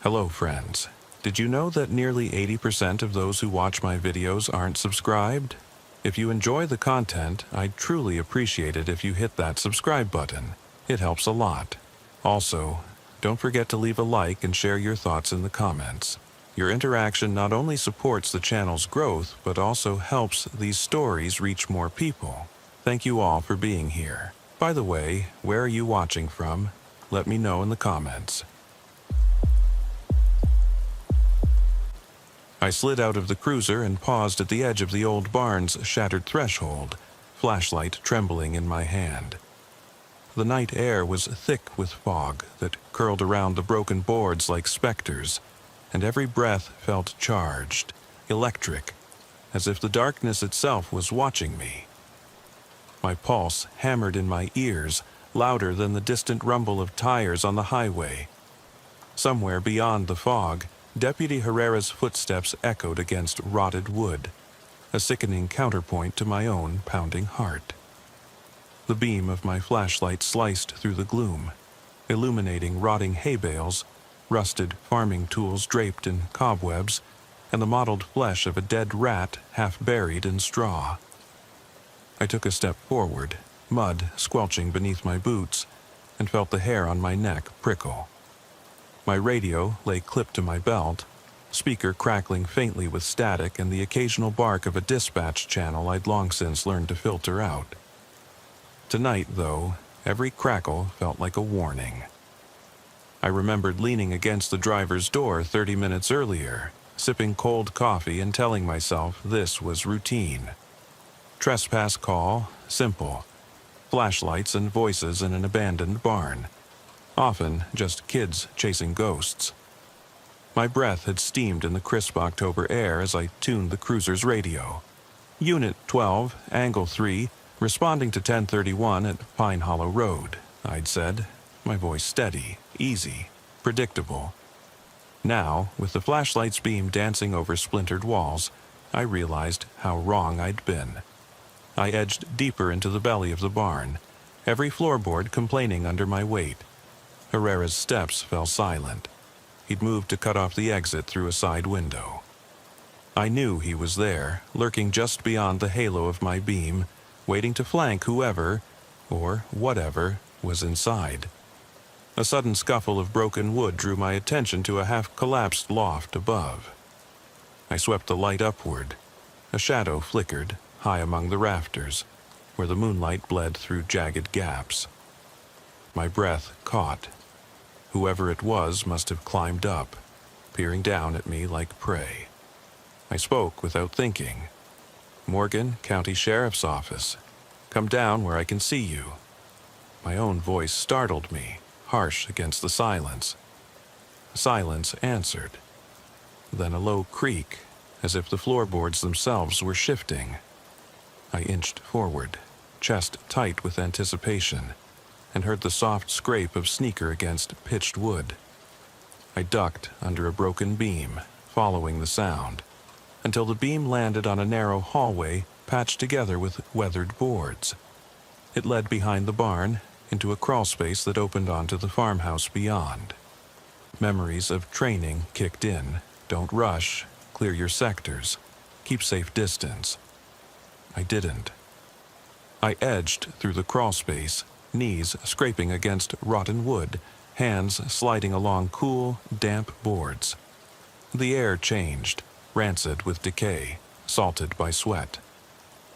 Hello, friends. Did you know that nearly 80% of those who watch my videos aren't subscribed? If you enjoy the content, I'd truly appreciate it if you hit that subscribe button. It helps a lot. Also, don't forget to leave a like and share your thoughts in the comments. Your interaction not only supports the channel's growth, but also helps these stories reach more people. Thank you all for being here. By the way, where are you watching from? Let me know in the comments. I slid out of the cruiser and paused at the edge of the old barn's shattered threshold, flashlight trembling in my hand. The night air was thick with fog that curled around the broken boards like specters, and every breath felt charged, electric, as if the darkness itself was watching me. My pulse hammered in my ears, louder than the distant rumble of tires on the highway. Somewhere beyond the fog, Deputy Herrera's footsteps echoed against rotted wood, a sickening counterpoint to my own pounding heart. The beam of my flashlight sliced through the gloom, illuminating rotting hay bales, rusted farming tools draped in cobwebs, and the mottled flesh of a dead rat half buried in straw. I took a step forward, mud squelching beneath my boots, and felt the hair on my neck prickle. My radio lay clipped to my belt, speaker crackling faintly with static and the occasional bark of a dispatch channel I'd long since learned to filter out. Tonight, though, every crackle felt like a warning. I remembered leaning against the driver's door 30 minutes earlier, sipping cold coffee and telling myself this was routine. Trespass call, simple. Flashlights and voices in an abandoned barn. Often just kids chasing ghosts. My breath had steamed in the crisp October air as I tuned the cruiser's radio. Unit 12, Angle 3, responding to 1031 at Pine Hollow Road, I'd said, my voice steady, easy, predictable. Now, with the flashlight's beam dancing over splintered walls, I realized how wrong I'd been. I edged deeper into the belly of the barn, every floorboard complaining under my weight. Herrera's steps fell silent. He'd moved to cut off the exit through a side window. I knew he was there, lurking just beyond the halo of my beam, waiting to flank whoever, or whatever, was inside. A sudden scuffle of broken wood drew my attention to a half-collapsed loft above. I swept the light upward. A shadow flickered, high among the rafters, where the moonlight bled through jagged gaps. My breath caught. Whoever it was must have climbed up, peering down at me like prey. I spoke without thinking. "Morgan, County Sheriff's Office. Come down where I can see you." My own voice startled me, harsh against the silence. Silence answered. Then a low creak, as if the floorboards themselves were shifting. I inched forward, chest tight with anticipation, and heard the soft scrape of sneaker against pitched wood. I ducked under a broken beam, following the sound, until the beam landed on a narrow hallway patched together with weathered boards. It led behind the barn, into a crawlspace that opened onto the farmhouse beyond. Memories of training kicked in. Don't rush, clear your sectors, keep safe distance. I didn't. I edged through the crawlspace, knees scraping against rotten wood, hands sliding along cool, damp boards. The air changed, rancid with decay, salted by sweat.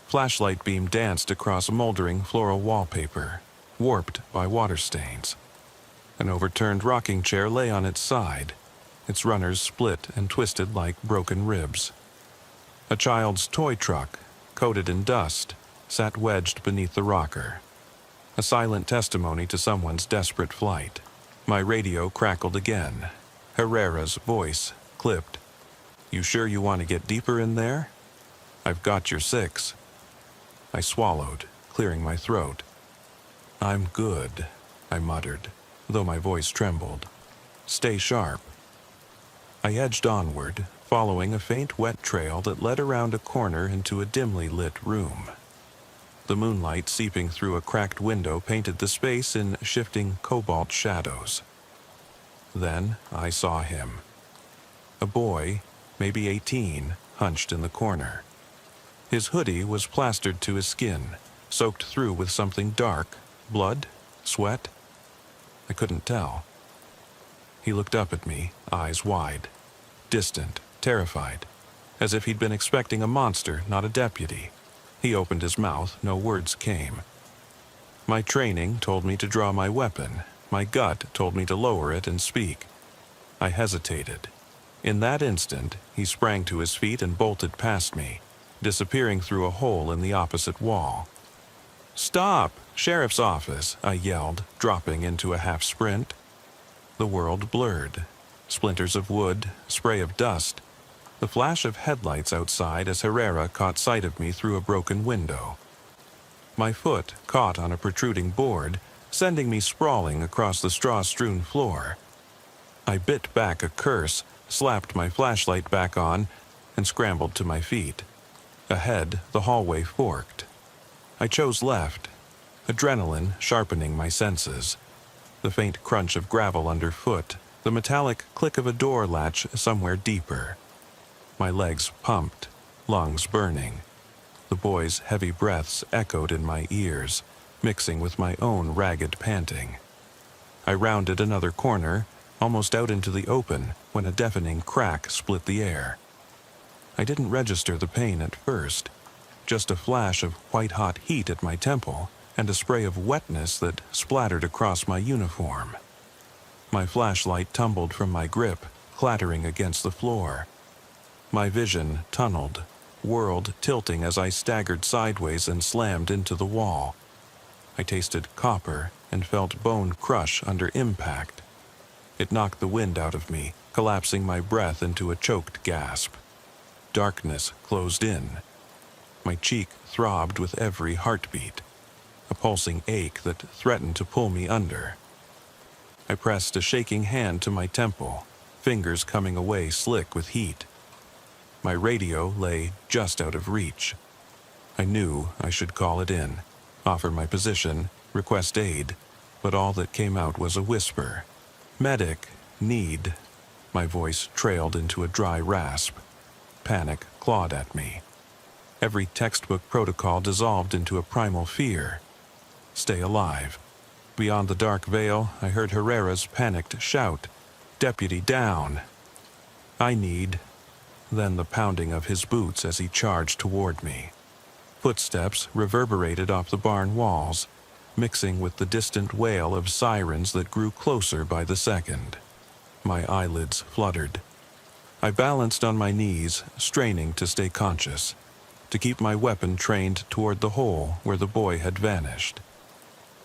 Flashlight beam danced across moldering floral wallpaper, warped by water stains. An overturned rocking chair lay on its side, its runners split and twisted like broken ribs. A child's toy truck, coated in dust, sat wedged beneath the rocker. A silent testimony to someone's desperate flight. My radio crackled again. Herrera's voice clipped. "You sure you want to get deeper in there? I've got your 6. I swallowed, clearing my throat. "I'm good," I muttered, though my voice trembled. "Stay sharp." I edged onward, following a faint wet trail that led around a corner into a dimly lit room. The moonlight seeping through a cracked window painted the space in shifting cobalt shadows. Then I saw him. A boy, maybe 18, hunched in the corner. His hoodie was plastered to his skin, soaked through with something dark. Blood? Sweat? I couldn't tell. He looked up at me, eyes wide, distant, terrified, as if he'd been expecting a monster, not a deputy. He opened his mouth, no words came. My training told me to draw my weapon. My gut told me to lower it and speak. I hesitated. In that instant, he sprang to his feet and bolted past me, disappearing through a hole in the opposite wall. "Stop! Sheriff's office!" I yelled, dropping into a half sprint. The world blurred. Splinters of wood, spray of dust, the flash of headlights outside as Herrera caught sight of me through a broken window. My foot caught on a protruding board, sending me sprawling across the straw-strewn floor. I bit back a curse, slapped my flashlight back on, and scrambled to my feet. Ahead, the hallway forked. I chose left, adrenaline sharpening my senses. The faint crunch of gravel underfoot, the metallic click of a door latch somewhere deeper. My legs pumped, lungs burning. The boy's heavy breaths echoed in my ears, mixing with my own ragged panting. I rounded another corner, almost out into the open, when a deafening crack split the air. I didn't register the pain at first, just a flash of white-hot heat at my temple and a spray of wetness that splattered across my uniform. My flashlight tumbled from my grip, clattering against the floor. My vision tunneled, whirled, tilting as I staggered sideways and slammed into the wall. I tasted copper and felt bone crush under impact. It knocked the wind out of me, collapsing my breath into a choked gasp. Darkness closed in. My cheek throbbed with every heartbeat, a pulsing ache that threatened to pull me under. I pressed a shaking hand to my temple, fingers coming away slick with heat. My radio lay just out of reach. I knew I should call it in, offer my position, request aid, but all that came out was a whisper. "Medic, need." My voice trailed into a dry rasp. Panic clawed at me. Every textbook protocol dissolved into a primal fear. Stay alive. Beyond the dark veil, I heard Herrera's panicked shout, "Deputy down!" "I need." Then the pounding of his boots as he charged toward me. Footsteps reverberated off the barn walls, mixing with the distant wail of sirens that grew closer by the second. My eyelids fluttered. I balanced on my knees, straining to stay conscious, to keep my weapon trained toward the hole where the boy had vanished.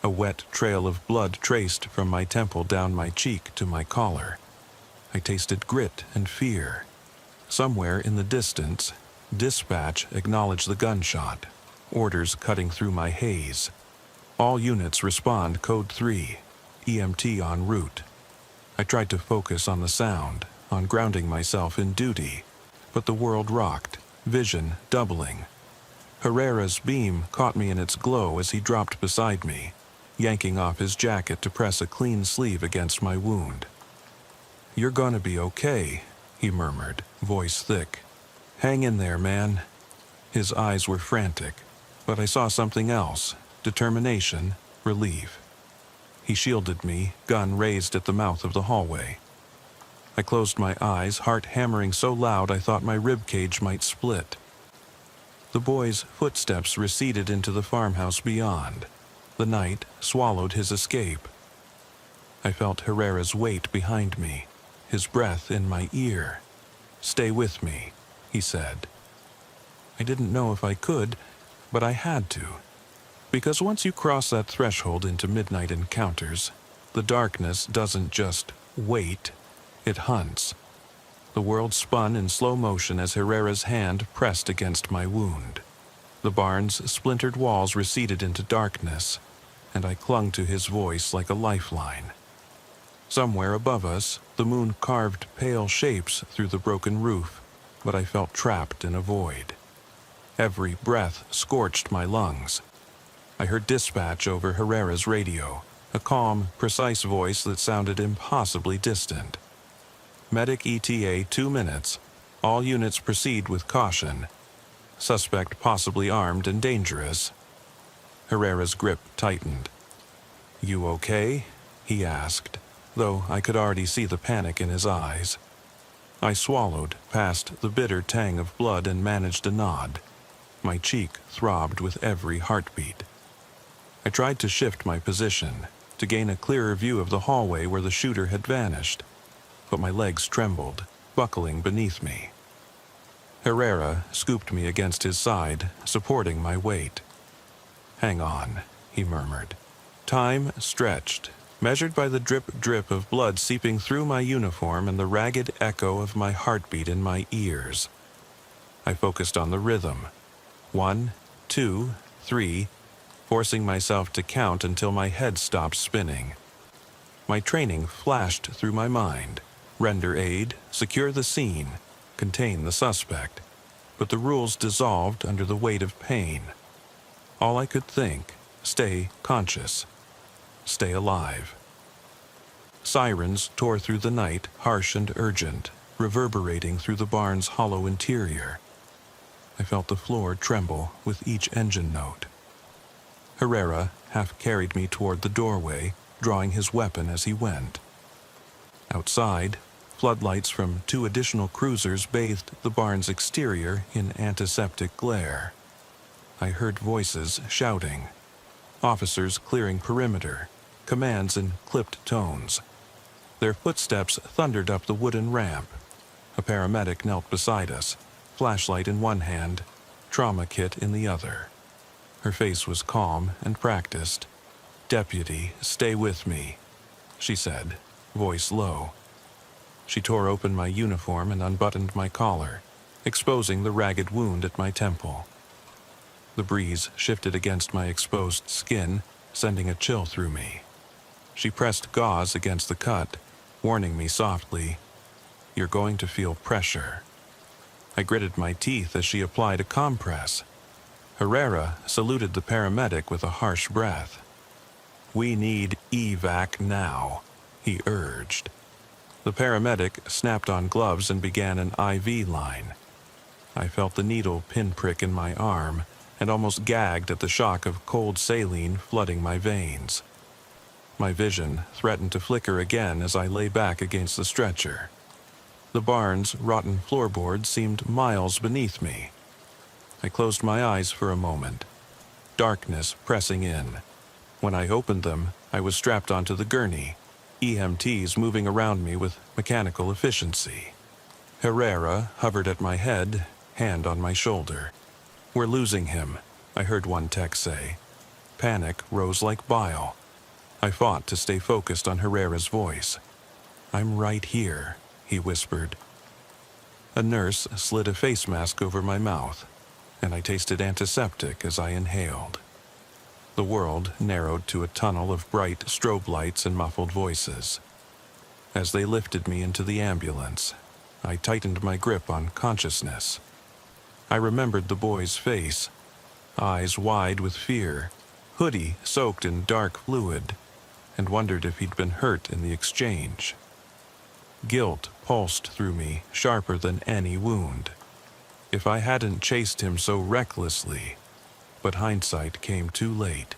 A wet trail of blood traced from my temple down my cheek to my collar. I tasted grit and fear. Somewhere in the distance, dispatch acknowledged the gunshot, orders cutting through my haze. "All units respond code 3, EMT en route." I tried to focus on the sound, on grounding myself in duty, but the world rocked, vision doubling. Herrera's beam caught me in its glow as he dropped beside me, yanking off his jacket to press a clean sleeve against my wound. "You're gonna be okay," he murmured, voice thick. "Hang in there, man." His eyes were frantic, but I saw something else, determination, relief. He shielded me, gun raised at the mouth of the hallway. I closed my eyes, heart hammering so loud I thought my ribcage might split. The boy's footsteps receded into the farmhouse beyond. The night swallowed his escape. I felt Herrera's weight behind me, his breath in my ear. "Stay with me," he said. I didn't know if I could, but I had to. Because once you cross that threshold into midnight encounters, the darkness doesn't just wait, it hunts. The world spun in slow motion as Herrera's hand pressed against my wound. The barn's splintered walls receded into darkness, and I clung to his voice like a lifeline. Somewhere above us, the moon carved pale shapes through the broken roof, but I felt trapped in a void. Every breath scorched my lungs. I heard dispatch over Herrera's radio, a calm, precise voice that sounded impossibly distant. Medic ETA 2 minutes. All units proceed with caution. Suspect possibly armed and dangerous. Herrera's grip tightened. "You okay?" he asked, though I could already see the panic in his eyes. I swallowed past the bitter tang of blood and managed a nod. My cheek throbbed with every heartbeat. I tried to shift my position, to gain a clearer view of the hallway where the shooter had vanished, but my legs trembled, buckling beneath me. Herrera scooped me against his side, supporting my weight. "Hang on," he murmured. Time stretched, measured by the drip-drip of blood seeping through my uniform and the ragged echo of my heartbeat in my ears. I focused on the rhythm. 1, 2, 3, forcing myself to count until my head stopped spinning. My training flashed through my mind. Render aid, secure the scene, contain the suspect. But the rules dissolved under the weight of pain. All I could think, stay conscious, stay alive. Sirens tore through the night, harsh and urgent, reverberating through the barn's hollow interior. I felt the floor tremble with each engine note. Herrera half carried me toward the doorway, drawing his weapon as he went. Outside, floodlights from 2 additional cruisers bathed the barn's exterior in antiseptic glare. I heard voices shouting, officers clearing perimeter, commands in clipped tones. Their footsteps thundered up the wooden ramp. A paramedic knelt beside us, flashlight in one hand, trauma kit in the other. Her face was calm and practiced. "Deputy, stay with me," she said, voice low. She tore open my uniform and unbuttoned my collar, exposing the ragged wound at my temple. The breeze shifted against my exposed skin, sending a chill through me. She pressed gauze against the cut, warning me softly, "You're going to feel pressure." I gritted my teeth as she applied a compress. Herrera saluted the paramedic with a harsh breath. "We need evac now," he urged. The paramedic snapped on gloves and began an IV line. I felt the needle pinprick in my arm and almost gagged at the shock of cold saline flooding my veins. My vision threatened to flicker again as I lay back against the stretcher. The barn's rotten floorboards seemed miles beneath me. I closed my eyes for a moment, darkness pressing in. When I opened them, I was strapped onto the gurney, EMTs moving around me with mechanical efficiency. Herrera hovered at my head, hand on my shoulder. "We're losing him," I heard one tech say. Panic rose like bile. I fought to stay focused on Herrera's voice. "I'm right here," he whispered. A nurse slid a face mask over my mouth, and I tasted antiseptic as I inhaled. The world narrowed to a tunnel of bright strobe lights and muffled voices. As they lifted me into the ambulance, I tightened my grip on consciousness. I remembered the boy's face, eyes wide with fear, hoodie soaked in dark fluid, and wondered if he'd been hurt in the exchange. Guilt pulsed through me, sharper than any wound. If I hadn't chased him so recklessly, but hindsight came too late.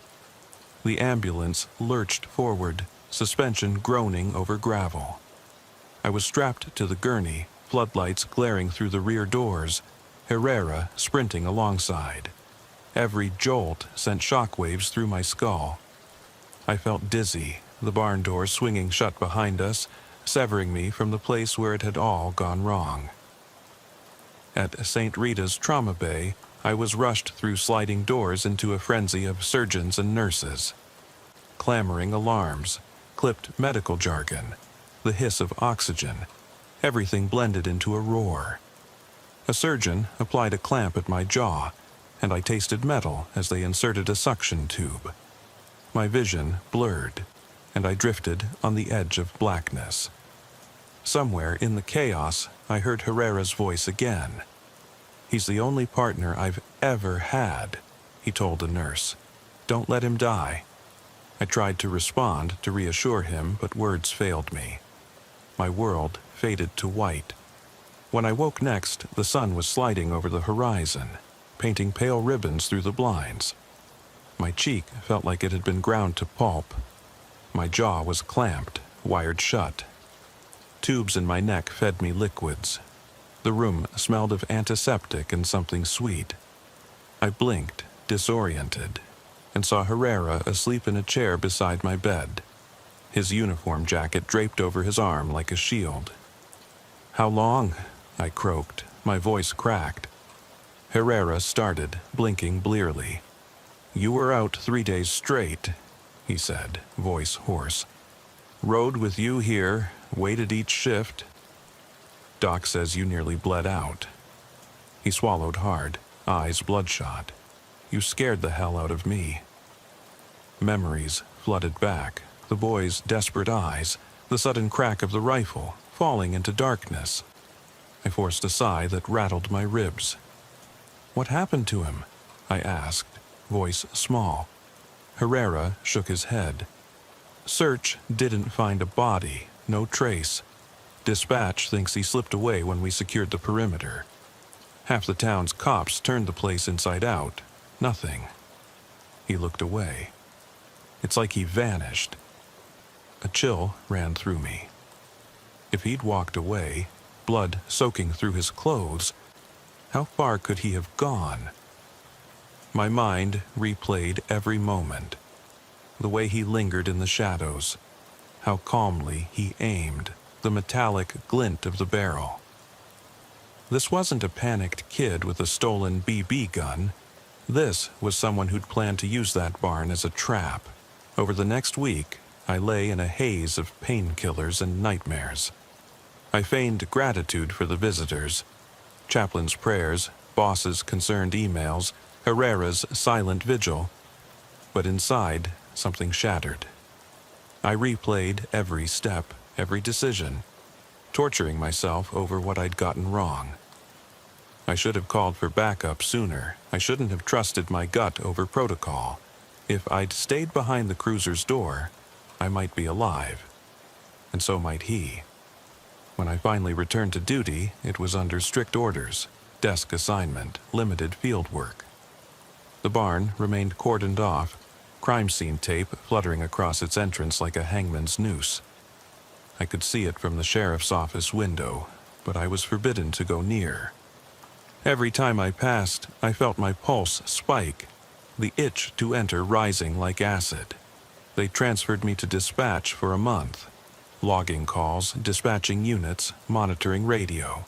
The ambulance lurched forward, suspension groaning over gravel. I was strapped to the gurney, floodlights glaring through the rear doors, Herrera sprinting alongside. Every jolt sent shockwaves through my skull. I felt dizzy, the barn door swinging shut behind us, severing me from the place where it had all gone wrong. At St. Rita's trauma bay, I was rushed through sliding doors into a frenzy of surgeons and nurses. Clamoring alarms, clipped medical jargon, the hiss of oxygen, everything blended into a roar. A surgeon applied a clamp at my jaw, and I tasted metal as they inserted a suction tube. My vision blurred, and I drifted on the edge of blackness. Somewhere in the chaos, I heard Herrera's voice again. "He's the only partner I've ever had," he told a nurse. "Don't let him die." I tried to respond, to reassure him, but words failed me. My world faded to white. When I woke next, the sun was sliding over the horizon, painting pale ribbons through the blinds. My cheek felt like it had been ground to pulp. My jaw was clamped, wired shut. Tubes in my neck fed me liquids. The room smelled of antiseptic and something sweet. I blinked, disoriented, and saw Herrera asleep in a chair beside my bed, his uniform jacket draped over his arm like a shield. "How long?" I croaked, my voice cracked. Herrera started, blinking blearily. "You were out 3 days straight," he said, voice hoarse. "Rode with you here, waited each shift. Doc says you nearly bled out." He swallowed hard, eyes bloodshot. "You scared the hell out of me." Memories flooded back, the boy's desperate eyes, the sudden crack of the rifle, falling into darkness. I forced a sigh that rattled my ribs. "What happened to him?" I asked, voice small. Herrera shook his head. "Search didn't find a body, no trace. Dispatch thinks he slipped away when we secured the perimeter. Half the town's cops turned the place inside out. Nothing." He looked away. It's like he vanished. A chill ran through me. If he'd walked away, blood soaking through his clothes, how far could he have gone? My mind replayed every moment. The way he lingered in the shadows, how calmly he aimed, the metallic glint of the barrel. This wasn't a panicked kid with a stolen BB gun. This was someone who'd planned to use that barn as a trap. Over the next week, I lay in a haze of painkillers and nightmares. I feigned gratitude for the visitors, chaplain's prayers, boss's concerned emails, Herrera's silent vigil. But inside, something shattered. I replayed every step, every decision, torturing myself over what I'd gotten wrong. I should have called for backup sooner. I shouldn't have trusted my gut over protocol. If I'd stayed behind the cruiser's door, I might be alive. And so might he. When I finally returned to duty, it was under strict orders, desk assignment, limited field work. The barn remained cordoned off, crime scene tape fluttering across its entrance like a hangman's noose. I could see it from the sheriff's office window, but I was forbidden to go near. Every time I passed, I felt my pulse spike, the itch to enter rising like acid. They transferred me to dispatch for a month, logging calls, dispatching units, monitoring radio.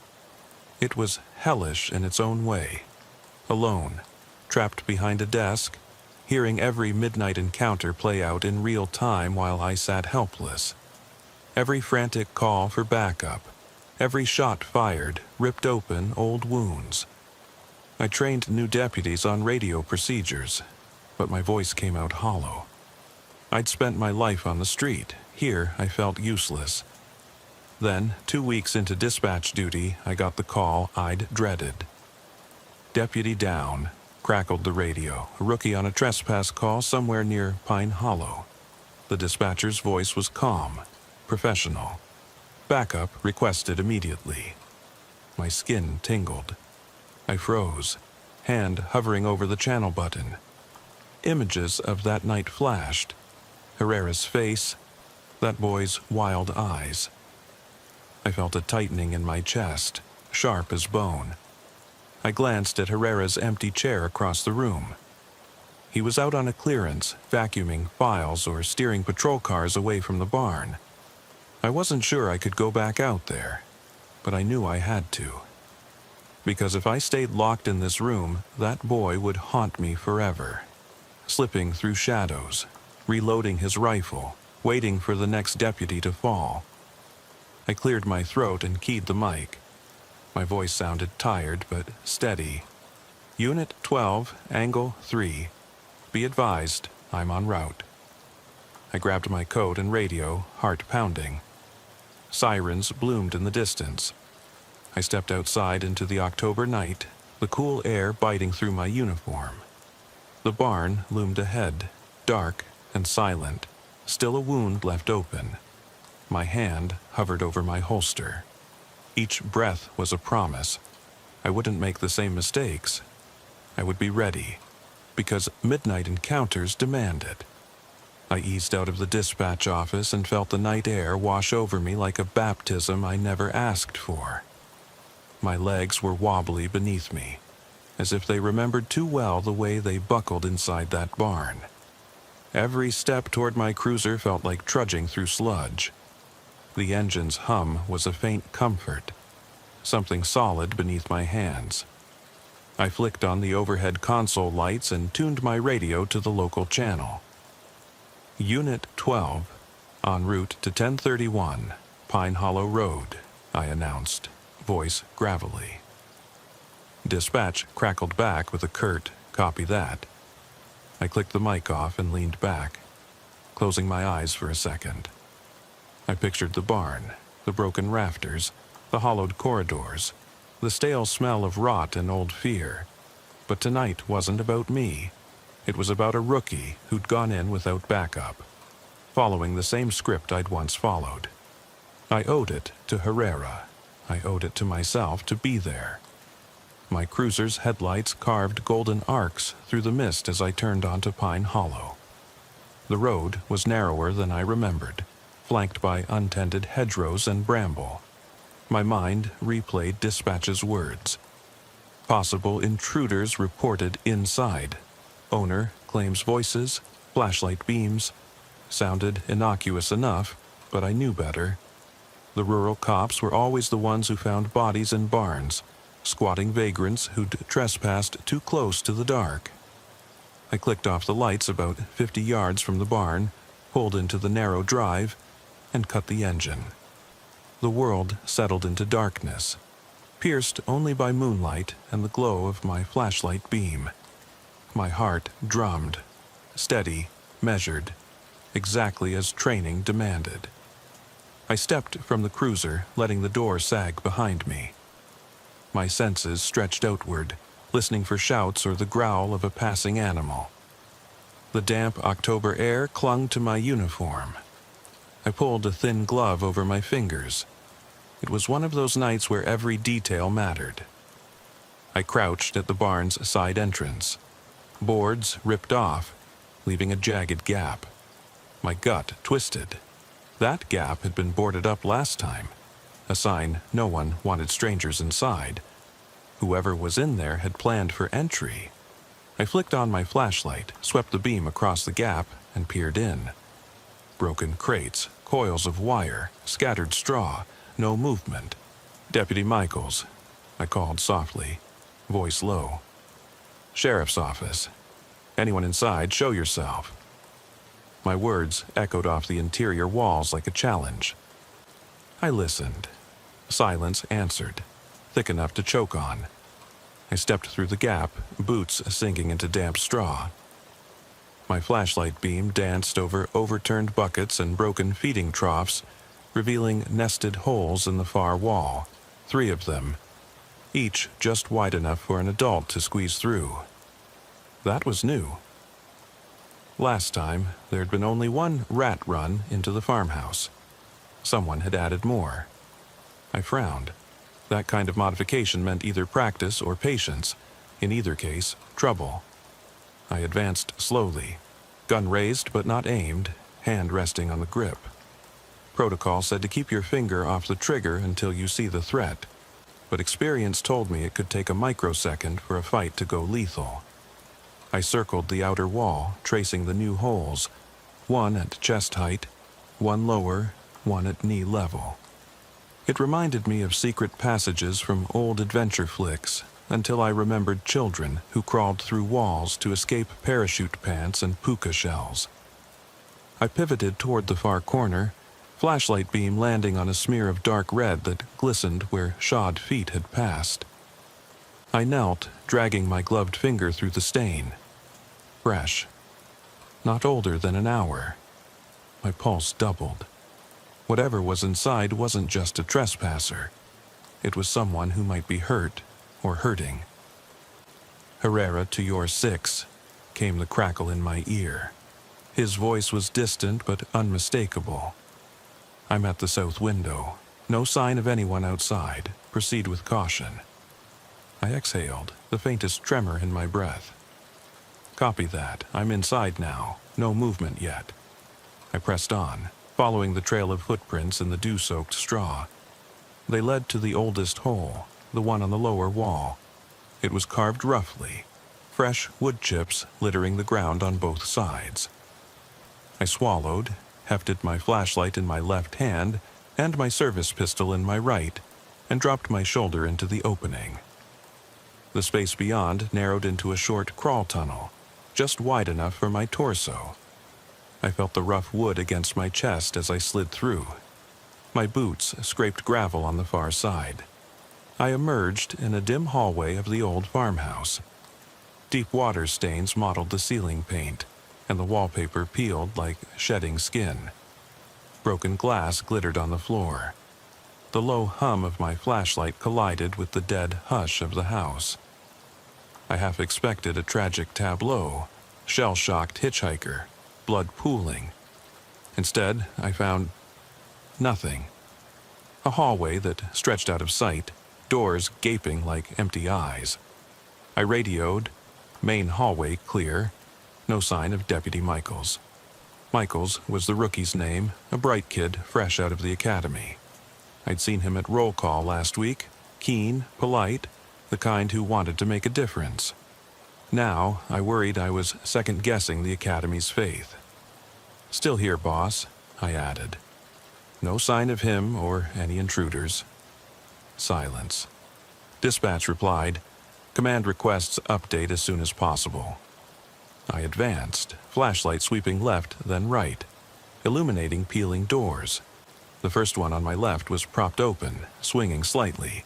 It was hellish in its own way. Alone, trapped behind a desk, hearing every midnight encounter play out in real time while I sat helpless. Every frantic call for backup, every shot fired, ripped open old wounds. I trained new deputies on radio procedures, but my voice came out hollow. I'd spent my life on the street. Here, I felt useless. Then, 2 weeks into dispatch duty, I got the call I'd dreaded. "Deputy down," crackled the radio, a rookie on a trespass call somewhere near Pine Hollow. The dispatcher's voice was calm, professional. Backup requested immediately. My skin tingled. I froze, hand hovering over the channel button. Images of that night flashed. Herrera's face, that boy's wild eyes. I felt a tightening in my chest, sharp as bone. I glanced at Herrera's empty chair across the room. He was out on a clearance, vacuuming files or steering patrol cars away from the barn. I wasn't sure I could go back out there, but I knew I had to. Because if I stayed locked in this room, that boy would haunt me forever. Slipping through shadows, reloading his rifle, waiting for the next deputy to fall. I cleared my throat and keyed the mic. My voice sounded tired but steady. "Unit 12, Angle 3. Be advised, I'm en route." I grabbed my coat and radio, heart pounding. Sirens bloomed in the distance. I stepped outside into the October night, the cool air biting through my uniform. The barn loomed ahead, dark, and silent, still a wound left open. My hand hovered over my holster. Each breath was a promise. I wouldn't make the same mistakes. I would be ready, because midnight encounters demand it. I eased out of the dispatch office and felt the night air wash over me like a baptism I never asked for. My legs were wobbly beneath me, as if they remembered too well the way they buckled inside that barn. Every step toward my cruiser felt like trudging through sludge. The engine's hum was a faint comfort, something solid beneath my hands. I flicked on the overhead console lights and tuned my radio to the local channel. Unit 12, en route to 1031, Pine Hollow Road, I announced, voice gravelly. Dispatch crackled back with a curt, "Copy that." I clicked the mic off and leaned back, closing my eyes for a second. I pictured the barn, the broken rafters, the hollowed corridors, the stale smell of rot and old fear. But tonight wasn't about me. It was about a rookie who'd gone in without backup, following the same script I'd once followed. I owed it to Herrera. I owed it to myself to be there. My cruiser's headlights carved golden arcs through the mist as I turned onto Pine Hollow. The road was narrower than I remembered, flanked by untended hedgerows and bramble. My mind replayed dispatch's words. Possible intruders reported inside. Owner claims voices, flashlight beams. Sounded innocuous enough, but I knew better. The rural cops were always the ones who found bodies in barns, squatting vagrants who'd trespassed too close to the dark. I clicked off the lights about 50 yards from the barn, pulled into the narrow drive, and cut the engine. The world settled into darkness, pierced only by moonlight and the glow of my flashlight beam. My heart drummed, steady, measured, exactly as training demanded. I stepped from the cruiser, letting the door sag behind me. My senses stretched outward, listening for shouts or the growl of a passing animal. The damp October air clung to my uniform. I pulled a thin glove over my fingers. It was one of those nights where every detail mattered. I crouched at the barn's side entrance. Boards ripped off, leaving a jagged gap. My gut twisted. That gap had been boarded up last time, a sign no one wanted strangers inside. Whoever was in there had planned for entry. I flicked on my flashlight, swept the beam across the gap, and peered in. Broken crates, coils of wire, scattered straw, no movement. "Deputy Michaels," I called softly, voice low. "Sheriff's office. Anyone inside, show yourself." My words echoed off the interior walls like a challenge. I listened. Silence answered, thick enough to choke on. I stepped through the gap, boots sinking into damp straw. My flashlight beam danced over overturned buckets and broken feeding troughs, revealing nested holes in the far wall, 3 of them, each just wide enough for an adult to squeeze through. That was new. Last time, there had been only one rat run into the farmhouse. Someone had added more. I frowned. That kind of modification meant either practice or patience. In either case, trouble. I advanced slowly, gun raised but not aimed, hand resting on the grip. Protocol said to keep your finger off the trigger until you see the threat, but experience told me it could take a microsecond for a fight to go lethal. I circled the outer wall, tracing the new holes, one at chest height, one lower, one at knee level. It reminded me of secret passages from old adventure flicks, until I remembered children who crawled through walls to escape parachute pants and puka shells. I pivoted toward the far corner, flashlight beam landing on a smear of dark red that glistened where shod feet had passed. I knelt, dragging my gloved finger through the stain. Fresh. Not older than an hour. My pulse doubled. Whatever was inside wasn't just a trespasser. It was someone who might be hurt or hurting. "Herrera to your 6, came the crackle in my ear. His voice was distant but unmistakable. I'm at the south window. No sign of anyone outside. Proceed with caution. I exhaled, the faintest tremor in my breath. Copy that. I'm inside now. No movement yet. I pressed on, following the trail of footprints in the dew-soaked straw. They led to the oldest hole, the one on the lower wall. It was carved roughly, fresh wood chips littering the ground on both sides. I swallowed, hefted my flashlight in my left hand and my service pistol in my right, and dropped my shoulder into the opening. The space beyond narrowed into a short crawl tunnel, just wide enough for my torso. I felt the rough wood against my chest as I slid through. My boots scraped gravel on the far side. I emerged in a dim hallway of the old farmhouse. Deep water stains mottled the ceiling paint, and the wallpaper peeled like shedding skin. Broken glass glittered on the floor. The low hum of my flashlight collided with the dead hush of the house. I half expected a tragic tableau, shell-shocked hitchhiker, blood pooling. Instead, I found nothing. A hallway that stretched out of sight, doors gaping like empty eyes. I radioed, main hallway clear, no sign of Deputy Michaels. Michaels was the rookie's name, a bright kid fresh out of the academy. I'd seen him at roll call last week, keen, polite, the kind who wanted to make a difference. Now, I worried I was second-guessing the academy's faith. Still here, boss, I added. No sign of him or any intruders. Silence. Dispatch replied, "Command requests update as soon as possible." I advanced, flashlight sweeping left, then right, illuminating peeling doors. The first one on my left was propped open, swinging slightly.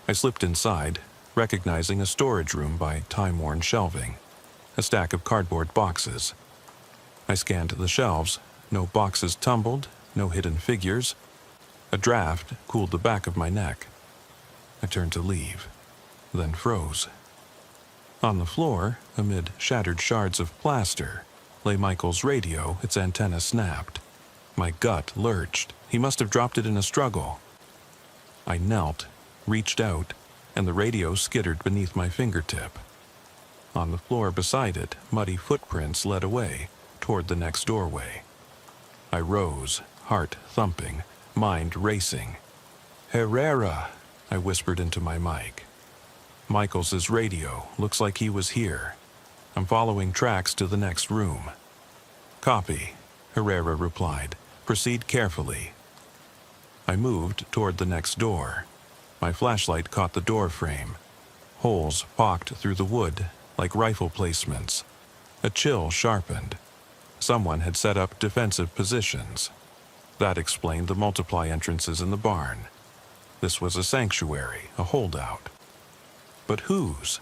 I slipped inside, recognizing a storage room by time-worn shelving, a stack of cardboard boxes. I scanned the shelves. No boxes tumbled, no hidden figures. A draft cooled the back of my neck. I turned to leave, then froze. On the floor, amid shattered shards of plaster, lay Michael's radio, its antenna snapped. My gut lurched. He must have dropped it in a struggle. I knelt, reached out, and the radio skittered beneath my fingertip. On the floor beside it, muddy footprints led away, toward the next doorway. I rose, heart thumping, mind racing. "Herrera," I whispered into my mic. Michaels's radio, looks like he was here. I'm following tracks to the next room. "Copy," Herrera replied. "Proceed carefully." I moved toward the next door. My flashlight caught the door frame. Holes pocked through the wood like rifle placements. A chill sharpened. Someone had set up defensive positions. That explained the multiply entrances in the barn. This was a sanctuary, a holdout. But whose?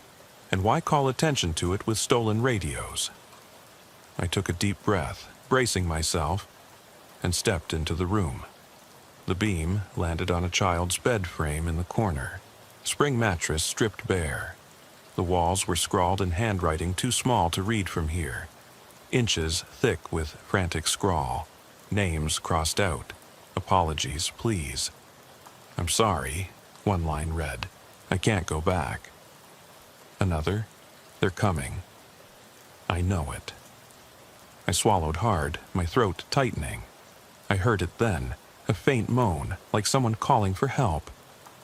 And why call attention to it with stolen radios? I took a deep breath, bracing myself, and stepped into the room. The beam landed on a child's bed frame in the corner, spring mattress stripped bare. The walls were scrawled in handwriting too small to read from here, inches thick with frantic scrawl, names crossed out, apologies, please. "I'm sorry," one line read. "I can't go back." Another, "They're coming." I know it. I swallowed hard, my throat tightening. I heard it then, a faint moan, like someone calling for help.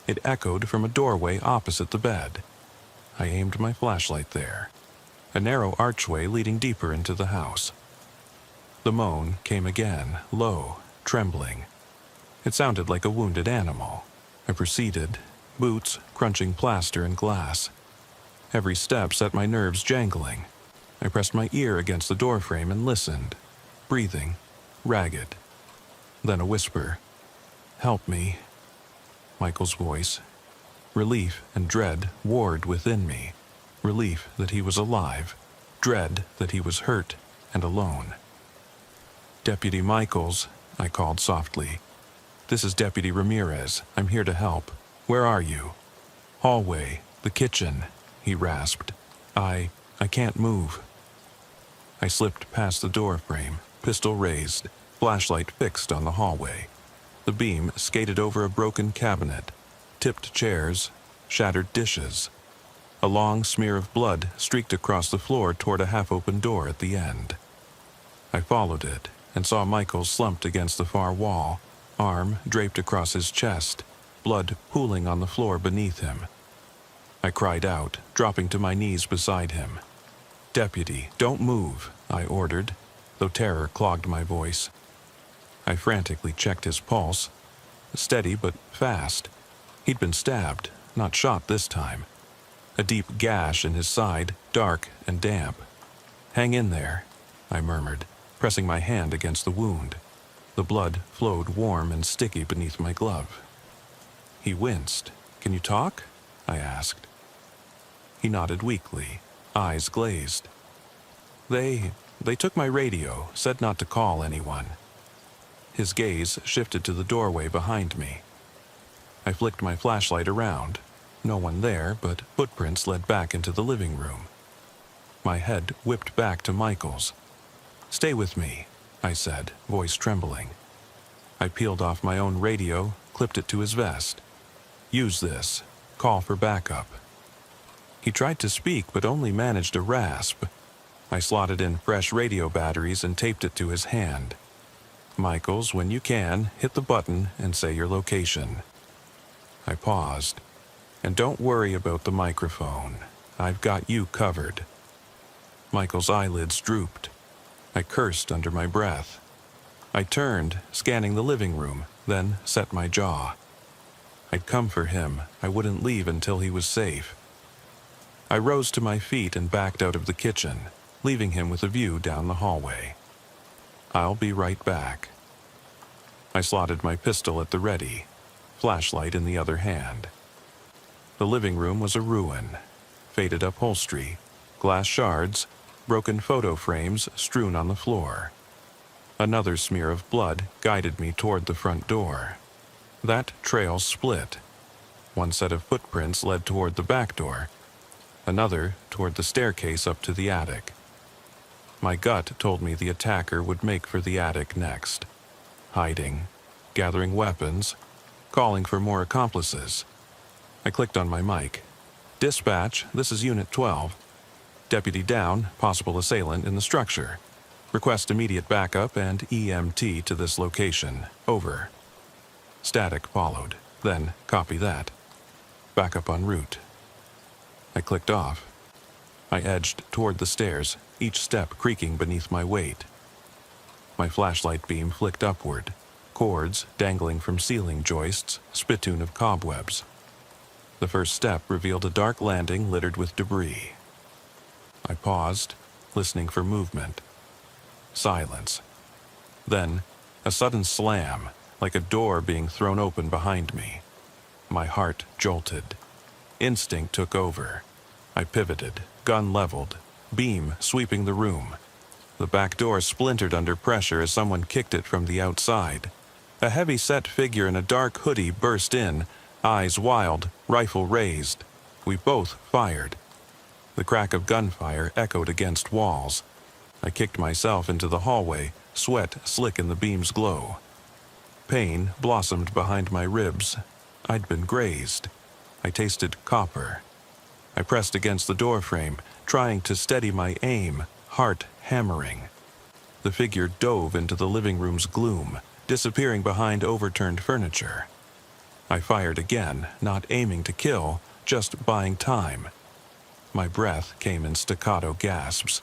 It echoed from a doorway opposite the bed. I aimed my flashlight there. A narrow archway leading deeper into the house. The moan came again, low, trembling. It sounded like a wounded animal. I proceeded, boots crunching plaster and glass. Every step set my nerves jangling. I pressed my ear against the doorframe and listened, breathing, ragged. Then a whisper. "Help me." Michael's voice. Relief and dread warred within me. Relief that he was alive. Dread that he was hurt and alone. "Deputy Michaels," I called softly. "This is Deputy Ramirez. I'm here to help. Where are you?" "Hallway, the kitchen," he rasped. I can't move." I slipped past the door frame, pistol raised, flashlight fixed on the hallway. The beam skated over a broken cabinet, tipped chairs, shattered dishes. A long smear of blood streaked across the floor toward a half-open door at the end. I followed it and saw Michael slumped against the far wall, arm draped across his chest, blood pooling on the floor beneath him. I cried out, dropping to my knees beside him. "Deputy, don't move," I ordered, though terror clogged my voice. I frantically checked his pulse. Steady but fast. He'd been stabbed, not shot this time. A deep gash in his side, dark and damp. "Hang in there," I murmured, pressing my hand against the wound. The blood flowed warm and sticky beneath my glove. He winced. "Can you talk?" I asked. He nodded weakly, eyes glazed. They took my radio, said not to call anyone." His gaze shifted to the doorway behind me. I flicked my flashlight around. No one there, but footprints led back into the living room. My head whipped back to Michael's. "Stay with me," I said, voice trembling. I peeled off my own radio, clipped it to his vest. "Use this. Call for backup." He tried to speak, but only managed a rasp. I slotted in fresh radio batteries and taped it to his hand. "Michaels, when you can, hit the button and say your location." I paused. "And don't worry about the microphone. I've got you covered." Michael's eyelids drooped. I cursed under my breath. I turned, scanning the living room, then set my jaw. I'd come for him. I wouldn't leave until he was safe. I rose to my feet and backed out of the kitchen, leaving him with a view down the hallway. "I'll be right back." I slotted my pistol at the ready, flashlight in the other hand. The living room was a ruin. Faded upholstery, glass shards, broken photo frames strewn on the floor. Another smear of blood guided me toward the front door. That trail split. One set of footprints led toward the back door, another toward the staircase up to the attic. My gut told me the attacker would make for the attic next, hiding, gathering weapons, calling for more accomplices. I clicked on my mic. "Dispatch, this is Unit 12. Deputy down, possible assailant in the structure. Request immediate backup and EMT to this location. Over." Static followed. Then, copy that. "Backup en route." I clicked off. I edged toward the stairs, each step creaking beneath my weight. My flashlight beam flicked upward, cords dangling from ceiling joists, spittoon of cobwebs. The first step revealed a dark landing littered with debris. I paused, listening for movement. Silence. Then, a sudden slam, like a door being thrown open behind me. My heart jolted. Instinct took over. I pivoted, gun leveled, beam sweeping the room. The back door splintered under pressure as someone kicked it from the outside. A heavy-set figure in a dark hoodie burst in, eyes wild, rifle raised. We both fired. The crack of gunfire echoed against walls. I kicked myself into the hallway, sweat slick in the beam's glow. Pain blossomed behind my ribs. I'd been grazed. I tasted copper. I pressed against the doorframe, trying to steady my aim, heart hammering. The figure dove into the living room's gloom, disappearing behind overturned furniture. I fired again, not aiming to kill, just buying time. My breath came in staccato gasps.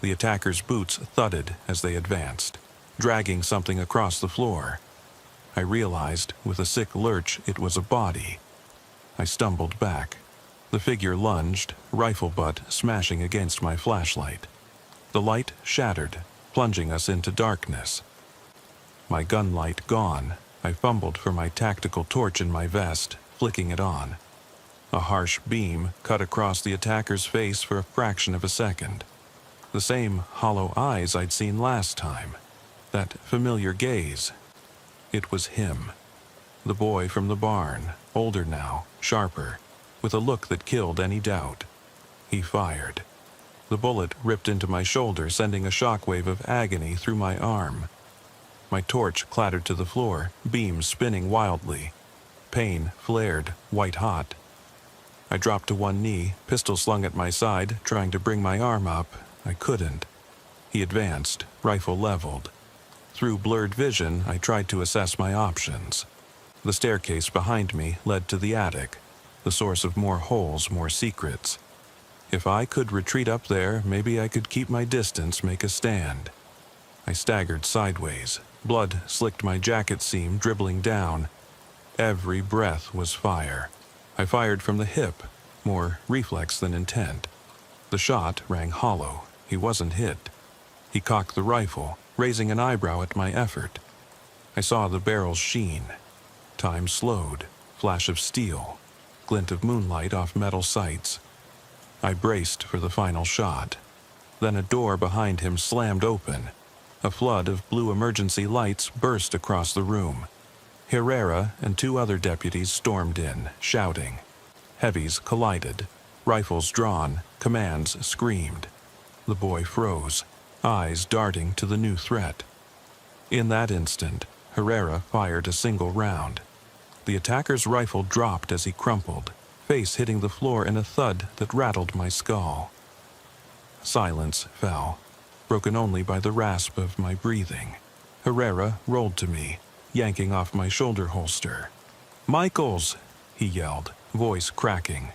The attacker's boots thudded as they advanced, dragging something across the floor. I realized, with a sick lurch, it was a body. I stumbled back. The figure lunged, rifle butt smashing against my flashlight. The light shattered, plunging us into darkness. My gun light gone, I fumbled for my tactical torch in my vest, flicking it on. A harsh beam cut across the attacker's face for a fraction of a second. The same hollow eyes I'd seen last time. That familiar gaze. It was him. The boy from the barn, older now, sharper, with a look that killed any doubt. He fired. The bullet ripped into my shoulder, sending a shockwave of agony through my arm. My torch clattered to the floor, beams spinning wildly. Pain flared, white-hot. I dropped to one knee, pistol slung at my side, trying to bring my arm up. I couldn't. He advanced, rifle leveled. Through blurred vision, I tried to assess my options. The staircase behind me led to the attic, the source of more holes, more secrets. If I could retreat up there, maybe I could keep my distance, make a stand. I staggered sideways. Blood slicked my jacket seam, dribbling down. Every breath was fire. I fired from the hip, more reflex than intent. The shot rang hollow. He wasn't hit. He cocked the rifle, raising an eyebrow at my effort. I saw the barrel's sheen. Time slowed. Flash of steel. Glint of moonlight off metal sights. I braced for the final shot. Then a door behind him slammed open. A flood of blue emergency lights burst across the room. Herrera and two other deputies stormed in, shouting. Heavies collided. Rifles drawn. Commands screamed. The boy froze, eyes darting to the new threat. In that instant, Herrera fired a single round. The attacker's rifle dropped as he crumpled, face hitting the floor in a thud that rattled my skull. Silence fell, broken only by the rasp of my breathing. Herrera rolled to me, yanking off my shoulder holster. "Michaels!" he yelled, voice cracking.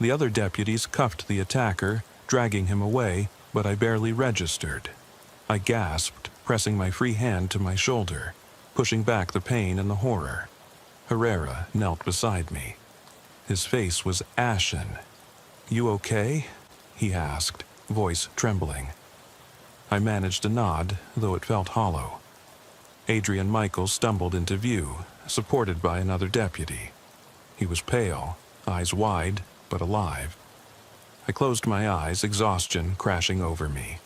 The other deputies cuffed the attacker, dragging him away, but I barely registered. I gasped, pressing my free hand to my shoulder, pushing back the pain and the horror. Herrera knelt beside me. His face was ashen. "You okay?" he asked, voice trembling. I managed a nod, though it felt hollow. Adrian Michaels stumbled into view, supported by another deputy. He was pale, eyes wide, but alive. I closed my eyes, exhaustion crashing over me.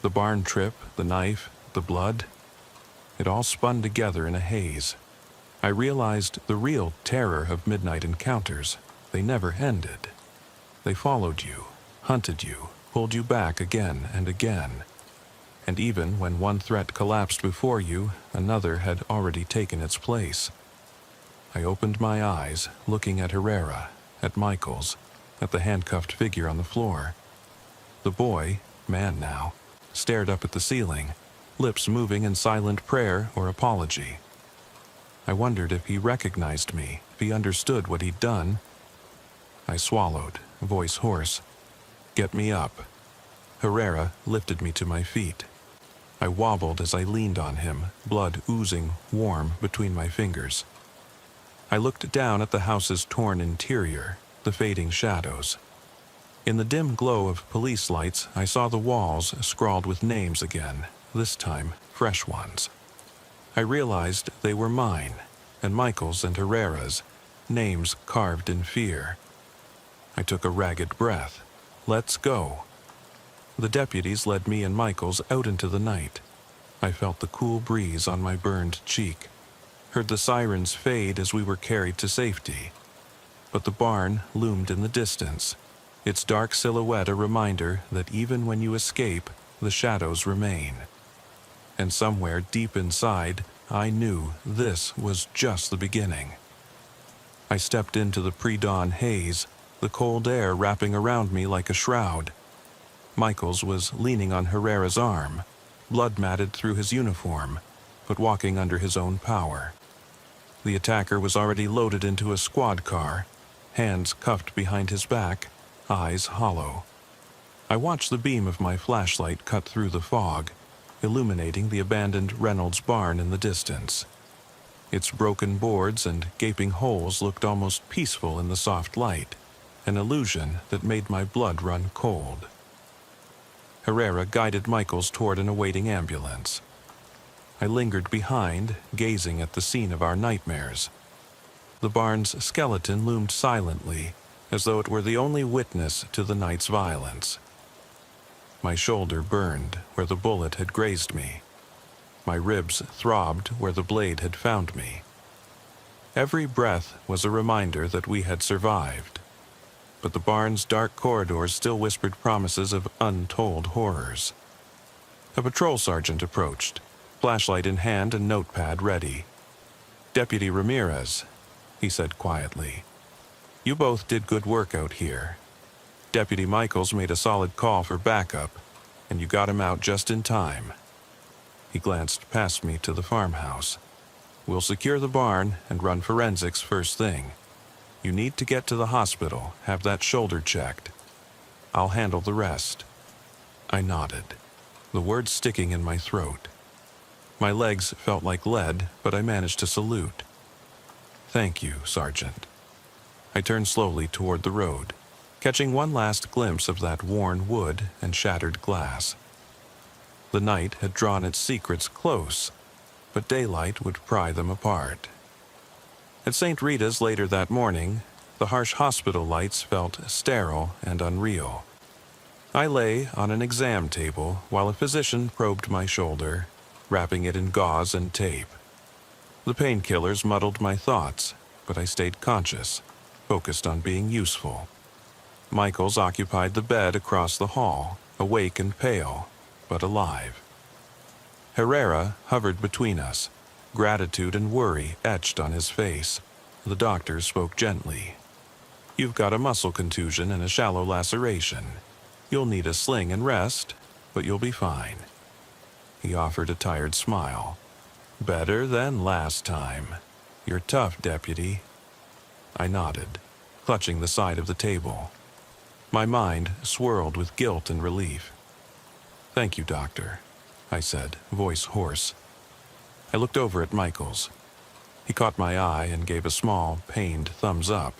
The barn trip, the knife, the blood, it all spun together in a haze. I realized the real terror of midnight encounters. They never ended. They followed you, hunted you, pulled you back again and again. And even when one threat collapsed before you, another had already taken its place. I opened my eyes, looking at Herrera, at Michaels, at the handcuffed figure on the floor. The boy, man now, stared up at the ceiling, lips moving in silent prayer or apology. I wondered if he recognized me, if he understood what he'd done. I swallowed, voice hoarse. "Get me up." Herrera lifted me to my feet. I wobbled as I leaned on him, blood oozing warm between my fingers. I looked down at the house's torn interior, the fading shadows. In the dim glow of police lights, I saw the walls scrawled with names again, this time fresh ones. I realized they were mine, and Michael's and Herrera's, names carved in fear. I took a ragged breath. Let's go. The deputies led me and Michaels out into the night. I felt the cool breeze on my burned cheek, heard the sirens fade as we were carried to safety. But the barn loomed in the distance, its dark silhouette a reminder that even when you escape, the shadows remain. And somewhere deep inside, I knew this was just the beginning. I stepped into the pre-dawn haze, the cold air wrapping around me like a shroud. Michaels was leaning on Herrera's arm, blood matted through his uniform, but walking under his own power. The attacker was already loaded into a squad car, hands cuffed behind his back, eyes hollow. I watched the beam of my flashlight cut through the fog, illuminating the abandoned Reynolds barn in the distance. Its broken boards and gaping holes looked almost peaceful in the soft light, an illusion that made my blood run cold. Herrera guided Michaels toward an awaiting ambulance. I lingered behind, gazing at the scene of our nightmares. The barn's skeleton loomed silently, as though it were the only witness to the night's violence. My shoulder burned where the bullet had grazed me. My ribs throbbed where the blade had found me. Every breath was a reminder that we had survived. but the barn's dark corridors still whispered promises of untold horrors. A patrol sergeant approached, flashlight in hand and notepad ready. "Deputy Ramirez," he said quietly, "you both did good work out here. Deputy Michaels made a solid call for backup, and you got him out just in time." He glanced past me to the farmhouse. "We'll secure the barn and run forensics first thing. You need to get to the hospital, have that shoulder checked. I'll handle the rest." I nodded, the words sticking in my throat. My legs felt like lead, but I managed to salute. "Thank you, Sergeant." I turned slowly toward the road, catching one last glimpse of that worn wood and shattered glass. The night had drawn its secrets close, but daylight would pry them apart. At St. Rita's later that morning, the harsh hospital lights felt sterile and unreal. I lay on an exam table while a physician probed my shoulder, wrapping it in gauze and tape. The painkillers muddled my thoughts, but I stayed conscious, focused on being useful. Michaels occupied the bed across the hall, awake and pale, but alive. Herrera hovered between us, gratitude and worry etched on his face. The doctor spoke gently. "You've got a muscle contusion and a shallow laceration. You'll need a sling and rest, but you'll be fine." He offered a tired smile. "Better than last time. You're tough, Deputy." I nodded, clutching the side of the table. My mind swirled with guilt and relief. "Thank you, Doctor," I said, voice hoarse. I looked over at Michaels. He caught my eye and gave a small, pained thumbs up.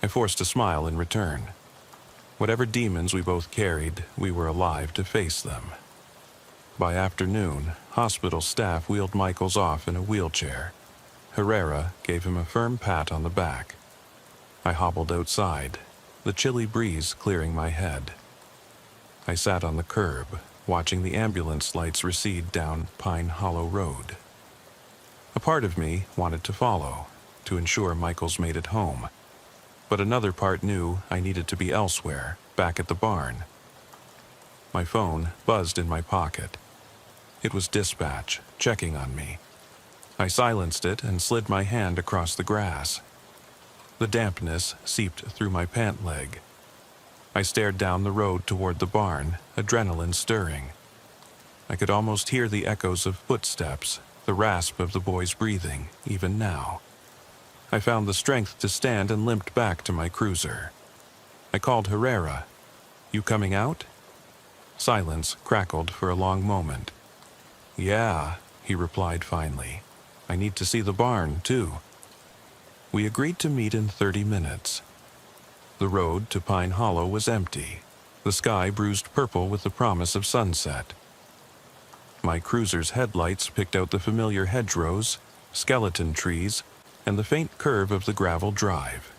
I forced a smile in return. Whatever demons we both carried, we were alive to face them. By afternoon, hospital staff wheeled Michaels off in a wheelchair. Herrera gave him a firm pat on the back. I hobbled outside, the chilly breeze clearing my head. I sat on the curb, watching the ambulance lights recede down Pine Hollow Road. A part of me wanted to follow, to ensure Michaels made it home. But another part knew I needed to be elsewhere, back at the barn. My phone buzzed in my pocket. It was dispatch, checking on me. I silenced it and slid my hand across the grass. The dampness seeped through my pant leg. I stared down the road toward the barn, adrenaline stirring. I could almost hear the echoes of footsteps, the rasp of the boy's breathing, even now. I found the strength to stand and limped back to my cruiser. I called Herrera. "You coming out?" Silence crackled for a long moment. "Yeah," he replied finally. "I need to see the barn, too." We agreed to meet in 30 minutes. The road to Pine Hollow was empty, the sky bruised purple with the promise of sunset. My cruiser's headlights picked out the familiar hedgerows, skeleton trees, and the faint curve of the gravel drive.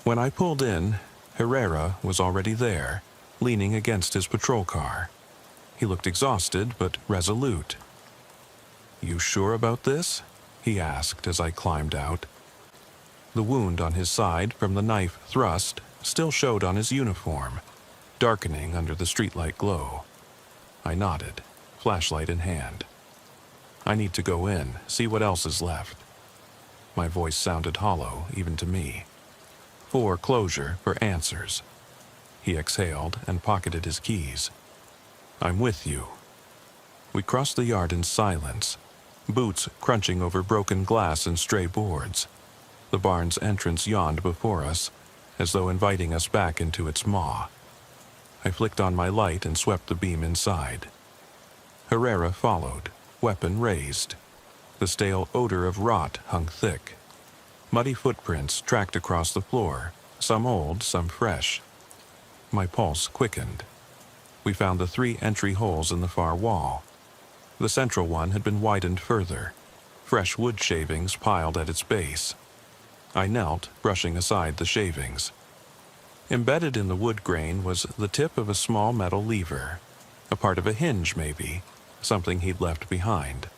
When I pulled in, Herrera was already there, leaning against his patrol car. He looked exhausted but resolute. "You sure about this?" he asked as I climbed out. The wound on his side from the knife thrust still showed on his uniform, darkening under the streetlight glow. I nodded, flashlight in hand. "I need to go in, see what else is left." My voice sounded hollow, even to me. For closure, for answers. He exhaled and pocketed his keys. "I'm with you." We crossed the yard in silence, boots crunching over broken glass and stray boards. The barn's entrance yawned before us, as though inviting us back into its maw. I flicked on my light and swept the beam inside. Herrera followed, weapon raised. The stale odor of rot hung thick. Muddy footprints tracked across the floor, some old, some fresh. My pulse quickened. We found the 3 entry holes in the far wall. The central one had been widened further, fresh wood shavings piled at its base. I knelt, brushing aside the shavings. Embedded in the wood grain was the tip of a small metal lever, a part of a hinge maybe, something he'd left behind.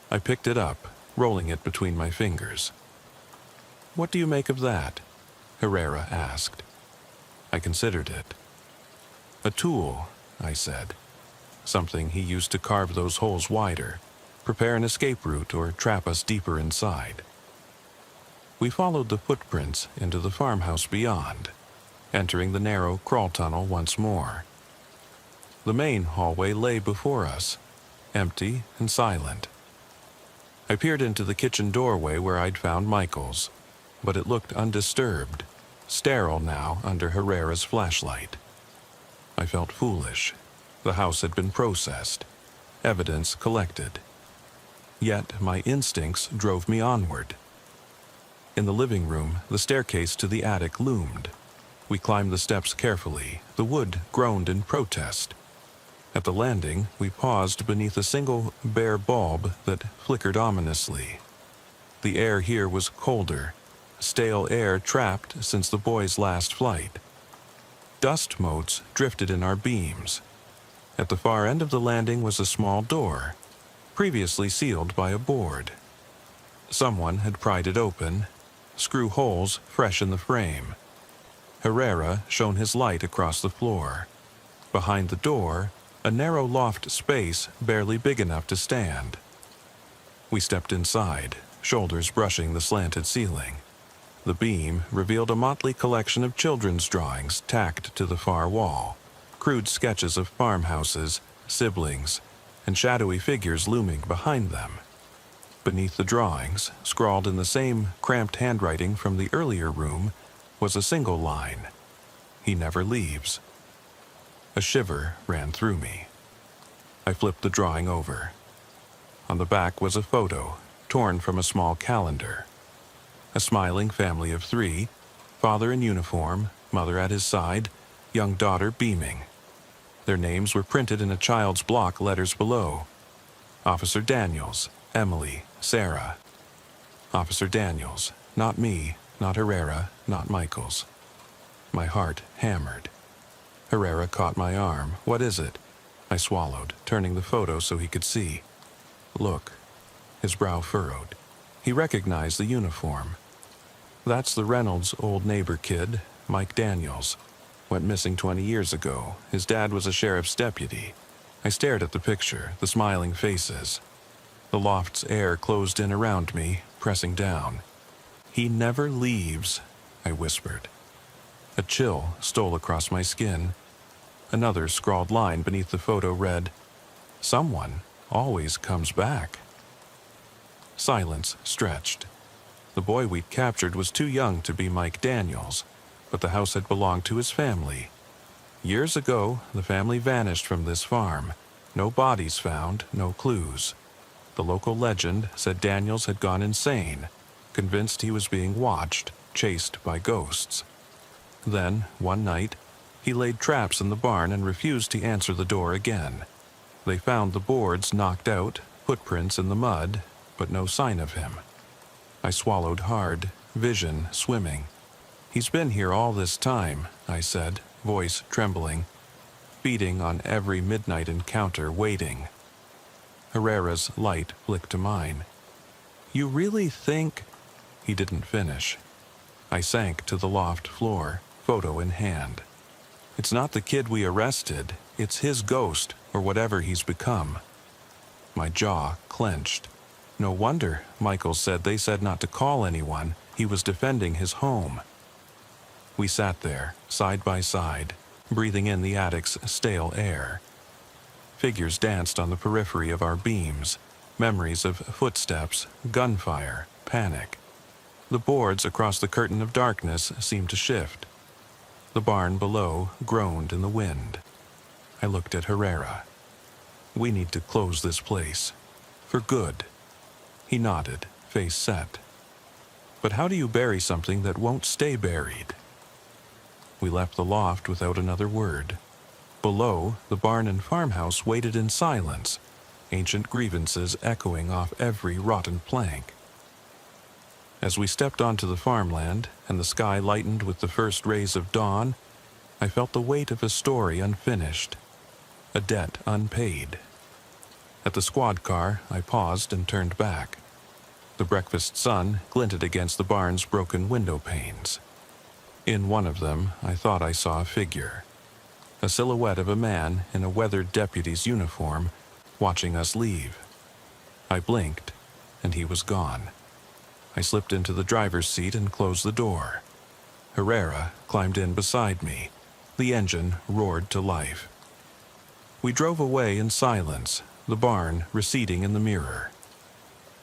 I picked it up, rolling it between my fingers. "What do you make of that?" Herrera asked. I considered it. A tool, I said. Something he used to carve those holes wider, prepare an escape route, or trap us deeper inside. We followed the footprints into the farmhouse beyond, entering the narrow crawl tunnel once more. The main hallway lay before us, empty and silent. I peered into the kitchen doorway where I'd found Michael's, but it looked undisturbed, sterile now under Herrera's flashlight. I felt foolish. The house had been processed, evidence collected. Yet my instincts drove me onward. In the living room, the staircase to the attic loomed. We climbed the steps carefully. The wood groaned in protest. At the landing, we paused beneath a single bare bulb that flickered ominously. The air here was colder, stale air trapped since the boys' last flight. Dust motes drifted in our beams. At the far end of the landing was a small door, previously sealed by a board. Someone had pried it open, screw holes fresh in the frame. Herrera shone his light across the floor. Behind the door, a narrow loft space barely big enough to stand. We stepped inside, shoulders brushing the slanted ceiling. The beam revealed a motley collection of children's drawings tacked to the far wall, crude sketches of farmhouses, siblings, and shadowy figures looming behind them. Beneath the drawings, scrawled in the same cramped handwriting from the earlier room, was a single line: "He never leaves." A shiver ran through me. I flipped the drawing over. On the back was a photo, torn from a small calendar. A smiling family of 3, father in uniform, mother at his side, young daughter beaming. Their names were printed in a child's block letters below. Officer Daniels, Emily, Sarah. Officer Daniels, not me, not Herrera, not Michael's. My heart hammered. Herrera caught my arm. "What is it?" I swallowed, turning the photo so he could see. "Look." His brow furrowed. He recognized the uniform. "That's the Reynolds' old neighbor kid, Mike Daniels. Went missing 20 years ago. His dad was a sheriff's deputy." I stared at the picture, the smiling faces. The loft's air closed in around me, pressing down. "He never leaves," I whispered. A chill stole across my skin. Another scrawled line beneath the photo read, "Someone always comes back." Silence stretched. The boy we'd captured was too young to be Mike Daniels, but the house had belonged to his family. Years ago, the family vanished from this farm. No bodies found, no clues. The local legend said Daniels had gone insane, convinced he was being watched, chased by ghosts. Then, one night, he laid traps in the barn and refused to answer the door again. They found the boards knocked out, footprints in the mud, but no sign of him. I swallowed hard, vision swimming. "He's been here all this time," I said, voice trembling, feeding on every midnight encounter, waiting. Herrera's light flicked to mine. "You really think—" He didn't finish. I sank to the loft floor, photo in hand. "It's not the kid we arrested. It's his ghost, or whatever he's become." My jaw clenched. No wonder Michael said they said not to call anyone. He was defending his home. We sat there, side by side, breathing in the attic's stale air. Figures danced on the periphery of our beams, memories of footsteps, gunfire, panic. The boards across the curtain of darkness seemed to shift. The barn below groaned in the wind. I looked at Herrera. "We need to close this place. For good." He nodded, face set. "But how do you bury something that won't stay buried?" We left the loft without another word. Below, the barn and farmhouse waited in silence, ancient grievances echoing off every rotten plank. As we stepped onto the farmland, and the sky lightened with the first rays of dawn, I felt the weight of a story unfinished, a debt unpaid. At the squad car, I paused and turned back. The breakfast sun glinted against the barn's broken window panes. In one of them, I thought I saw a figure, a silhouette of a man in a weathered deputy's uniform, watching us leave. I blinked, and he was gone. I slipped into the driver's seat and closed the door. Herrera climbed in beside me. The engine roared to life. We drove away in silence, the barn receding in the mirror.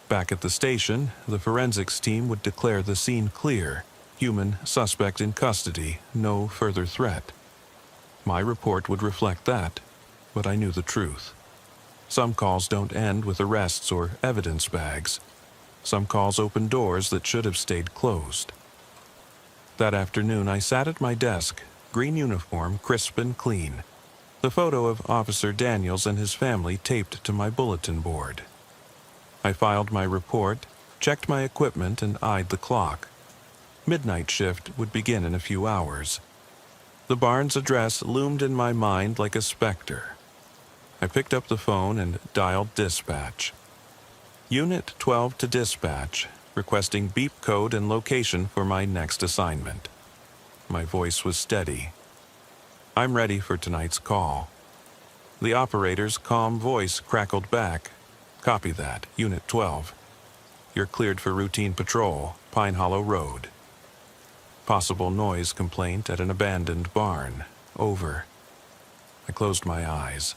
Back at the station, the forensics team would declare the scene clear, human suspect in custody, no further threat. My report would reflect that, but I knew the truth. Some calls don't end with arrests or evidence bags. Some calls open doors that should have stayed closed. That afternoon, I sat at my desk, green uniform, crisp and clean, the photo of Officer Daniels and his family taped to my bulletin board. I filed my report, checked my equipment, and eyed the clock. Midnight shift would begin in a few hours. The barn's address loomed in my mind like a specter. I picked up the phone and dialed dispatch. Unit 12 to dispatch, requesting beep code and location for my next assignment. My voice was steady. I'm ready for tonight's call. The operator's calm voice crackled back. Copy that, Unit 12. You're cleared for routine patrol, Pine Hollow Road. Possible noise complaint at an abandoned barn. Over. I closed my eyes.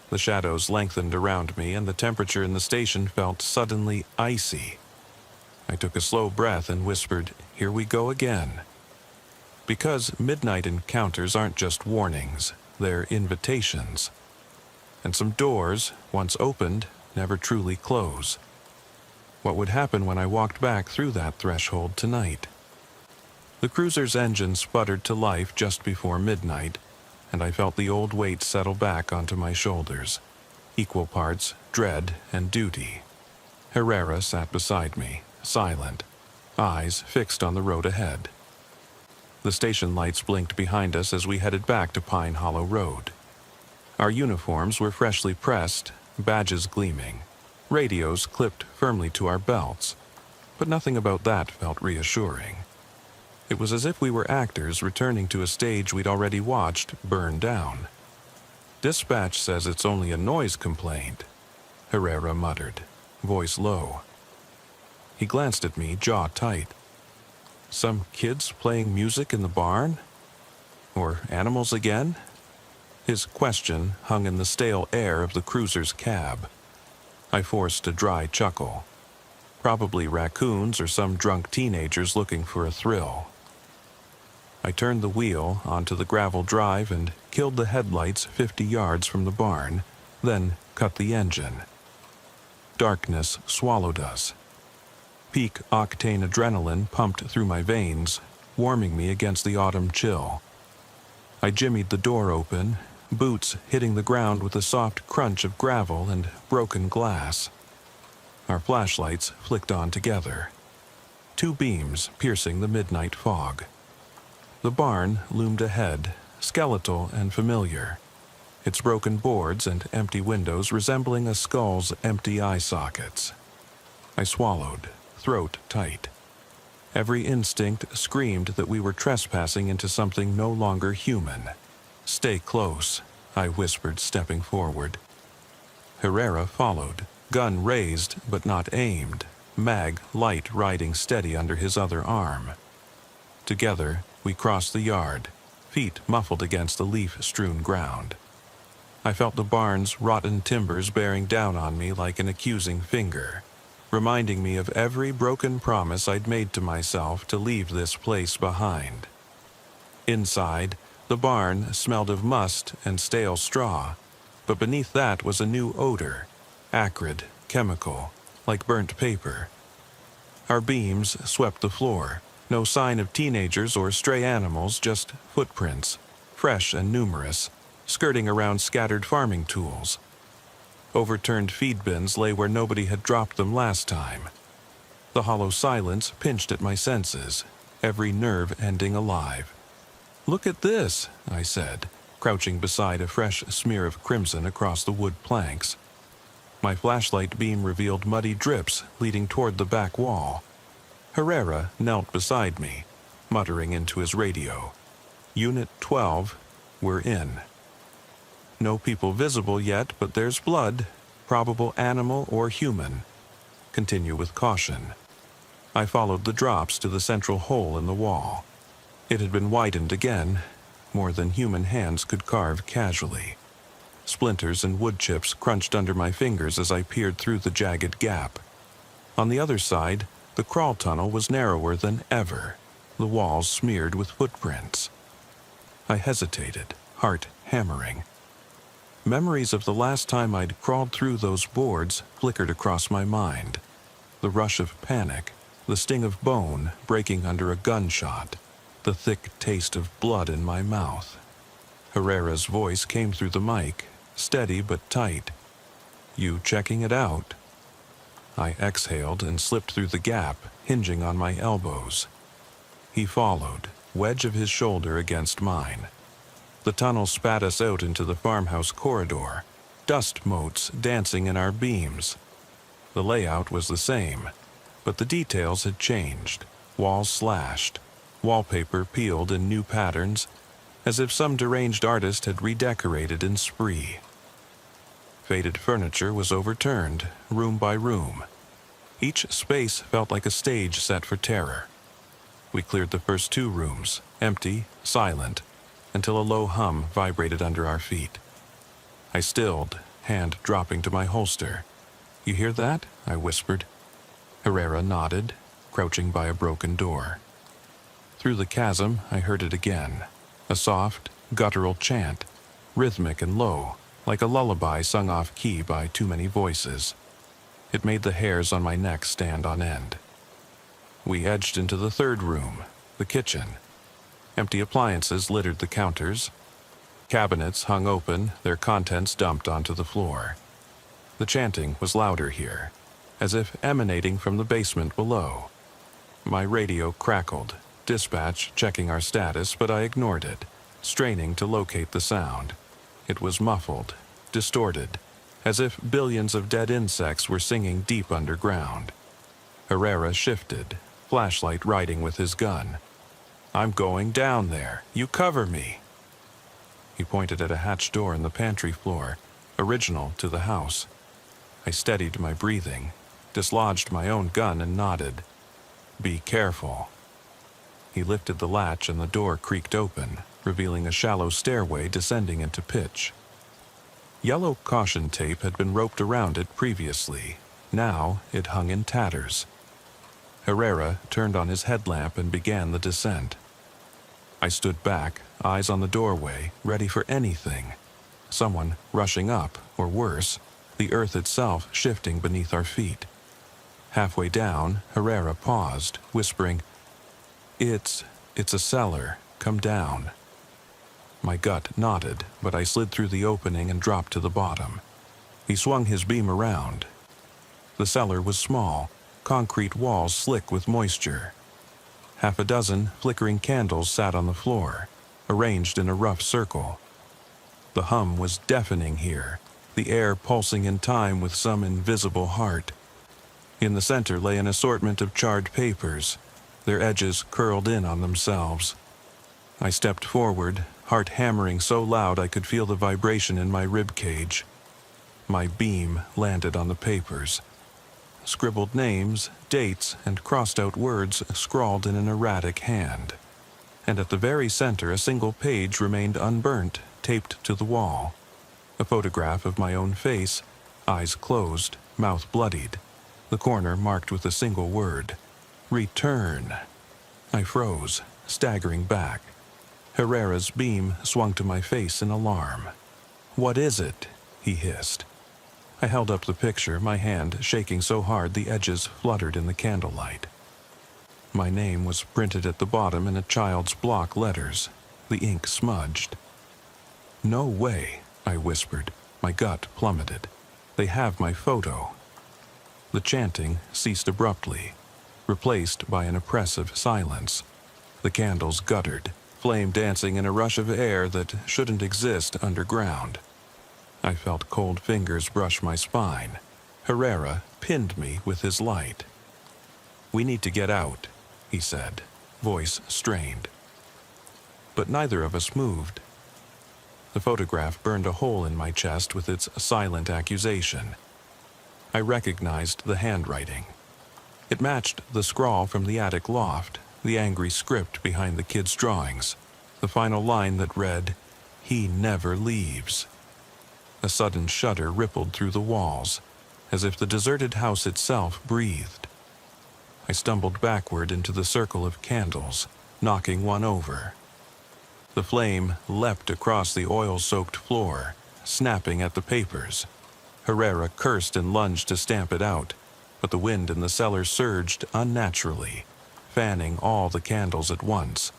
The shadows lengthened around me, and the temperature in the station felt suddenly icy. I took a slow breath and whispered, "Here we go again." Because midnight encounters aren't just warnings, they're invitations. And some doors, once opened, never truly close. What would happen when I walked back through that threshold tonight? The cruiser's engine sputtered to life just before midnight, and I felt the old weight settle back onto my shoulders, equal parts dread and duty. Herrera sat beside me, silent, eyes fixed on the road ahead. The station lights blinked behind us as we headed back to Pine Hollow Road. Our uniforms were freshly pressed, badges gleaming, radios clipped firmly to our belts, but nothing about that felt reassuring. It was as if we were actors returning to a stage we'd already watched burn down. Dispatch says it's only a noise complaint, Herrera muttered, voice low. He glanced at me, jaw tight. Some kids playing music in the barn? Or animals again? His question hung in the stale air of the cruiser's cab. I forced a dry chuckle. Probably raccoons or some drunk teenagers looking for a thrill. I turned the wheel onto the gravel drive and killed the headlights 50 yards from the barn, then cut the engine. Darkness swallowed us. Peak octane adrenaline pumped through my veins, warming me against the autumn chill. I jimmied the door open, boots hitting the ground with a soft crunch of gravel and broken glass. Our flashlights flicked on together, 2 beams piercing the midnight fog. The barn loomed ahead, skeletal and familiar, its broken boards and empty windows resembling a skull's empty eye sockets. I swallowed, throat tight. Every instinct screamed that we were trespassing into something no longer human. "Stay close," I whispered, stepping forward. Herrera followed, gun raised but not aimed, mag light riding steady under his other arm. Together, we crossed the yard, feet muffled against the leaf-strewn ground. I felt the barn's rotten timbers bearing down on me like an accusing finger, reminding me of every broken promise I'd made to myself to leave this place behind. Inside, the barn smelled of must and stale straw, but beneath that was a new odor, acrid, chemical, like burnt paper. Our beams swept the floor, no sign of teenagers or stray animals, just footprints, fresh and numerous, skirting around scattered farming tools. Overturned feed bins lay where nobody had dropped them last time. The hollow silence pinched at my senses, every nerve ending alive. "Look at this," I said, crouching beside a fresh smear of crimson across the wood planks. My flashlight beam revealed muddy drips leading toward the back wall. Herrera knelt beside me, muttering into his radio. Unit 12, we're in. No people visible yet, but there's blood, probable animal or human. Continue with caution. I followed the drops to the central hole in the wall. It had been widened again, more than human hands could carve casually. Splinters and wood chips crunched under my fingers as I peered through the jagged gap. On the other side, the crawl tunnel was narrower than ever, the walls smeared with footprints. I hesitated, heart hammering. Memories of the last time I'd crawled through those boards flickered across my mind. The rush of panic, the sting of bone breaking under a gunshot, the thick taste of blood in my mouth. Herrera's voice came through the mic, steady but tight. "You checking it out?" I exhaled and slipped through the gap, hinging on my elbows. He followed, wedge of his shoulder against mine. The tunnel spat us out into the farmhouse corridor, dust motes dancing in our beams. The layout was the same, but the details had changed. Walls slashed, wallpaper peeled in new patterns, as if some deranged artist had redecorated in spree. Faded furniture was overturned, room by room. Each space felt like a stage set for terror. We cleared the first 2 rooms, empty, silent, until a low hum vibrated under our feet. I stilled, hand dropping to my holster. "You hear that?" I whispered. Herrera nodded, crouching by a broken door. Through the chasm, I heard it again, a soft, guttural chant, rhythmic and low, like a lullaby sung off-key by too many voices. It made the hairs on my neck stand on end. We edged into the 3rd room, the kitchen. Empty appliances littered the counters. Cabinets hung open, their contents dumped onto the floor. The chanting was louder here, as if emanating from the basement below. My radio crackled, dispatch checking our status, but I ignored it, straining to locate the sound. It was muffled, distorted, as if billions of dead insects were singing deep underground. Herrera shifted, flashlight riding with his gun. "I'm going down there. You cover me." He pointed at a hatch door in the pantry floor, original to the house. I steadied my breathing, dislodged my own gun and nodded. "Be careful." He lifted the latch and the door creaked open, revealing a shallow stairway descending into pitch. Yellow caution tape had been roped around it previously. Now it hung in tatters. Herrera turned on his headlamp and began the descent. I stood back, eyes on the doorway, ready for anything. Someone rushing up, or worse, the earth itself shifting beneath our feet. Halfway down, Herrera paused, whispering, It's a cellar. Come down." My gut nodded, but I slid through the opening and dropped to the bottom. He swung his beam around. The cellar was small, concrete walls slick with moisture. 6 flickering candles sat on the floor, arranged in a rough circle. The hum was deafening here, the air pulsing in time with some invisible heart. In the center lay an assortment of charred papers, their edges curled in on themselves. I stepped forward, heart hammering so loud I could feel the vibration in my rib cage. My beam landed on the papers. Scribbled names, dates, and crossed-out words scrawled in an erratic hand. And at the very center, a single page remained unburnt, taped to the wall. A photograph of my own face, eyes closed, mouth bloodied. The corner marked with a single word, "Return." I froze, staggering back. Herrera's beam swung to my face in alarm. "What is it?" he hissed. I held up the picture, my hand shaking so hard the edges fluttered in the candlelight. My name was printed at the bottom in a child's block letters, the ink smudged. "No way," I whispered. My gut plummeted. "They have my photo." The chanting ceased abruptly, replaced by an oppressive silence. The candles guttered, flame dancing in a rush of air that shouldn't exist underground. I felt cold fingers brush my spine. Herrera pinned me with his light. "We need to get out," he said. voice strained. But neither of us moved. The photograph burned a hole in my chest with its silent accusation. I recognized the handwriting. It matched the scrawl from the attic loft, the angry script behind the kids' drawings, the final line that read, "He never leaves." A sudden shudder rippled through the walls, as if the deserted house itself breathed. I stumbled backward into the circle of candles, knocking one over. The flame leapt across the oil-soaked floor, snapping at the papers. Herrera cursed and lunged to stamp it out, but the wind in the cellar surged unnaturally, fanning all the candles at once.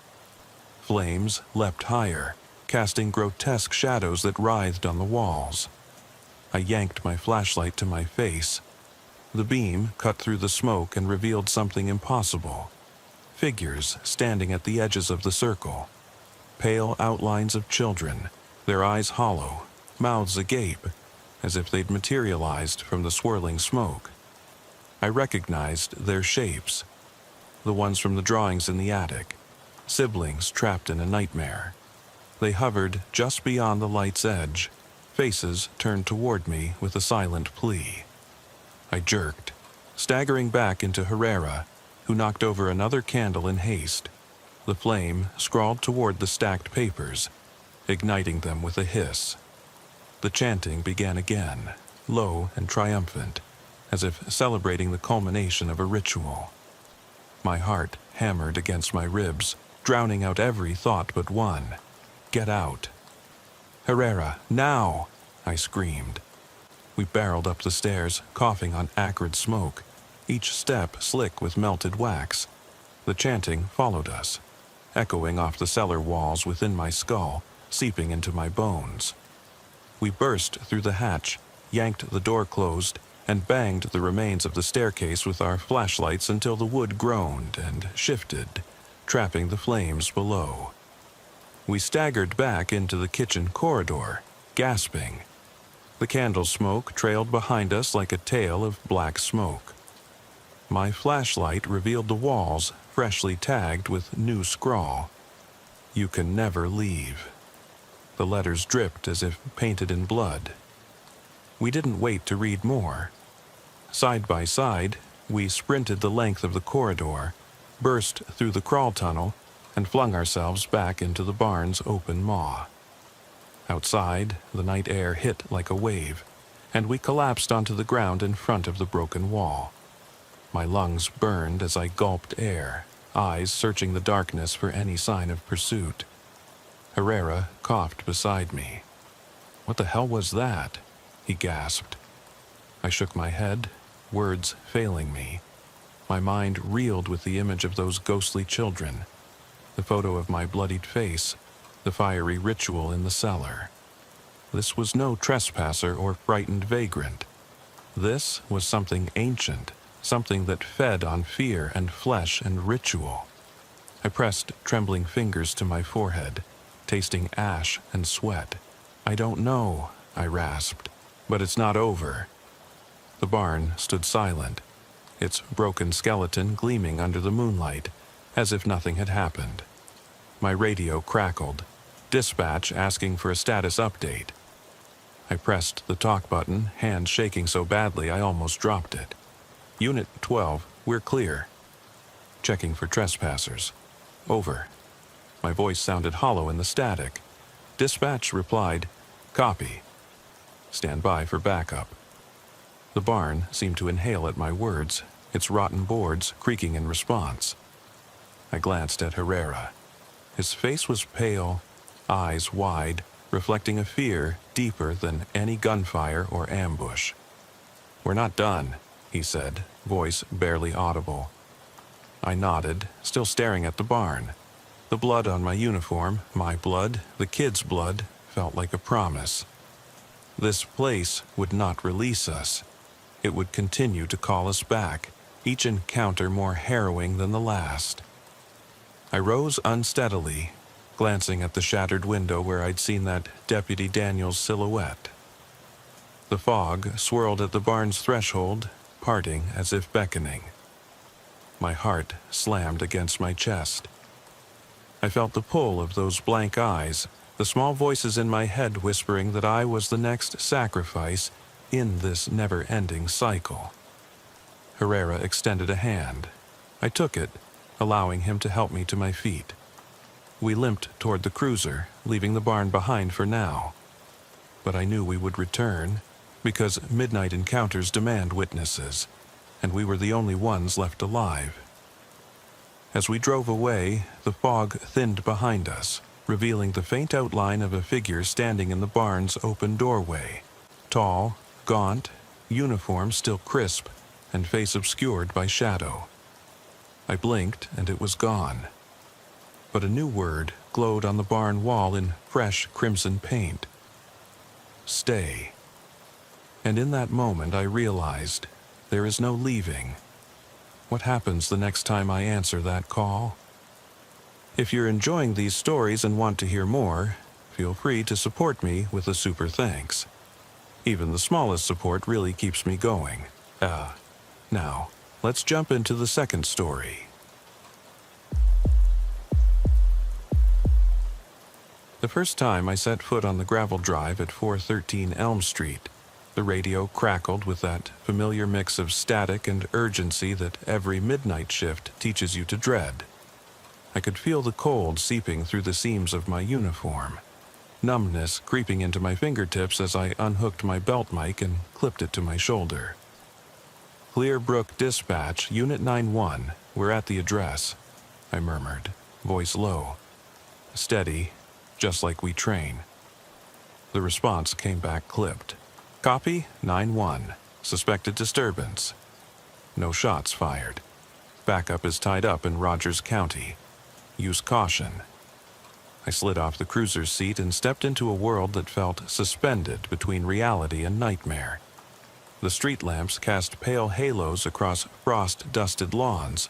Flames leapt higher, casting grotesque shadows that writhed on the walls. I yanked my flashlight to my face. The beam cut through the smoke and revealed something impossible. Figures standing at the edges of the circle. Pale outlines of children, their eyes hollow, mouths agape, as if they'd materialized from the swirling smoke. I recognized their shapes, the ones from the drawings in the attic, siblings trapped in a nightmare. They hovered just beyond the light's edge, faces turned toward me with a silent plea. I jerked, staggering back into Herrera, who knocked over another candle in haste. The flame scrawled toward the stacked papers, igniting them with a hiss. The chanting began again, low and triumphant, as if celebrating the culmination of a ritual. My heart hammered against my ribs, drowning out every thought but one. Get out. "Herrera, now!" I screamed. We barreled up the stairs, coughing on acrid smoke, each step slick with melted wax. The chanting followed us, echoing off the cellar walls within my skull, seeping into my bones. We burst through the hatch, yanked the door closed, and banged the remains of the staircase with our flashlights until the wood groaned and shifted, trapping the flames below. We staggered back into the kitchen corridor, gasping. The candle smoke trailed behind us like a tail of black smoke. My flashlight revealed the walls, freshly tagged with new scrawl. "You can never leave." The letters dripped as if painted in blood. We didn't wait to read more. Side by side, we sprinted the length of the corridor, burst through the crawl tunnel, and flung ourselves back into the barn's open maw. Outside, the night air hit like a wave, and we collapsed onto the ground in front of the broken wall. My lungs burned as I gulped air, eyes searching the darkness for any sign of pursuit. Herrera coughed beside me. "What the hell was that?" he gasped. I shook my head, words failing me. My mind reeled with the image of those ghostly children, the photo of my bloodied face, the fiery ritual in the cellar. This was no trespasser or frightened vagrant. This was something ancient, something that fed on fear and flesh and ritual. I pressed trembling fingers to my forehead, tasting ash and sweat. "I don't know," I rasped, "but it's not over." The barn stood silent, its broken skeleton gleaming under the moonlight, as if nothing had happened. My radio crackled, dispatch asking for a status update. I pressed the talk button, hand shaking so badly I almost dropped it. "Unit 12, we're clear." Checking for trespassers. "Over." My voice sounded hollow in the static. Dispatch replied, "Copy. Stand by for backup." The barn seemed to inhale at my words, its rotten boards creaking in response. I glanced at Herrera. His face was pale, eyes wide, reflecting a fear deeper than any gunfire or ambush. "We're not done," he said, voice barely audible. I nodded, still staring at the barn. The blood on my uniform, my blood, the kids' blood, felt like a promise. This place would not release us. It would continue to call us back, each encounter more harrowing than the last. I rose unsteadily, glancing at the shattered window where I'd seen that Deputy Daniels silhouette. The fog swirled at the barn's threshold, parting as if beckoning. My heart slammed against my chest. I felt the pull of those blank eyes, the small voices in my head whispering that I was the next sacrifice in this never-ending cycle. Herrera extended a hand. I took it, allowing him to help me to my feet. We limped toward the cruiser, leaving the barn behind for now. But I knew we would return, because midnight encounters demand witnesses, and we were the only ones left alive. As we drove away, the fog thinned behind us, revealing the faint outline of a figure standing in the barn's open doorway. Tall, gaunt, uniform still crisp, and face obscured by shadow. I blinked, and it was gone. But a new word glowed on the barn wall in fresh crimson paint. Stay. And in that moment I realized there is no leaving. What happens the next time I answer that call? If you're enjoying these stories and want to hear more, feel free to support me with a super thanks. Even the smallest support really keeps me going. Now, let's jump into the second story. The first time I set foot on the gravel drive at 413 Elm Street, the radio crackled with that familiar mix of static and urgency that every midnight shift teaches you to dread. I could feel the cold seeping through the seams of my uniform, numbness creeping into my fingertips as I unhooked my belt mic and clipped it to my shoulder. Clearbrook Dispatch, Unit 91, we're at the address, I murmured, voice low. Steady, just like we train. The response came back clipped. Copy, 9-1. Suspected disturbance. No shots fired. Backup is tied up in Rogers County. Use caution. I slid off the cruiser's seat and stepped into a world that felt suspended between reality and nightmare. The street lamps cast pale halos across frost-dusted lawns.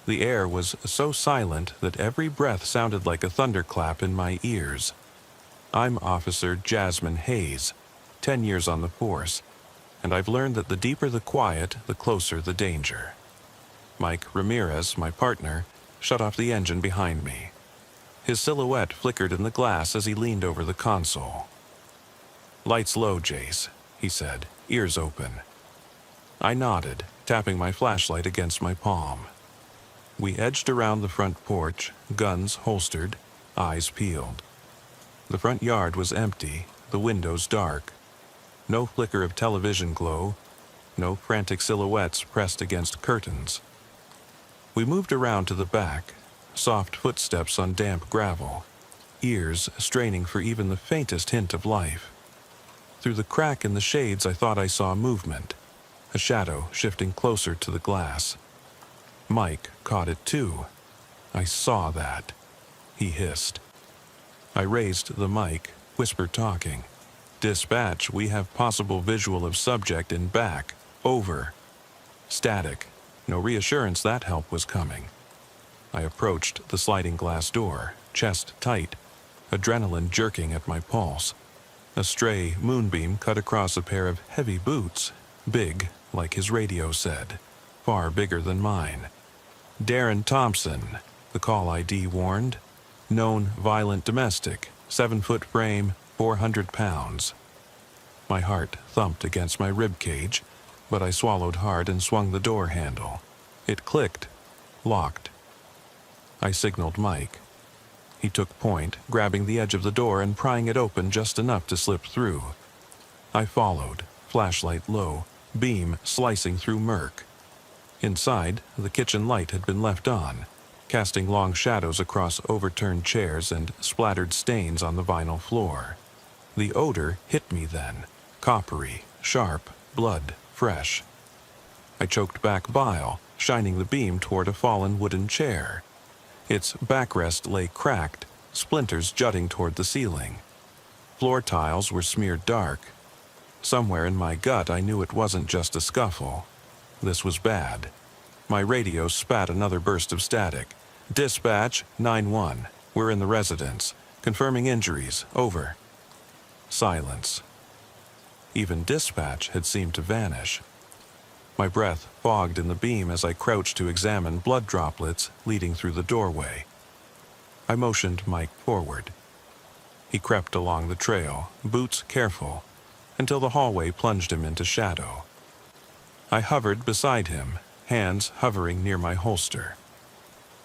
The air was so silent that every breath sounded like a thunderclap in my ears. I'm Officer Jasmine Hayes, 10 years on the force, and I've learned that the deeper the quiet, the closer the danger. Mike Ramirez, my partner, shut off the engine behind me. His silhouette flickered in the glass as he leaned over the console. Lights low, Jace, he said, ears open. I nodded, tapping my flashlight against my palm. We edged around the front porch, guns holstered, eyes peeled. The front yard was empty, the windows dark. No flicker of television glow, no frantic silhouettes pressed against curtains. We moved around to the back, soft footsteps on damp gravel, ears straining for even the faintest hint of life. Through the crack in the shades I thought I saw movement, a shadow shifting closer to the glass. Mike caught it too. I saw that, he hissed. I raised the mic, whisper talking. Dispatch, we have possible visual of subject in back. Over. Static. No reassurance that help was coming. I approached the sliding glass door, chest tight, adrenaline jerking at my pulse. A stray moonbeam cut across a pair of heavy boots, big, like his radio said, far bigger than mine. Darren Thompson, the call ID warned. Known violent domestic, 7-foot frame, 400 pounds. My heart thumped against my rib cage, but I swallowed hard and swung the door handle. It clicked, locked. I signaled Mike. He took point, grabbing the edge of the door and prying it open just enough to slip through. I followed, flashlight low, beam slicing through murk. Inside, the kitchen light had been left on, casting long shadows across overturned chairs and splattered stains on the vinyl floor. The odor hit me then, coppery, sharp, blood, fresh. I choked back bile, shining the beam toward a fallen wooden chair. Its backrest lay cracked, splinters jutting toward the ceiling. Floor tiles were smeared dark. Somewhere in my gut I knew it wasn't just a scuffle. This was bad. My radio spat another burst of static. Dispatch, 9-1. We're in the residence. Confirming injuries. Over. Silence. Even dispatch had seemed to vanish. My breath fogged in the beam as I crouched to examine blood droplets leading through the doorway. I motioned Mike forward. He crept along the trail, boots careful, until the hallway plunged him into shadow. I hovered beside him, hands hovering near my holster.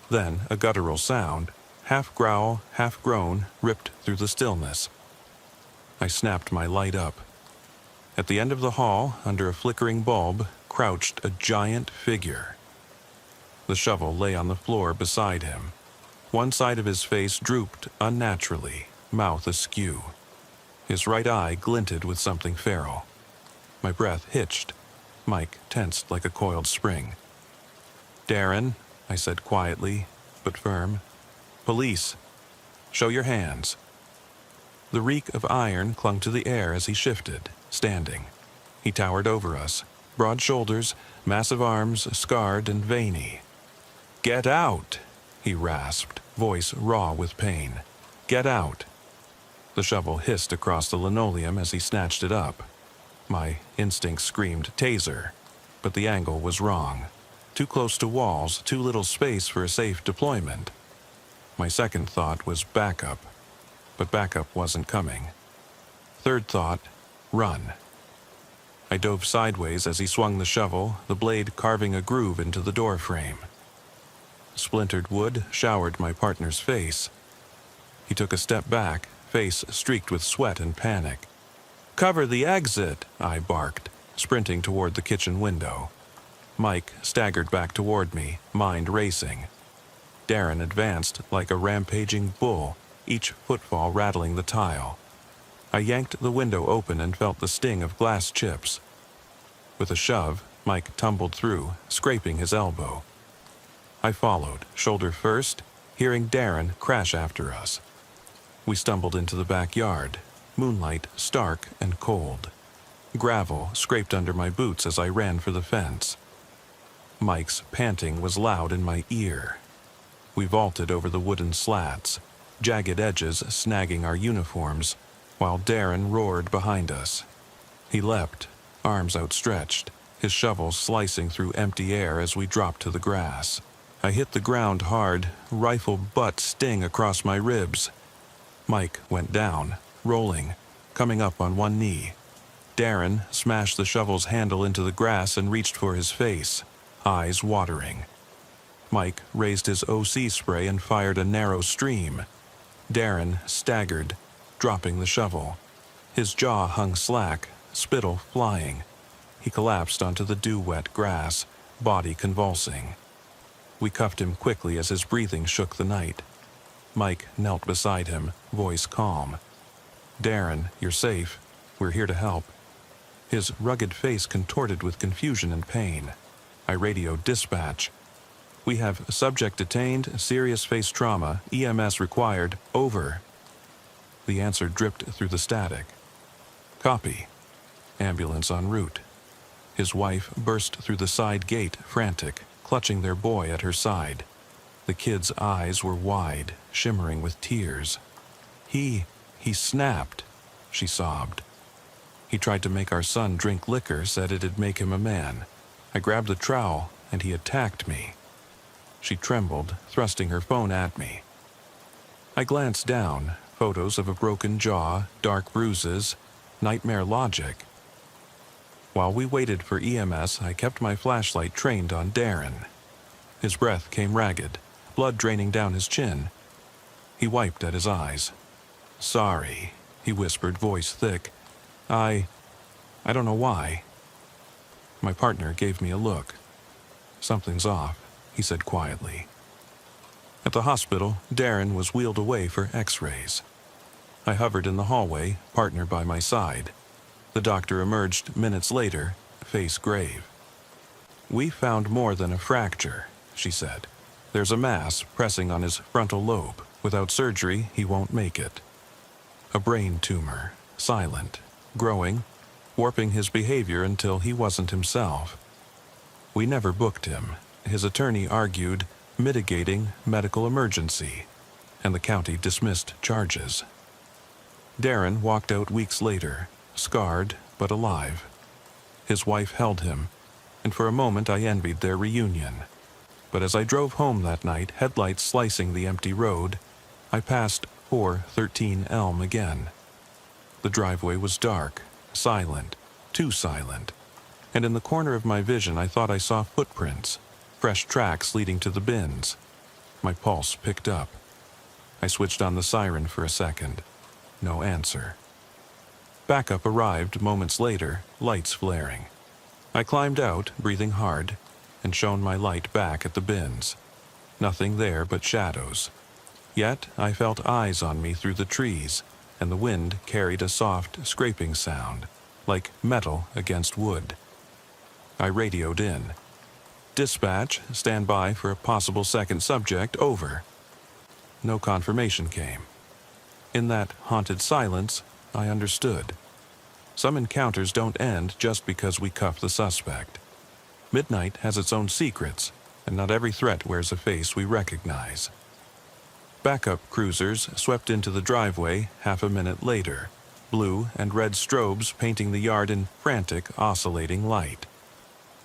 Then a guttural sound, half growl, half groan, ripped through the stillness. I snapped my light up. At the end of the hall, under a flickering bulb, crouched a giant figure. The shovel lay on the floor beside him. One side of his face drooped unnaturally, mouth askew. His right eye glinted with something feral. My breath hitched. Mike tensed like a coiled spring. "Darren," I said quietly, but firm. "Police. Show your hands." The reek of iron clung to the air as he shifted, standing. He towered over us, broad shoulders, massive arms, scarred and veiny. "Get out," he rasped, voice raw with pain. "Get out." The shovel hissed across the linoleum as he snatched it up. My instinct screamed taser, but the angle was wrong. Too close to walls, too little space for a safe deployment. My second thought was backup, but backup wasn't coming. Third thought, run. I dove sideways as he swung the shovel, the blade carving a groove into the door frame. Splintered wood showered my partner's face. He took a step back, face streaked with sweat and panic. "Cover the exit," I barked, sprinting toward the kitchen window. Mike staggered back toward me, mind racing. Darren advanced like a rampaging bull, each footfall rattling the tile. I yanked the window open and felt the sting of glass chips. With a shove, Mike tumbled through, scraping his elbow. I followed, shoulder first, hearing Darren crash after us. We stumbled into the backyard, moonlight stark and cold. Gravel scraped under my boots as I ran for the fence. Mike's panting was loud in my ear. We vaulted over the wooden slats, jagged edges snagging our uniforms, while Darren roared behind us. He leapt, arms outstretched, his shovel slicing through empty air as we dropped to the grass. I hit the ground hard, rifle butt sting across my ribs. Mike went down, rolling, coming up on one knee. Darren smashed the shovel's handle into the grass and reached for his face, eyes watering. Mike raised his OC spray and fired a narrow stream. Darren staggered, dropping the shovel. His jaw hung slack, spittle flying. He collapsed onto the dew-wet grass, body convulsing. We cuffed him quickly as his breathing shook the night. Mike knelt beside him, voice calm. "Darren, you're safe. We're here to help." His rugged face contorted with confusion and pain. I radioed dispatch. "We have subject detained, serious face trauma, EMS required, over." The answer dripped through the static. "Copy. Ambulance en route." His wife burst through the side gate, frantic, clutching their boy at her side. The kid's eyes were wide, shimmering with tears. He snapped," she sobbed. "He tried to make our son drink liquor, said it'd make him a man. I grabbed the trowel, and he attacked me." She trembled, thrusting her phone at me. I glanced down, photos of a broken jaw, dark bruises, nightmare logic. While we waited for EMS, I kept my flashlight trained on Darren. His breath came ragged, blood draining down his chin. He wiped at his eyes. "Sorry," he whispered, voice thick. I don't know why." My partner gave me a look. "Something's off," he said quietly. At the hospital, Darren was wheeled away for x-rays. I hovered in the hallway, partner by my side. The doctor emerged minutes later, face grave. "We found more than a fracture," she said. "There's a mass pressing on his frontal lobe. Without surgery, he won't make it. A brain tumor, silent, growing, warping his behavior until he wasn't himself. We never booked him. His attorney argued mitigating medical emergency, and the county dismissed charges." Darren walked out weeks later, scarred but alive. His wife held him. and for a moment I envied their reunion. But as I drove home that night, headlights slicing the empty road, I passed 413 Elm again. The driveway was dark, silent, too silent, and in the corner of my vision I thought I saw footprints, fresh tracks leading to the bins. My pulse picked up. I switched on the siren for a second. No answer. Backup arrived moments later, lights flaring. I climbed out, breathing hard, and shone my light back at the bins. Nothing there but shadows. Yet I felt eyes on me through the trees, and the wind carried a soft, scraping sound, like metal against wood. I radioed in. "Dispatch, stand by for a possible second subject, over." No confirmation came. In that haunted silence, I understood. Some encounters don't end just because we cuff the suspect. Midnight has its own secrets, and not every threat wears a face we recognize. Backup cruisers swept into the driveway half a minute later, blue and red strobes painting the yard in frantic, oscillating light.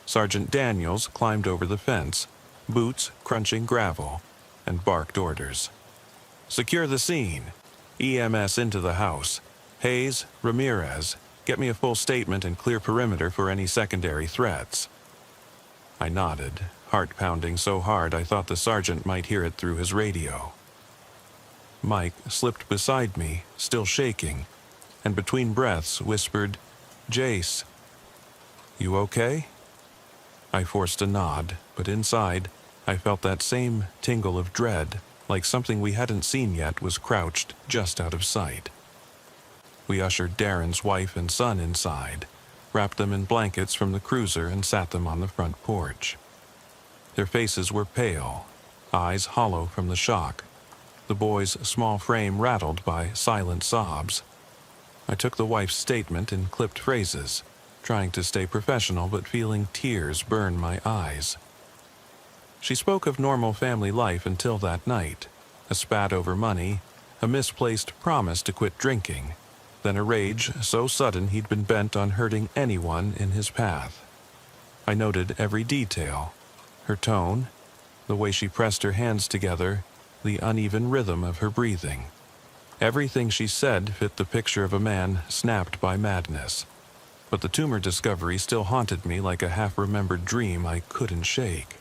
Sergeant Daniels climbed over the fence, boots crunching gravel, and barked orders. "Secure the scene. EMS into the house. Hayes, Ramirez, get me a full statement and clear perimeter for any secondary threats." I nodded, heart pounding so hard I thought the sergeant might hear it through his radio. Mike slipped beside me, still shaking, and between breaths whispered, "Jace, you okay?" I forced a nod, but inside, I felt that same tingle of dread, like something we hadn't seen yet was crouched just out of sight. We ushered Darren's wife and son inside, wrapped them in blankets from the cruiser, and sat them on the front porch. Their faces were pale, eyes hollow from the shock, the boy's small frame rattled by silent sobs. I took the wife's statement in clipped phrases, trying to stay professional but feeling tears burn my eyes. She spoke of normal family life until that night, a spat over money, a misplaced promise to quit drinking, then a rage so sudden he'd been bent on hurting anyone in his path. I noted every detail, her tone, the way she pressed her hands together, the uneven rhythm of her breathing. Everything she said fit the picture of a man snapped by madness. But the tumor discovery still haunted me like a half-remembered dream I couldn't shake.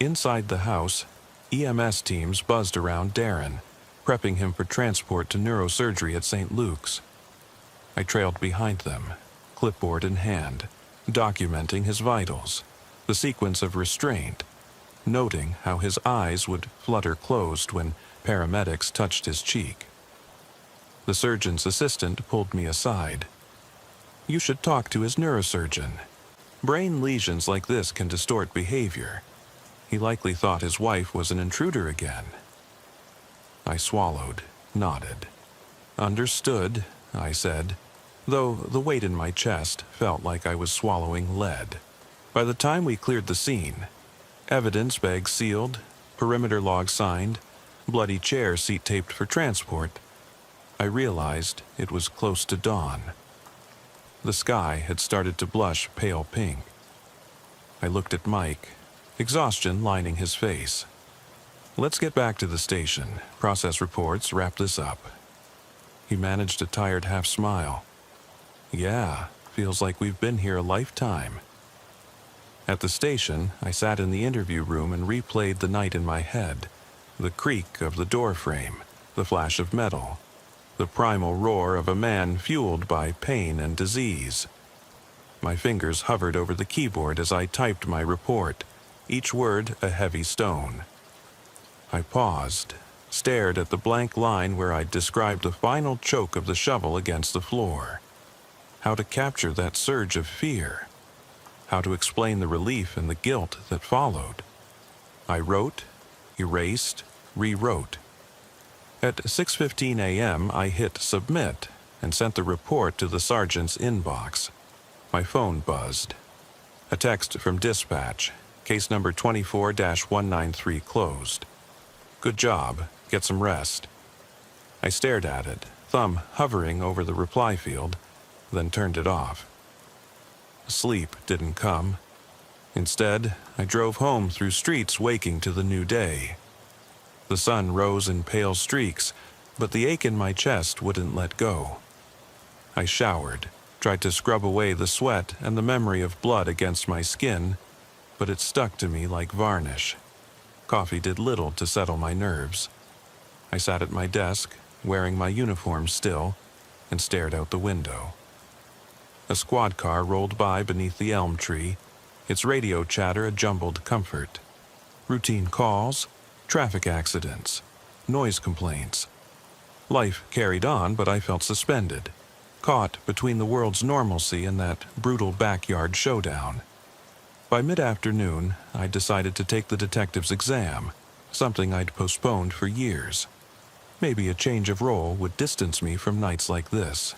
Inside the house, EMS teams buzzed around Darren, prepping him for transport to neurosurgery at St. Luke's. I trailed behind them, clipboard in hand, documenting his vitals, the sequence of restraint, noting how his eyes would flutter closed when paramedics touched his cheek. The surgeon's assistant pulled me aside. "You should talk to his neurosurgeon. Brain lesions like this can distort behavior. He likely thought his wife was an intruder again." I swallowed, nodded. "Understood," I said, though the weight in my chest felt like I was swallowing lead. By the time we cleared the scene, evidence bags sealed, perimeter log signed, bloody chair seat taped for transport, I realized it was close to dawn. The sky had started to blush pale pink. I looked at Mike, exhaustion lining his face. "Let's get back to the station, process reports, wrap this up." He managed a tired half-smile. "Yeah, feels like we've been here a lifetime." At the station, I sat in the interview room and replayed the night in my head. The creak of the door frame, the flash of metal, the primal roar of a man fueled by pain and disease. My fingers hovered over the keyboard as I typed my report, each word a heavy stone. I paused, stared at the blank line where I'd described the final choke of the shovel against the floor. How to capture that surge of fear? How to explain the relief and the guilt that followed? I wrote, erased, rewrote. At 6:15 a.m., I hit submit and sent the report to the sergeant's inbox. My phone buzzed. A text from dispatch, case number 24-193 closed. "Good job. Get some rest." I stared at it, thumb hovering over the reply field, then turned it off. Sleep didn't come. Instead, I drove home through streets waking to the new day. The sun rose in pale streaks, but the ache in my chest wouldn't let go. I showered, tried to scrub away the sweat and the memory of blood against my skin, but it stuck to me like varnish. Coffee did little to settle my nerves. I sat at my desk, wearing my uniform still, and stared out the window. A squad car rolled by beneath the elm tree, its radio chatter a jumbled comfort. Routine calls, traffic accidents, noise complaints. Life carried on, but I felt suspended, caught between the world's normalcy and that brutal backyard showdown. By mid-afternoon, I decided to take the detective's exam, something I'd postponed for years. Maybe a change of role would distance me from nights like this.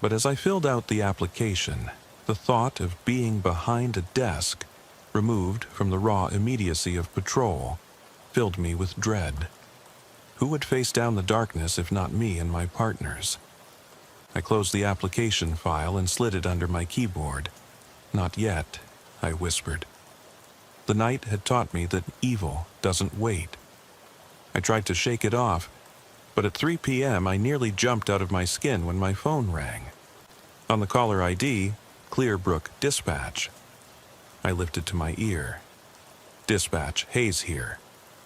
But as I filled out the application, the thought of being behind a desk, removed from the raw immediacy of patrol, filled me with dread. Who would face down the darkness if not me and my partners? I closed the application file and slid it under my keyboard. "Not yet," I whispered. The night had taught me that evil doesn't wait. I tried to shake it off, but at 3 p.m. I nearly jumped out of my skin when my phone rang. On the caller ID, Clearbrook Dispatch. I lifted to my ear. "Dispatch, Hayes here."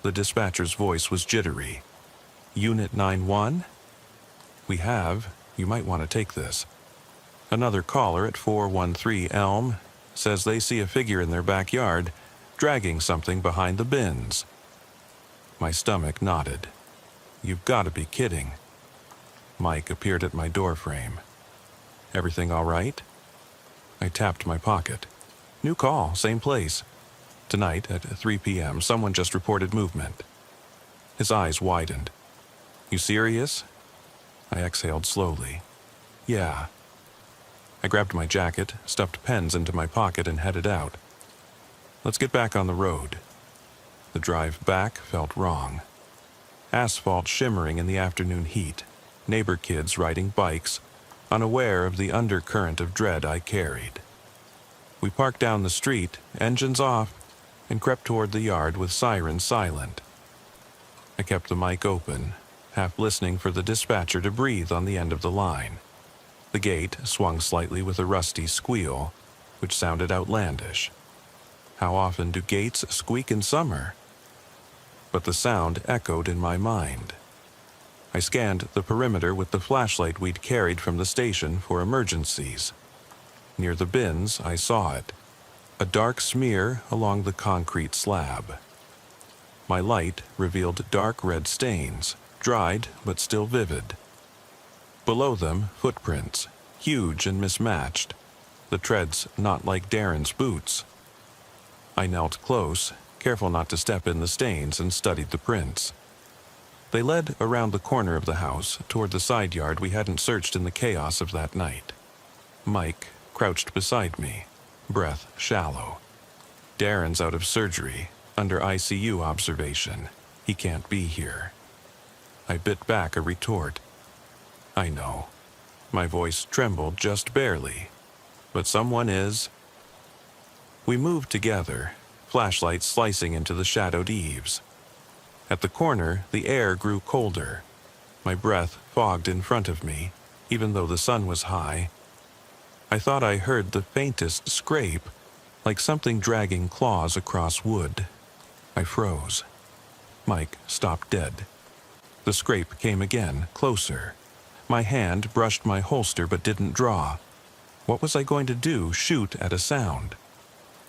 The dispatcher's voice was jittery. "Unit 9-1? We have. You might want to take this." Another caller at 413 Elm says they see a figure in their backyard, dragging something behind the bins. My stomach nodded. "You've got to be kidding." Mike appeared at my doorframe. "Everything all right?" I tapped my pocket. "New call, same place. Tonight at 3 p.m., someone just reported movement." His eyes widened. "You serious?" I exhaled slowly. "Yeah." I grabbed my jacket, stuffed pens into my pocket, and headed out. "Let's get back on the road." The drive back felt wrong. Asphalt shimmering in the afternoon heat, neighbor kids riding bikes, unaware of the undercurrent of dread I carried. We parked down the street, engines off, and crept toward the yard with sirens silent. I kept the mic open, half listening for the dispatcher to breathe on the end of the line. The gate swung slightly with a rusty squeal, which sounded outlandish. How often do gates squeak in summer? But the sound echoed in my mind. I scanned the perimeter with the flashlight we'd carried from the station for emergencies. Near the bins, I saw it, a dark smear along the concrete slab. My light revealed dark red stains, dried but still vivid. Below them, footprints, huge and mismatched, the treads not like Darren's boots. I knelt close, careful not to step in the stains, and studied the prints. They led around the corner of the house toward the side yard we hadn't searched in the chaos of that night. Mike crouched beside me, breath shallow. Darren's out of surgery, under ICU observation. He can't be here. I bit back a retort. I know. My voice trembled just barely. But someone is. We moved together, flashlights slicing into the shadowed eaves. At the corner, the air grew colder. My breath fogged in front of me, even though the sun was high. I thought I heard the faintest scrape, like something dragging claws across wood. I froze. Mike stopped dead. The scrape came again, closer. My hand brushed my holster but didn't draw. What was I going to do, shoot at a sound?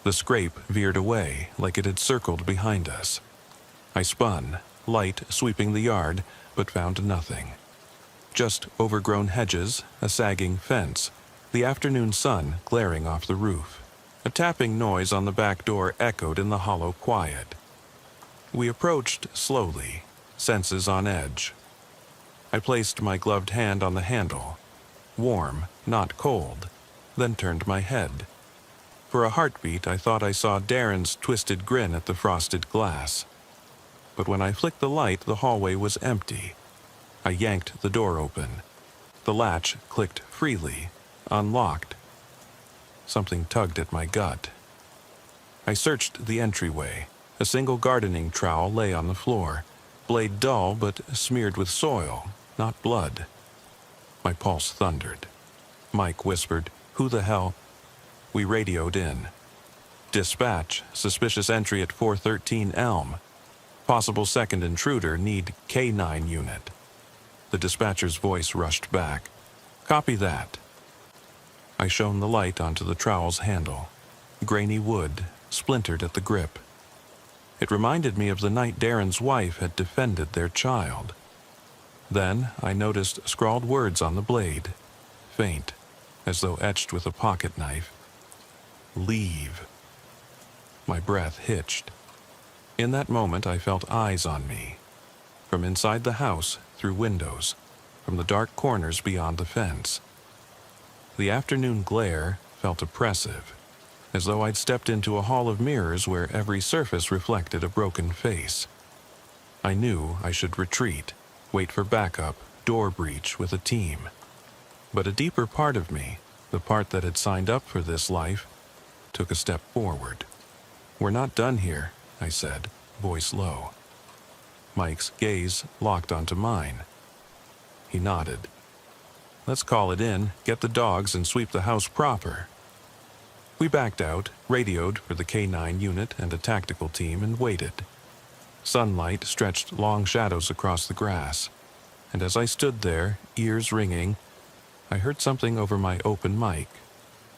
The scrape veered away, like it had circled behind us. I spun, light sweeping the yard, but found nothing. Just overgrown hedges, a sagging fence, the afternoon sun glaring off the roof. A tapping noise on the back door echoed in the hollow quiet. We approached slowly, senses on edge. I placed my gloved hand on the handle, warm, not cold, then turned my head. For a heartbeat, I thought I saw Darren's twisted grin at the frosted glass. But when I flicked the light, the hallway was empty. I yanked the door open. The latch clicked freely, unlocked. Something tugged at my gut. I searched the entryway. A single gardening trowel lay on the floor, blade dull but smeared with soil, not blood. My pulse thundered. Mike whispered, "Who the hell?" We radioed in. "Dispatch, suspicious entry at 413 Elm. Possible second intruder, need K9 unit." The dispatcher's voice rushed back. "Copy that." I shone the light onto the trowel's handle. Grainy wood, splintered at the grip. It reminded me of the night Darren's wife had defended their child. Then I noticed scrawled words on the blade, faint, as though etched with a pocket knife. "Leave." My breath hitched. In that moment I felt eyes on me. From inside the house, through windows, from the dark corners beyond the fence. The afternoon glare felt oppressive, as though I'd stepped into a hall of mirrors where every surface reflected a broken face. I knew I should retreat, wait for backup, door breach with a team. But a deeper part of me, the part that had signed up for this life, took a step forward. "We're not done here," I said, voice low. Mike's gaze locked onto mine. He nodded. "Let's call it in, get the dogs, and sweep the house proper." We backed out, radioed for the K9 unit and a tactical team, and waited. Sunlight stretched long shadows across the grass, and as I stood there, ears ringing, I heard something over my open mic.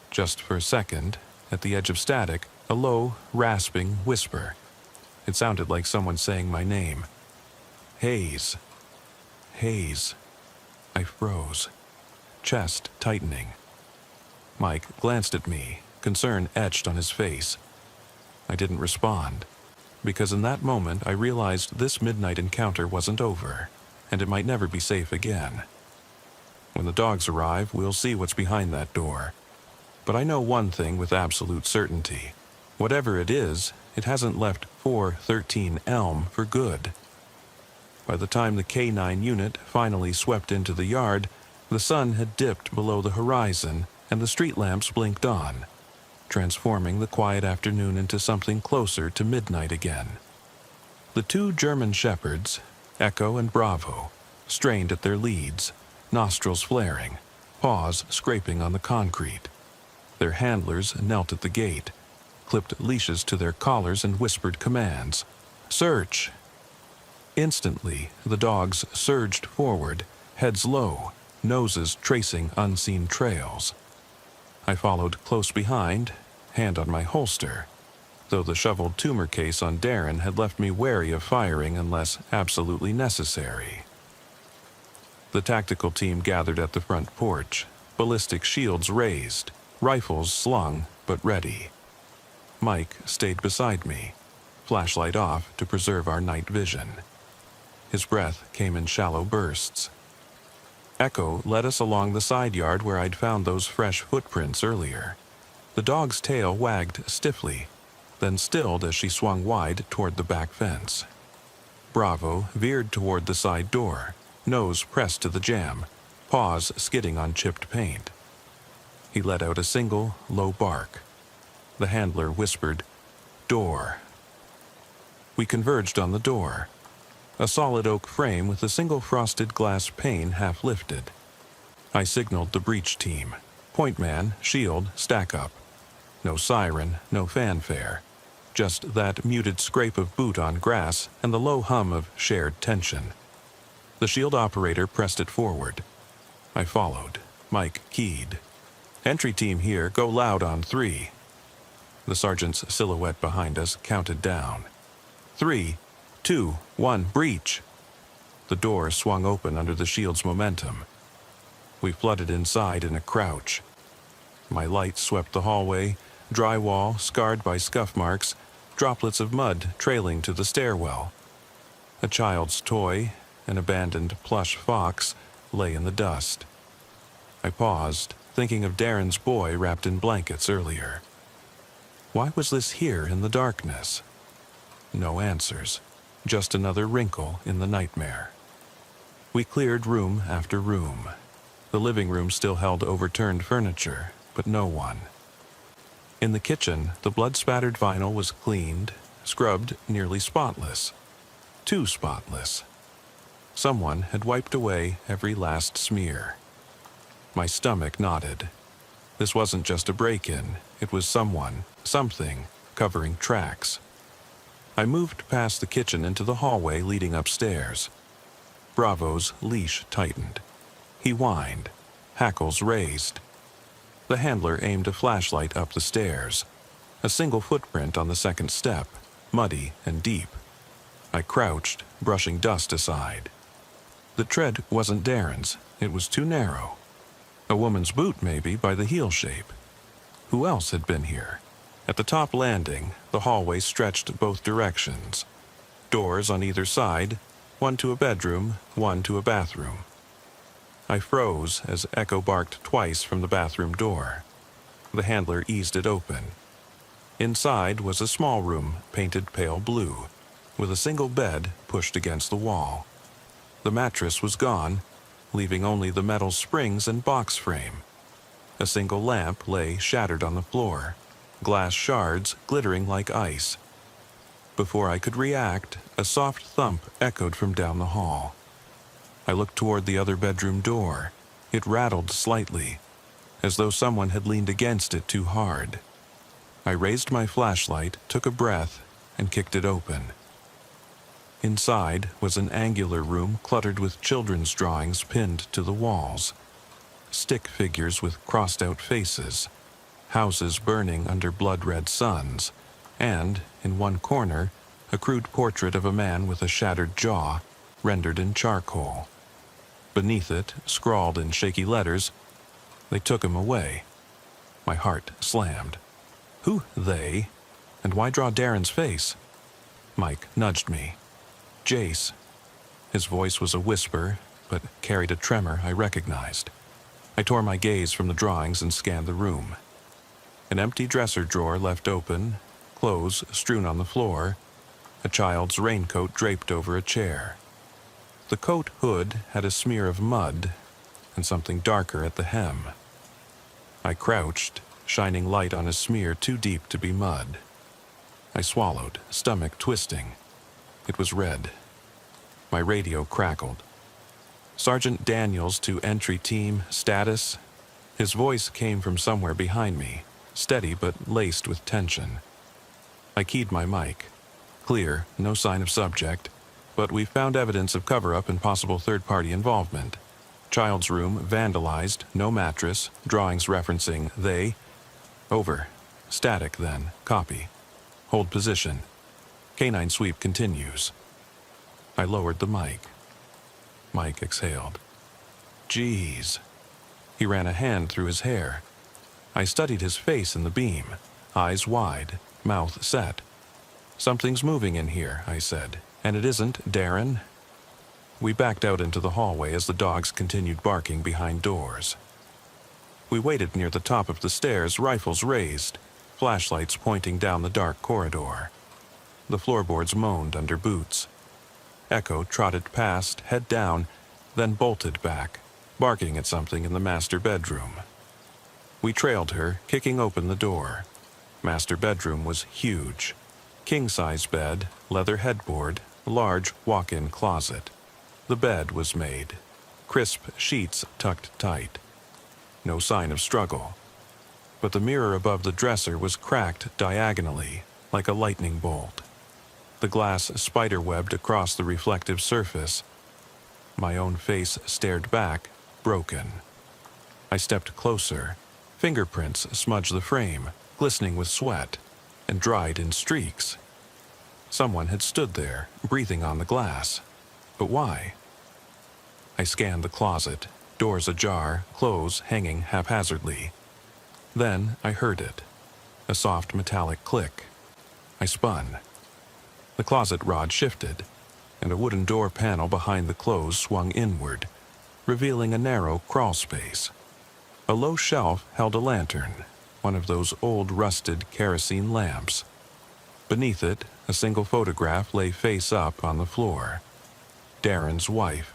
Just for a second, at the edge of static, a low, rasping whisper. It sounded like someone saying my name. "Hayes. Hayes." I froze, chest tightening. Mike glanced at me, concern etched on his face. I didn't respond, because in that moment I realized this midnight encounter wasn't over, and it might never be safe again. When the dogs arrive, we'll see what's behind that door. But I know one thing with absolute certainty. Whatever it is, it hasn't left 413 Elm for good. By the time the K9 unit finally swept into the yard, the sun had dipped below the horizon and the street lamps blinked on, transforming the quiet afternoon into something closer to midnight again. The two German shepherds, Echo and Bravo, strained at their leads, nostrils flaring, paws scraping on the concrete. Their handlers knelt at the gate, clipped leashes to their collars and whispered commands. "Search!" Instantly, the dogs surged forward, heads low, noses tracing unseen trails. I followed close behind, hand on my holster, though the shoveled tumor case on Darren had left me wary of firing unless absolutely necessary. The tactical team gathered at the front porch, ballistic shields raised, rifles slung but ready. Mike stayed beside me, flashlight off to preserve our night vision. His breath came in shallow bursts. Echo led us along the side yard where I'd found those fresh footprints earlier. The dog's tail wagged stiffly, then stilled as she swung wide toward the back fence. Bravo veered toward the side door, nose pressed to the jamb, paws skidding on chipped paint. He let out a single, low bark. The handler whispered, "Door." We converged on the door. A solid oak frame with a single frosted glass pane half lifted. I signaled the breach team. Point man, shield, stack up. No siren, no fanfare. Just that muted scrape of boot on grass and the low hum of shared tension. The shield operator pressed it forward. I followed. Mike keyed. "Entry team here, go loud on 3. The sergeant's silhouette behind us counted down. 3, 2, 1, breach. The door swung open under the shield's momentum. We flooded inside in a crouch. My light swept the hallway, drywall scarred by scuff marks, droplets of mud trailing to the stairwell. A child's toy, an abandoned plush fox, lay in the dust. I paused, thinking of Darren's boy wrapped in blankets earlier. Why was this here in the darkness? No answers. Just another wrinkle in the nightmare. We cleared room after room. The living room still held overturned furniture, but no one. In the kitchen, the blood-spattered vinyl was cleaned, scrubbed nearly spotless. Too spotless. Someone had wiped away every last smear. My stomach knotted. This wasn't just a break-in. It was someone, something, covering tracks. I moved past the kitchen into the hallway leading upstairs. Bravo's leash tightened. He whined, hackles raised. The handler aimed a flashlight up the stairs. A single footprint on the second step, muddy and deep. I crouched, brushing dust aside. The tread wasn't Darren's. It was too narrow. A woman's boot, maybe, by the heel shape. Who else had been here? At the top landing, the hallway stretched both directions. Doors on either side, one to a bedroom, one to a bathroom. I froze as Echo barked twice from the bathroom door. The handler eased it open. Inside was a small room painted pale blue, with a single bed pushed against the wall. The mattress was gone, leaving only the metal springs and box frame. A single lamp lay shattered on the floor, glass shards glittering like ice. Before I could react, a soft thump echoed from down the hall. I looked toward the other bedroom door. It rattled slightly, as though someone had leaned against it too hard. I raised my flashlight, took a breath, and kicked it open. Inside was an angular room cluttered with children's drawings pinned to the walls. Stick figures with crossed-out faces, houses burning under blood-red suns, and, in one corner, a crude portrait of a man with a shattered jaw, rendered in charcoal. Beneath it, scrawled in shaky letters, "They took him away." My heart slammed. Who they? And why draw Darren's face? Mike nudged me. "Jace." His voice was a whisper, but carried a tremor I recognized. I tore my gaze from the drawings and scanned the room. An empty dresser drawer left open, clothes strewn on the floor, a child's raincoat draped over a chair. The coat hood had a smear of mud and something darker at the hem. I crouched, shining light on a smear too deep to be mud. I swallowed, stomach twisting. It was red. My radio crackled. "Sergeant Daniels to entry team, status." His voice came from somewhere behind me, steady but laced with tension. I keyed my mic. Clear, no sign of subject, but we found evidence of cover-up and possible third-party involvement. Child's room vandalized, no mattress, drawings referencing they. Over. Static then, copy. Hold position. Canine sweep continues. I lowered the mic. Mike exhaled. "Geez." He ran a hand through his hair. I studied his face in the beam, eyes wide, mouth set. "Something's moving in here," I said, "and it isn't Darren." We backed out into the hallway as the dogs continued barking behind doors. We waited near the top of the stairs, rifles raised, flashlights pointing down the dark corridor. The floorboards moaned under boots. Echo trotted past, head down, then bolted back, barking at something in the master bedroom. We trailed her, kicking open the door. Master bedroom was huge. King-size bed, leather headboard, large walk-in closet. The bed was made. Crisp sheets tucked tight. No sign of struggle. But the mirror above the dresser was cracked diagonally, like a lightning bolt. The glass spider-webbed across the reflective surface. My own face stared back, broken. I stepped closer. Fingerprints smudged the frame, glistening with sweat, and dried in streaks. Someone had stood there, breathing on the glass. But why? I scanned the closet, doors ajar, clothes hanging haphazardly. Then I heard it. A soft metallic click. I spun. The closet rod shifted, and a wooden door panel behind the clothes swung inward, revealing a narrow crawl space. A low shelf held a lantern, one of those old rusted kerosene lamps. Beneath it, a single photograph lay face up on the floor. Darren's wife,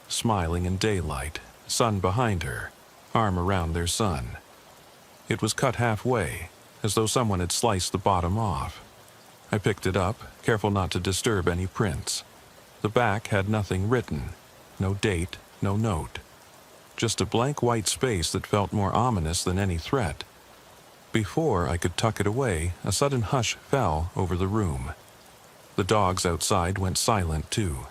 smiling in daylight, son behind her, arm around their son. It was cut halfway, as though someone had sliced the bottom off. I picked it up, careful not to disturb any prints. The back had nothing written, no date, no note. Just a blank white space that felt more ominous than any threat. Before I could tuck it away, a sudden hush fell over the room. The dogs outside went silent too.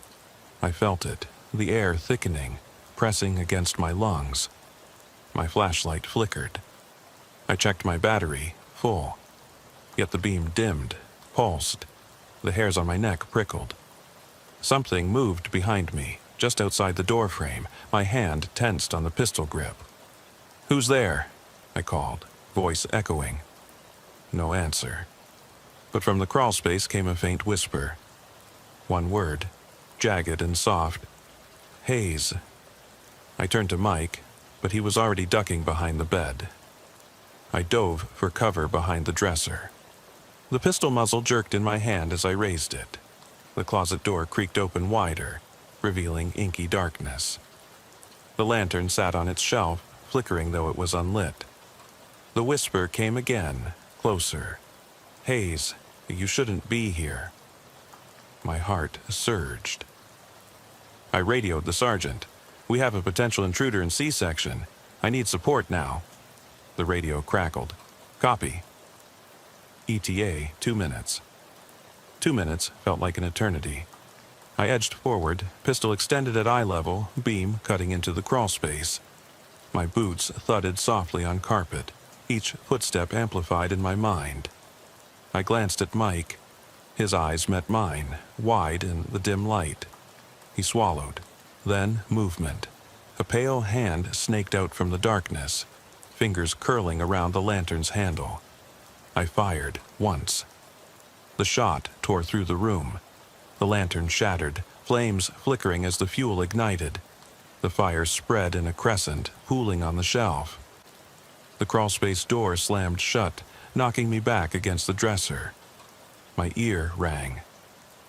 I felt it, the air thickening, pressing against my lungs. My flashlight flickered. I checked my battery, full. Yet the beam dimmed, pulsed. The hairs on my neck prickled. Something moved behind me, just outside the doorframe, my hand tensed on the pistol grip. "Who's there?" I called, voice echoing. No answer. But from the crawlspace came a faint whisper. One word, jagged and soft. "Hayes." I turned to Mike, but he was already ducking behind the bed. I dove for cover behind the dresser. The pistol muzzle jerked in my hand as I raised it. The closet door creaked open wider, revealing inky darkness. The lantern sat on its shelf, flickering though it was unlit. The whisper came again, closer. "Hayes, you shouldn't be here." My heart surged. I radioed the sergeant. "We have a potential intruder in C-section. I need support now." The radio crackled. "Copy." ETA, 2 minutes. 2 minutes felt like an eternity. I edged forward, pistol extended at eye level, beam cutting into the crawlspace. My boots thudded softly on carpet, each footstep amplified in my mind. I glanced at Mike. His eyes met mine, wide in the dim light. He swallowed. Then movement. A pale hand snaked out from the darkness, fingers curling around the lantern's handle. I fired, once. The shot tore through the room. The lantern shattered, flames flickering as the fuel ignited. The fire spread in a crescent, pooling on the shelf. The crawlspace door slammed shut, knocking me back against the dresser. My ear rang.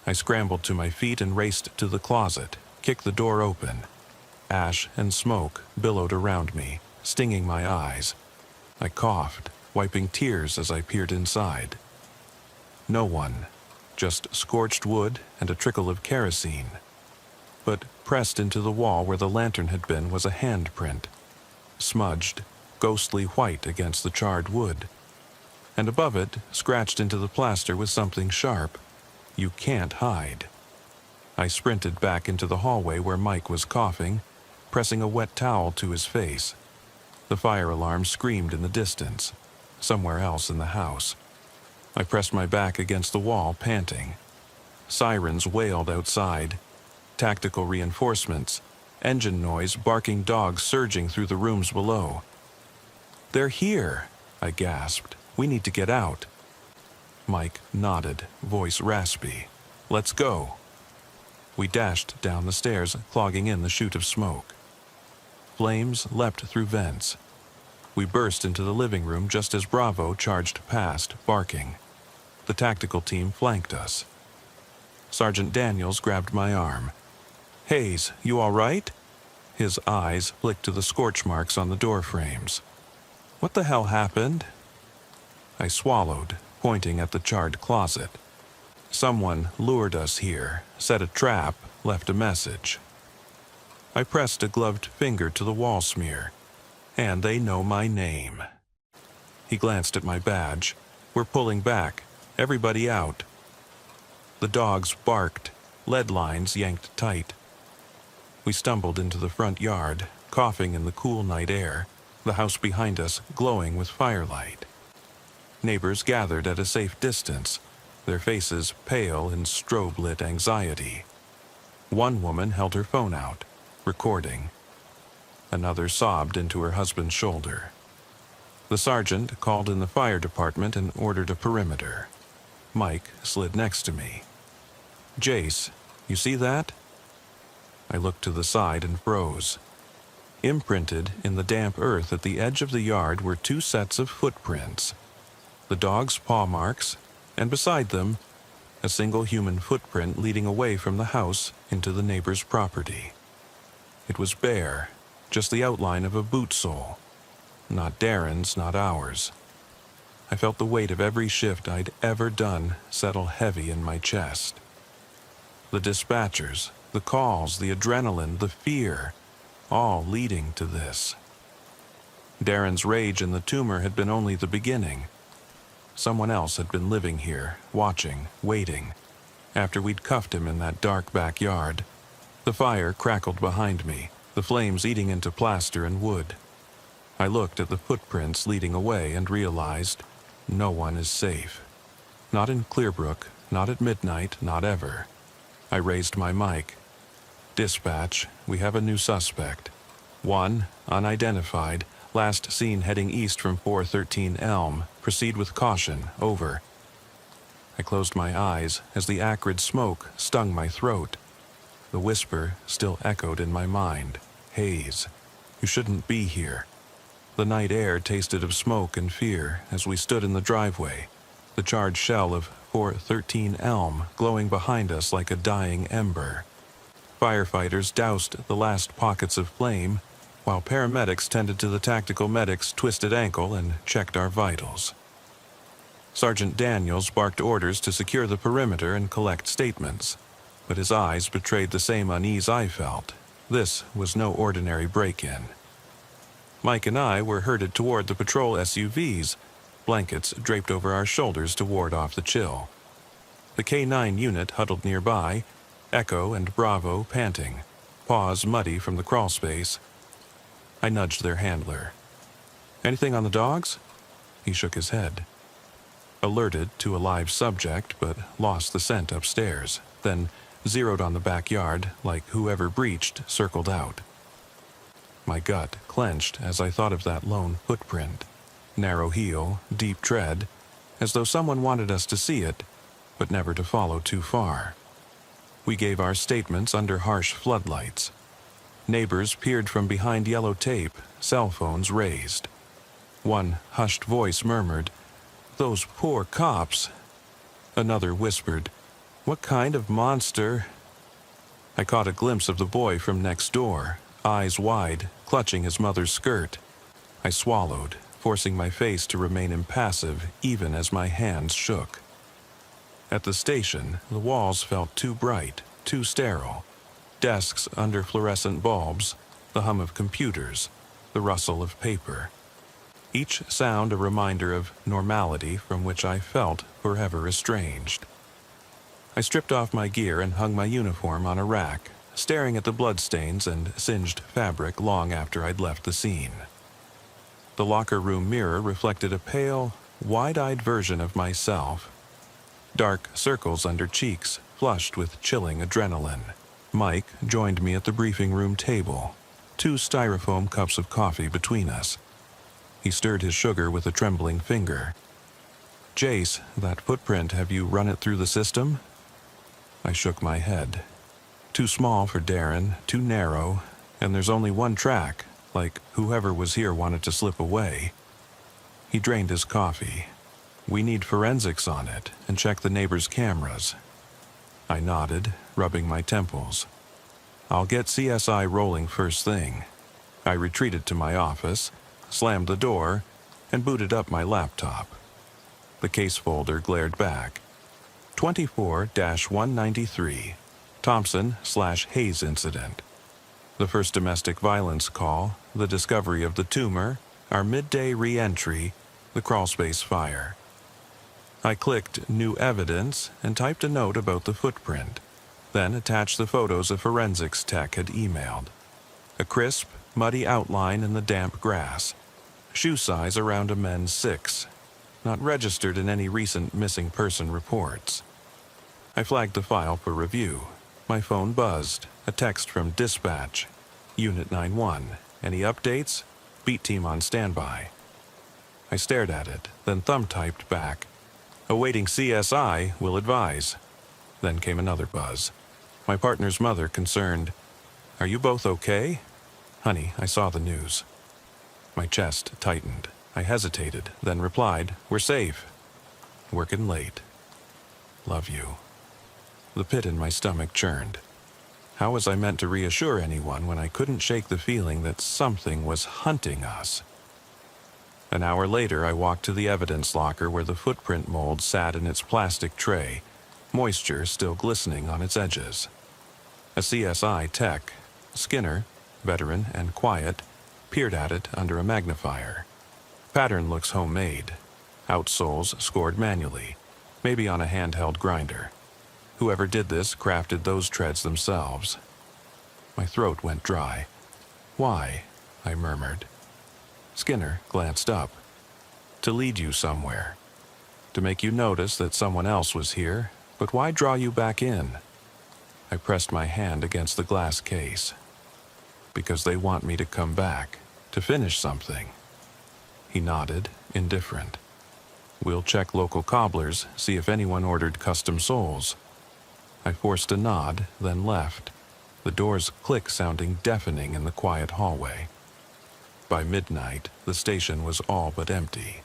I scrambled to my feet and raced to the closet, kicked the door open. Ash and smoke billowed around me, stinging my eyes. I coughed, wiping tears as I peered inside. No one, just scorched wood and a trickle of kerosene. But pressed into the wall where the lantern had been was a handprint, smudged, ghostly white against the charred wood. And above it, scratched into the plaster, was something sharp. "You can't hide." I sprinted back into the hallway where Mike was coughing, pressing a wet towel to his face. The fire alarm screamed in the distance, somewhere else in the house. I pressed my back against the wall, panting. Sirens wailed outside. Tactical reinforcements. Engine noise, barking dogs surging through the rooms below. "They're here," I gasped. "We need to get out." Mike nodded, voice raspy. "Let's go." We dashed down the stairs, clogging in the chute of smoke. Flames leapt through vents. We burst into the living room just as Bravo charged past, barking. The tactical team flanked us. Sergeant Daniels grabbed my arm. "Hayes, you all right?" His eyes flicked to the scorch marks on the door frames. "What the hell happened?" I swallowed, pointing at the charred closet. "Someone lured us here, set a trap, left a message." I pressed a gloved finger to the wall smear. "And they know my name." He glanced at my badge. "We're pulling back. Everybody out." The dogs barked, lead lines yanked tight. We stumbled into the front yard, coughing in the cool night air, the house behind us glowing with firelight. Neighbors gathered at a safe distance, their faces pale in strobe-lit anxiety. One woman held her phone out, recording. Another sobbed into her husband's shoulder. The sergeant called in the fire department and ordered a perimeter. Mike slid next to me. "Jace, you see that?" I looked to the side and froze. Imprinted in the damp earth at the edge of the yard were 2 sets of footprints. The dog's paw marks, and beside them, a single human footprint leading away from the house into the neighbor's property. It was bare, just the outline of a boot sole. Not Darren's, not ours. I felt the weight of every shift I'd ever done settle heavy in my chest. The dispatchers, the calls, the adrenaline, the fear, all leading to this. Darren's rage in the tumor had been only the beginning. Someone else had been living here, watching, waiting. After we'd cuffed him in that dark backyard, the fire crackled behind me, the flames eating into plaster and wood. I looked at the footprints leading away and realized no one is safe. Not in Clearbrook, not at midnight, not ever. I raised my mic. Dispatch, we have a new suspect. One, unidentified, last seen heading east from 413 Elm. Proceed with caution, over. I closed my eyes as the acrid smoke stung my throat. The whisper still echoed in my mind. Haze, you shouldn't be here. The night air tasted of smoke and fear as we stood in the driveway, the charred shell of 413 Elm glowing behind us like a dying ember. Firefighters doused the last pockets of flame, while paramedics tended to the tactical medic's twisted ankle and checked our vitals. Sergeant Daniels barked orders to secure the perimeter and collect statements, but his eyes betrayed the same unease I felt. This was no ordinary break-in. Mike and I were herded toward the patrol SUVs, blankets draped over our shoulders to ward off the chill. The K-9 unit huddled nearby, Echo and Bravo panting, paws muddy from the crawl space. I nudged their handler. "Anything on the dogs?" He shook his head. Alerted to a live subject, but lost the scent upstairs, then zeroed on the backyard like whoever breached circled out. My gut clenched as I thought of that lone footprint. Narrow heel, deep tread, as though someone wanted us to see it, but never to follow too far. We gave our statements under harsh floodlights. Neighbors peered from behind yellow tape, cell phones raised. One hushed voice murmured, "Those poor cops." Another whispered, "What kind of monster?" I caught a glimpse of the boy from next door, eyes wide, clutching his mother's skirt. I swallowed, forcing my face to remain impassive even as my hands shook. At the station, the walls felt too bright, too sterile. Desks under fluorescent bulbs, the hum of computers, the rustle of paper. Each sound a reminder of normality from which I felt forever estranged. I stripped off my gear and hung my uniform on a rack, staring at the bloodstains and singed fabric long after I'd left the scene. The locker room mirror reflected a pale, wide-eyed version of myself. Dark circles under cheeks, flushed with chilling adrenaline. Mike joined me at the briefing room table, 2 styrofoam cups of coffee between us. He stirred his sugar with a trembling finger. "Jace, that footprint, have you run it through the system?" I shook my head. Too small for Darren, too narrow, and there's only one track, like whoever was here wanted to slip away. He drained his coffee. "We need forensics on it, and check the neighbors' cameras." I nodded, rubbing my temples. "I'll get CSI rolling first thing." I retreated to my office, slammed the door, and booted up my laptop. The case folder glared back. 24-193, Thompson/Hayes incident. The first domestic violence call, the discovery of the tumor, our midday re-entry, the crawlspace fire. I clicked New Evidence and typed a note about the footprint, then attached the photos a forensics tech had emailed. A crisp, muddy outline in the damp grass. Shoe size around a men's 6. Not registered in any recent missing person reports. I flagged the file for review. My phone buzzed. A text from Dispatch. Unit 9-1. Any updates? Beat team on standby. I stared at it, then thumb-typed back. Awaiting CSI, will advise. Then came another buzz. My partner's mother concerned. "Are you both okay?" "Honey, I saw the news." My chest tightened. I hesitated, then replied, "We're safe. Working late. Love you." The pit in my stomach churned. How was I meant to reassure anyone when I couldn't shake the feeling that something was hunting us? An hour later, I walked to the evidence locker where the footprint mold sat in its plastic tray, moisture still glistening on its edges. A CSI tech, Skinner, veteran and quiet, peered at it under a magnifier. Pattern looks homemade. Outsoles scored manually, maybe on a handheld grinder. Whoever did this crafted those treads themselves. My throat went dry. "Why?" I murmured. Skinner glanced up. "To lead you somewhere. To make you notice that someone else was here, but why draw you back in?" I pressed my hand against the glass case. "Because they want me to come back, to finish something." He nodded, indifferent. "We'll check local cobblers, see if anyone ordered custom soles." I forced a nod, then left, the door's click sounding deafening in the quiet hallway. By midnight, the station was all but empty.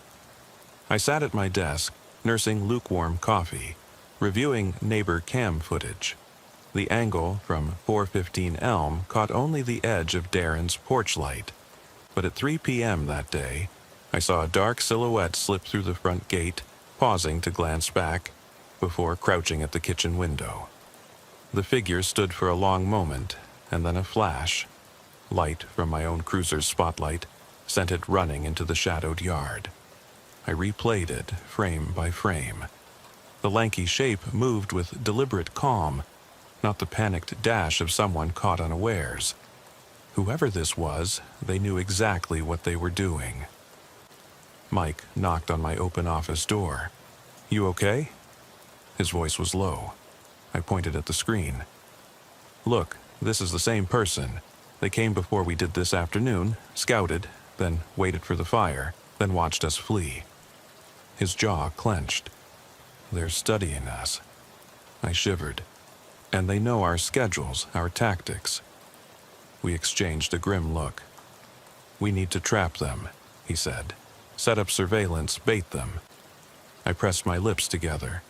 I sat at my desk, nursing lukewarm coffee, reviewing neighbor cam footage. The angle from 415 Elm caught only the edge of Darren's porch light, but at 3 p.m. that day, I saw a dark silhouette slip through the front gate, pausing to glance back, before crouching at the kitchen window. The figure stood for a long moment, and then a flash. Light from my own cruiser's spotlight sent it running into the shadowed yard. I replayed it, frame by frame. The lanky shape moved with deliberate calm, not the panicked dash of someone caught unawares. Whoever this was, they knew exactly what they were doing. Mike knocked on my open office door. "You okay?" His voice was low. I pointed at the screen. "Look, this is the same person. They came before we did this afternoon, scouted, then waited for the fire, then watched us flee." His jaw clenched. "They're studying us." I shivered. "And they know our schedules, our tactics." We exchanged a grim look. "We need to trap them," he said. "Set up surveillance, bait them." I pressed my lips together.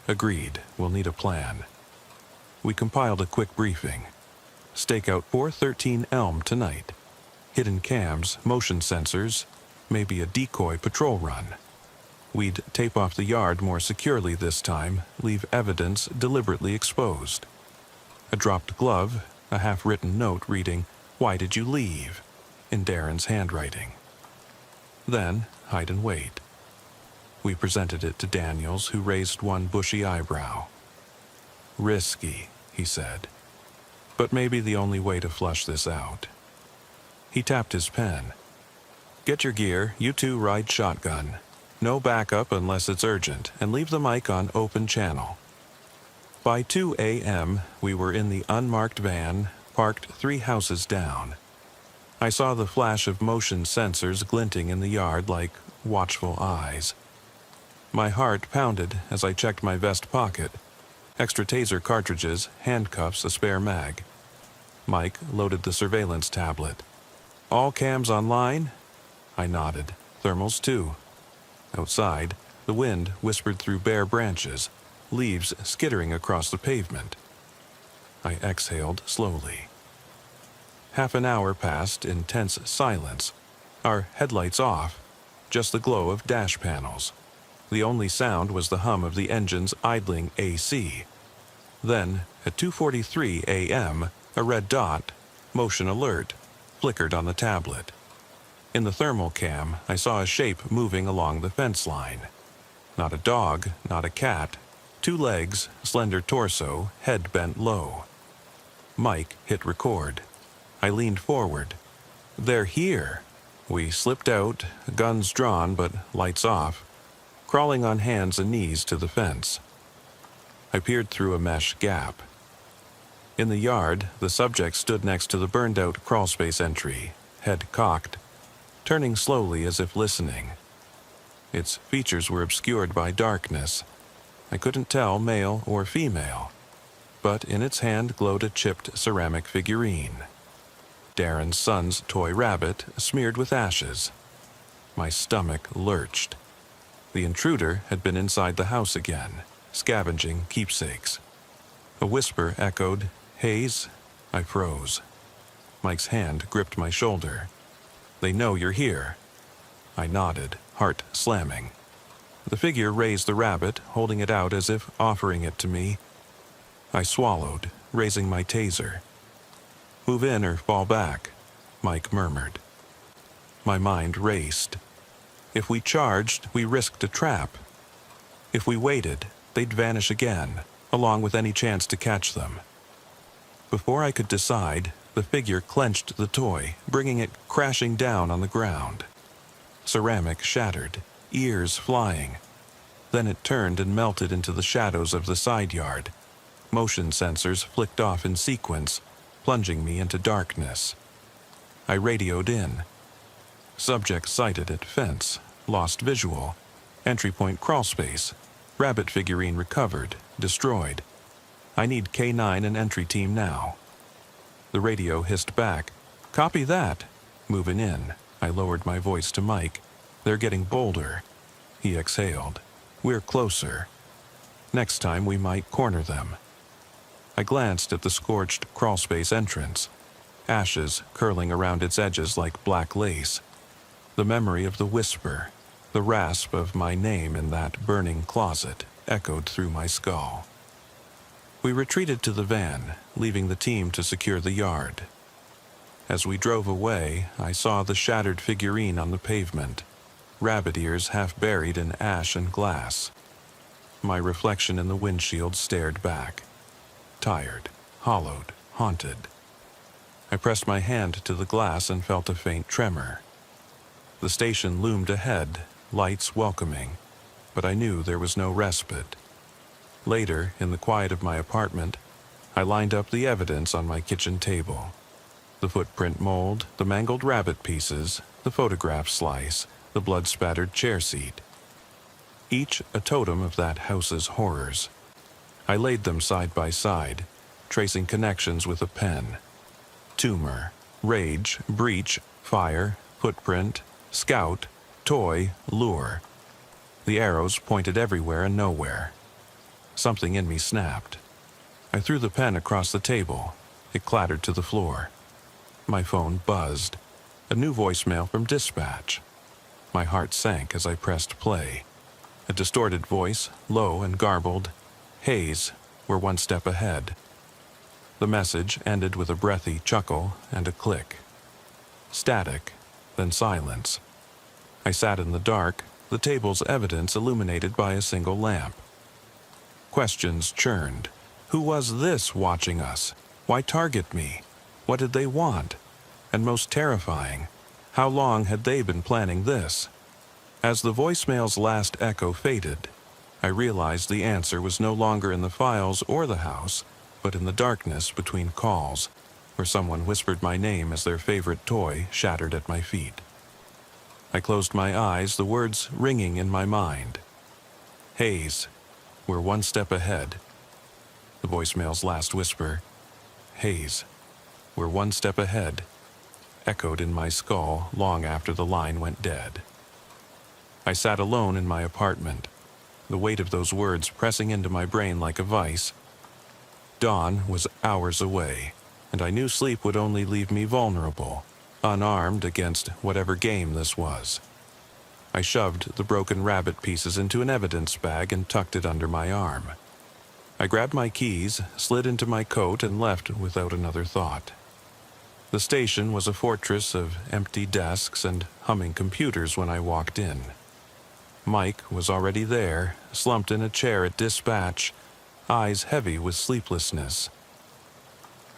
"Agreed, we'll need a plan." We compiled a quick briefing. Stake out 413 Elm tonight. Hidden cams, motion sensors, maybe a decoy patrol run. We'd tape off the yard more securely this time, leave evidence deliberately exposed. A dropped glove, a half-written note reading, "Why did you leave?" in Darren's handwriting. Then, hide and wait. We presented it to Daniels, who raised one bushy eyebrow. "Risky," he said, "but maybe the only way to flush this out." He tapped his pen. "Get your gear, you two ride shotgun. No backup unless it's urgent, and leave the mic on open channel." By 2 a.m., we were in the unmarked van, parked 3 houses down. I saw the flash of motion sensors glinting in the yard like watchful eyes. My heart pounded as I checked my vest pocket. Extra taser cartridges, handcuffs, a spare mag. Mike loaded the surveillance tablet. "All cams online?" I nodded. "Thermals too." Outside, the wind whispered through bare branches, leaves skittering across the pavement. I exhaled slowly. Half an hour passed in tense silence, our headlights off, just the glow of dash panels. The only sound was the hum of the engine's idling AC. Then, at 2:43 a.m., a red dot, motion alert, flickered on the tablet. In the thermal cam, I saw a shape moving along the fence line. Not a dog, not a cat. 2 legs, slender torso, head bent low. Mike hit record. I leaned forward. "They're here." We slipped out, guns drawn but lights off, crawling on hands and knees to the fence. I peered through a mesh gap. In the yard, the subject stood next to the burned-out crawlspace entry, head cocked, turning slowly as if listening. Its features were obscured by darkness. I couldn't tell male or female, but in its hand glowed a chipped ceramic figurine. Darren's son's toy rabbit, smeared with ashes. My stomach lurched. The intruder had been inside the house again, scavenging keepsakes. A whisper echoed, "Hayes?" I froze. Mike's hand gripped my shoulder. "They know you're here." I nodded, heart slamming. The figure raised the rabbit, holding it out as if offering it to me. I swallowed, raising my taser. "Move in or fall back," Mike murmured. My mind raced. If we charged, we risked a trap. If we waited, they'd vanish again, along with any chance to catch them. Before I could decide, the figure clenched the toy, bringing it crashing down on the ground. Ceramic shattered, ears flying. Then it turned and melted into the shadows of the side yard. Motion sensors flicked off in sequence, plunging me into darkness. I radioed in. Subject sighted at fence, lost visual. Entry point crawlspace. Rabbit figurine recovered, destroyed. I need K9 and entry team now. The radio hissed back. "Copy that." Moving in, I lowered my voice to Mike. "They're getting bolder." He exhaled. "We're closer. Next time we might corner them." I glanced at the scorched crawlspace entrance. Ashes curling around its edges like black lace. The memory of the whisper, the rasp of my name in that burning closet, echoed through my skull. We retreated to the van, leaving the team to secure the yard. As we drove away, I saw the shattered figurine on the pavement, rabbit ears half buried in ash and glass. My reflection in the windshield stared back. Tired, hollowed, haunted. I pressed my hand to the glass and felt a faint tremor. The station loomed ahead, lights welcoming, but I knew there was no respite. Later, in the quiet of my apartment, I lined up the evidence on my kitchen table. The footprint mold, the mangled rabbit pieces, the photograph slice, the blood-spattered chair seat. Each a totem of that house's horrors. I laid them side by side, tracing connections with a pen. Tumor, rage, breach, fire, footprint, scout, toy, lure. The arrows pointed everywhere and nowhere. Something in me snapped. I threw the pen across the table. It clattered to the floor. My phone buzzed. A new voicemail from dispatch. My heart sank as I pressed play. A distorted voice, low and garbled. "Hayes, we're one step ahead." The message ended with a breathy chuckle and a click. Static, then silence. I sat in the dark, the table's evidence illuminated by a single lamp. Questions churned. Who was this watching us? Why target me? What did they want? And most terrifying, how long had they been planning this? As the voicemail's last echo faded, I realized the answer was no longer in the files or the house, but in the darkness between calls, where someone whispered my name as their favorite toy shattered at my feet. I closed my eyes, the words ringing in my mind. "Hayes, we're one step ahead." The voicemail's last whisper, "Hayes, we're one step ahead," echoed in my skull long after the line went dead. I sat alone in my apartment, the weight of those words pressing into my brain like a vice. Dawn was hours away, and I knew sleep would only leave me vulnerable, unarmed against whatever game this was. I shoved the broken rabbit pieces into an evidence bag and tucked it under my arm. I grabbed my keys, slid into my coat, and left without another thought. The station was a fortress of empty desks and humming computers when I walked in. Mike was already there, slumped in a chair at dispatch, eyes heavy with sleeplessness.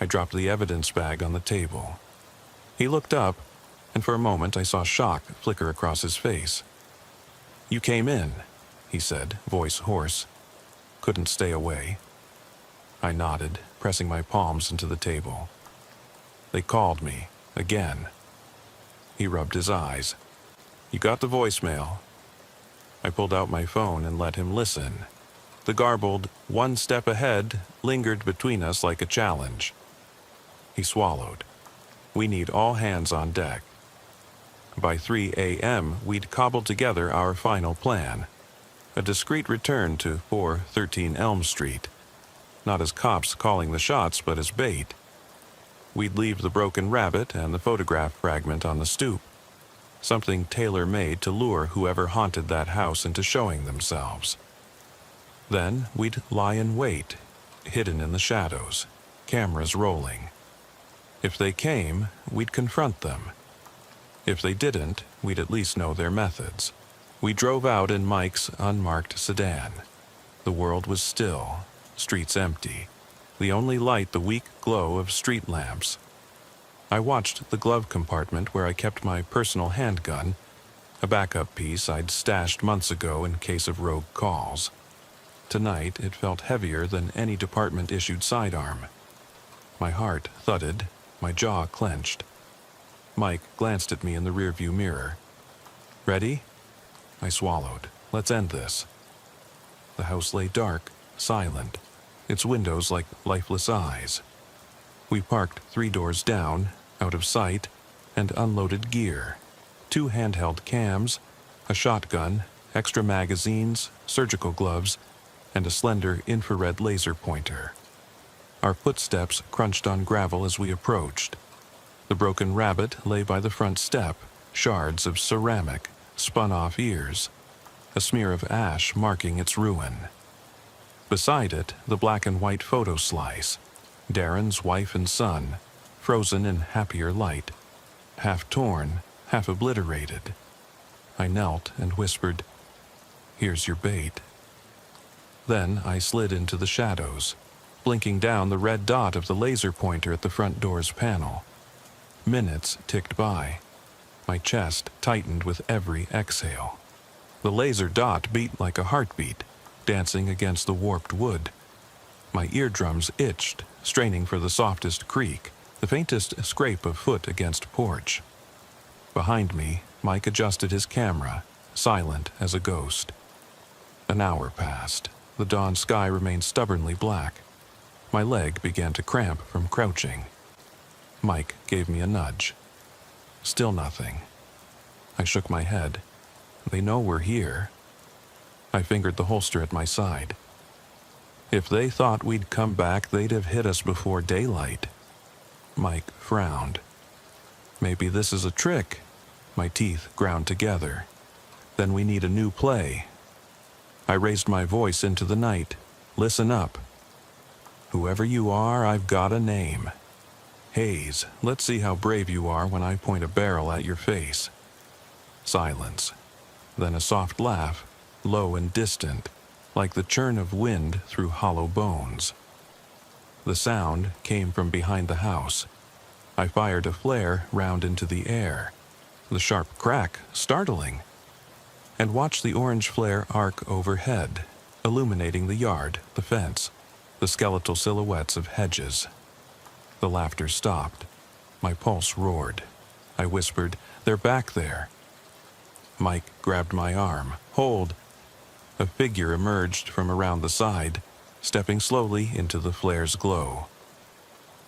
I dropped the evidence bag on the table. He looked up, and for a moment I saw shock flicker across his face. "You came in," he said, voice hoarse. "Couldn't stay away." I nodded, pressing my palms into the table. "They called me, again." He rubbed his eyes. "You got the voicemail." I pulled out my phone and let him listen. The garbled, "one step ahead," lingered between us like a challenge. He swallowed. "We need all hands on deck." By 3 a.m., we'd cobbled together our final plan. A discreet return to 413 Elm Street. Not as cops calling the shots, but as bait. We'd leave the broken rabbit and the photograph fragment on the stoop. something tailor-made to lure whoever haunted that house into showing themselves. Then we'd lie in wait, hidden in the shadows, cameras rolling. If they came, we'd confront them. If they didn't, we'd at least know their methods. We drove out in Mike's unmarked sedan. The world was still, streets empty, the only light the weak glow of street lamps. I watched the glove compartment where I kept my personal handgun, a backup piece I'd stashed months ago in case of rogue calls. Tonight it felt heavier than any department-issued sidearm. My heart thudded, my jaw clenched. Mike glanced at me in the rearview mirror. "Ready?" I swallowed. "Let's end this." The house lay dark, silent, its windows like lifeless eyes. We parked 3 doors down, out of sight, and unloaded gear. 2 handheld cams, a shotgun, extra magazines, surgical gloves, and a slender infrared laser pointer. Our footsteps crunched on gravel as we approached. The broken rabbit lay by the front step, shards of ceramic, spun-off ears, a smear of ash marking its ruin. Beside it, the black and white photo slice, Darren's wife and son, frozen in happier light, half torn, half obliterated. I knelt and whispered, "Here's your bait." Then I slid into the shadows, blinking down the red dot of the laser pointer at the front door's panel. Minutes ticked by. My chest tightened with every exhale. The laser dot beat like a heartbeat, dancing against the warped wood. My eardrums itched, straining for the softest creak, the faintest scrape of foot against porch. Behind me, Mike adjusted his camera, silent as a ghost. An hour passed. The dawn sky remained stubbornly black. My leg began to cramp from crouching. Mike gave me a nudge. Still nothing. I shook my head. They know we're here. I fingered the holster at my side. If they thought we'd come back, they'd have hit us before daylight. Mike frowned. Maybe this is a trick. My teeth ground together. Then we need a new play. I raised my voice into the night. Listen up. Whoever you are, I've got a name. Hayes, let's see how brave you are when I point a barrel at your face. Silence. Then a soft laugh, low and distant, like the churn of wind through hollow bones. The sound came from behind the house. I fired a flare round into the air. The sharp crack, startling. And watched the orange flare arc overhead, illuminating the yard, the fence, the skeletal silhouettes of hedges. The laughter stopped. My pulse roared. I whispered, "They're back there." Mike grabbed my arm. "Hold." A figure emerged from around the side, stepping slowly into the flare's glow.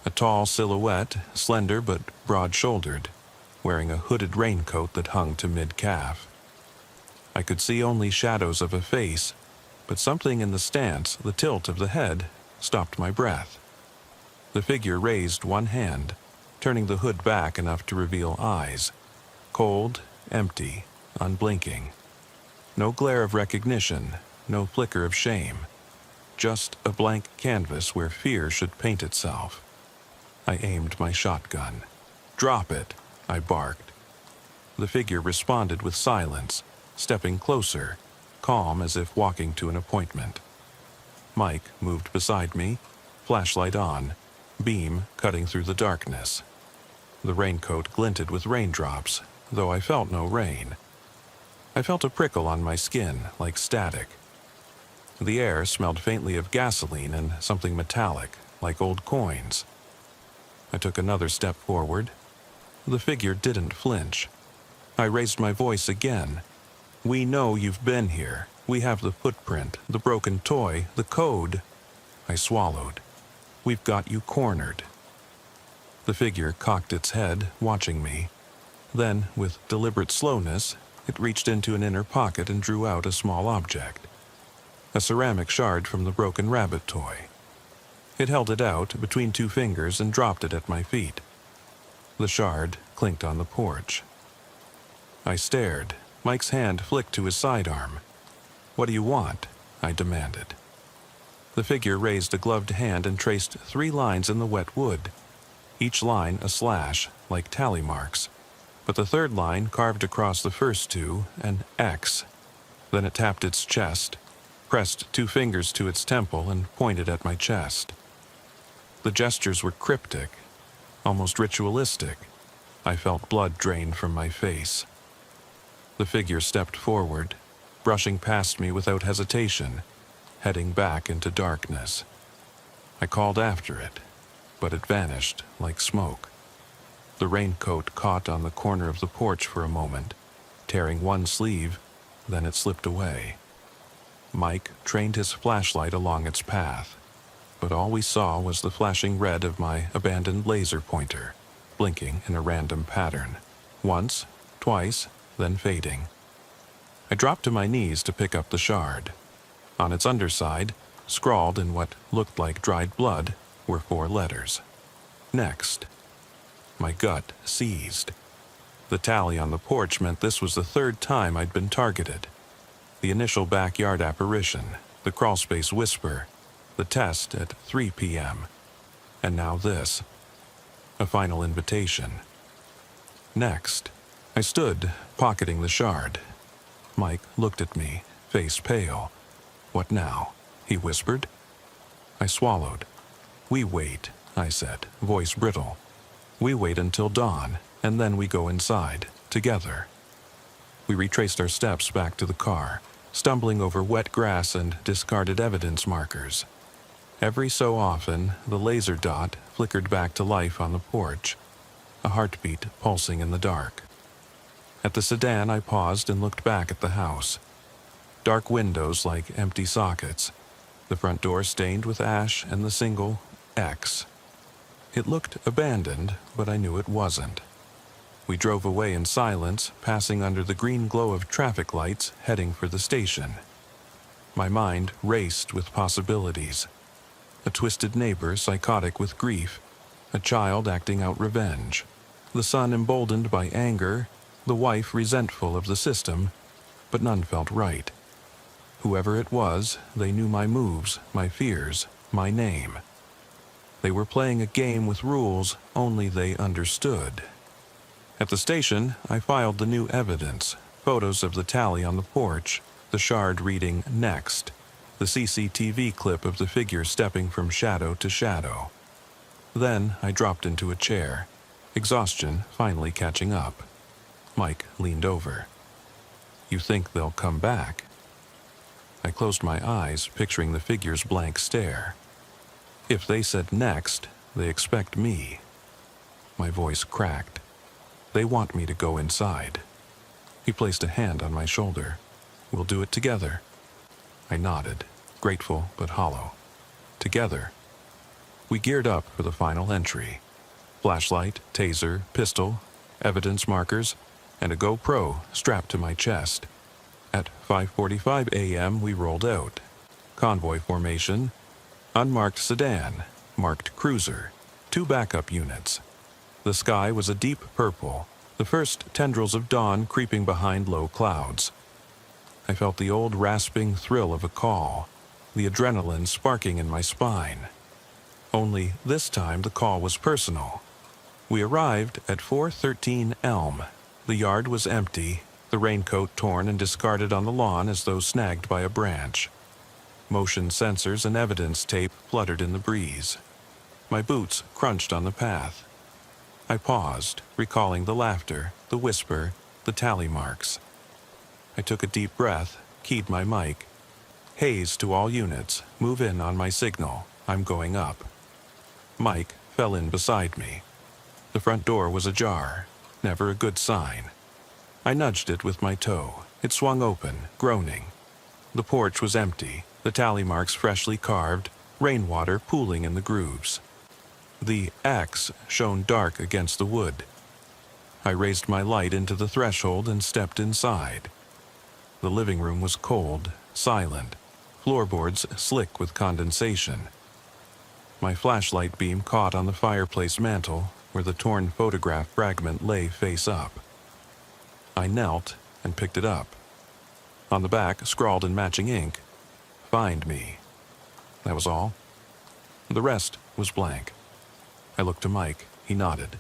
A tall silhouette, slender but broad-shouldered, wearing a hooded raincoat that hung to mid-calf. I could see only shadows of a face, but something in the stance, the tilt of the head, stopped my breath. The figure raised one hand, turning the hood back enough to reveal eyes. Cold, empty, unblinking. No glare of recognition, no flicker of shame. Just a blank canvas where fear should paint itself. I aimed my shotgun. "Drop it," I barked. The figure responded with silence, stepping closer, calm as if walking to an appointment. Mike moved beside me, flashlight on, beam cutting through the darkness. The raincoat glinted with raindrops, though I felt no rain. I felt a prickle on my skin, like static. The air smelled faintly of gasoline and something metallic, like old coins. I took another step forward. The figure didn't flinch. I raised my voice again. "We know you've been here. We have the footprint, the broken toy, the code." I swallowed. "We've got you cornered." The figure cocked its head, watching me. Then, with deliberate slowness, it reached into an inner pocket and drew out a small object. A ceramic shard from the broken rabbit toy. It held it out between 2 fingers and dropped it at my feet. The shard clinked on the porch. I stared. Mike's hand flicked to his sidearm. "What do you want?" I demanded. The figure raised a gloved hand and traced 3 lines in the wet wood, each line a slash, like tally marks, but the third line carved across the first 2 an X. Then it tapped its chest, pressed 2 fingers to its temple, and pointed at my chest. The gestures were cryptic, almost ritualistic. I felt blood drain from my face. The figure stepped forward, brushing past me without hesitation, heading back into darkness. I called after it, but it vanished like smoke. The raincoat caught on the corner of the porch for a moment, tearing one sleeve, then it slipped away. Mike trained his flashlight along its path, but all we saw was the flashing red of my abandoned laser pointer, blinking in a random pattern, once, twice, then fading. I dropped to my knees to pick up the shard. On its underside, scrawled in what looked like dried blood, were 4 letters. Next. My gut seized. The tally on the porch meant this was the 3rd time I'd been targeted. The initial backyard apparition, the crawlspace whisper, the test at 3 p.m., and now this. A final invitation. Next. I stood, pocketing the shard. Mike looked at me, face pale. "What now?" he whispered. I swallowed. "We wait," I said, voice brittle. "We wait until dawn, and then we go inside, together." We retraced our steps back to the car, stumbling over wet grass and discarded evidence markers. Every so often, the laser dot flickered back to life on the porch, a heartbeat pulsing in the dark. At the sedan, I paused and looked back at the house. Dark windows like empty sockets, the front door stained with ash and the single X. It looked abandoned, but I knew it wasn't. We drove away in silence, passing under the green glow of traffic lights, heading for the station. My mind raced with possibilities. A twisted neighbor psychotic with grief, a child acting out revenge, the son emboldened by anger, the wife resentful of the system, but none felt right. Whoever it was, they knew my moves, my fears, my name. They were playing a game with rules only they understood. At the station, I filed the new evidence, photos of the tally on the porch, the shard reading "Next," the CCTV clip of the figure stepping from shadow to shadow. Then I dropped into a chair, exhaustion finally catching up. Mike leaned over. "You think they'll come back?" I closed my eyes, picturing the figure's blank stare. If they said next, they expect me. My voice cracked. They want me to go inside. He placed a hand on my shoulder. "We'll do it together." I nodded, grateful but hollow. Together. We geared up for the final entry. Flashlight, taser, pistol, evidence markers, and a GoPro strapped to my chest. At 5:45 a.m. we rolled out. Convoy formation, unmarked sedan, marked cruiser, 2 backup units. The sky was a deep purple, the first tendrils of dawn creeping behind low clouds. I felt the old rasping thrill of a call, the adrenaline sparking in my spine. Only this time the call was personal. We arrived at 413 Elm. The yard was empty, the raincoat torn and discarded on the lawn as though snagged by a branch. Motion sensors and evidence tape fluttered in the breeze. My boots crunched on the path. I paused, recalling the laughter, the whisper, the tally marks. I took a deep breath, keyed my mic. "Haze to all units, move in on my signal, I'm going up." Mike fell in beside me. The front door was ajar, never a good sign. I nudged it with my toe. It swung open, groaning. The porch was empty, the tally marks freshly carved, rainwater pooling in the grooves. The X shone dark against the wood. I raised my light into the threshold and stepped inside. The living room was cold, silent, floorboards slick with condensation. My flashlight beam caught on the fireplace mantel, where the torn photograph fragment lay face up. I knelt and picked it up. On the back, scrawled in matching ink, "Find me." That was all. The rest was blank. I looked to Mike. He nodded.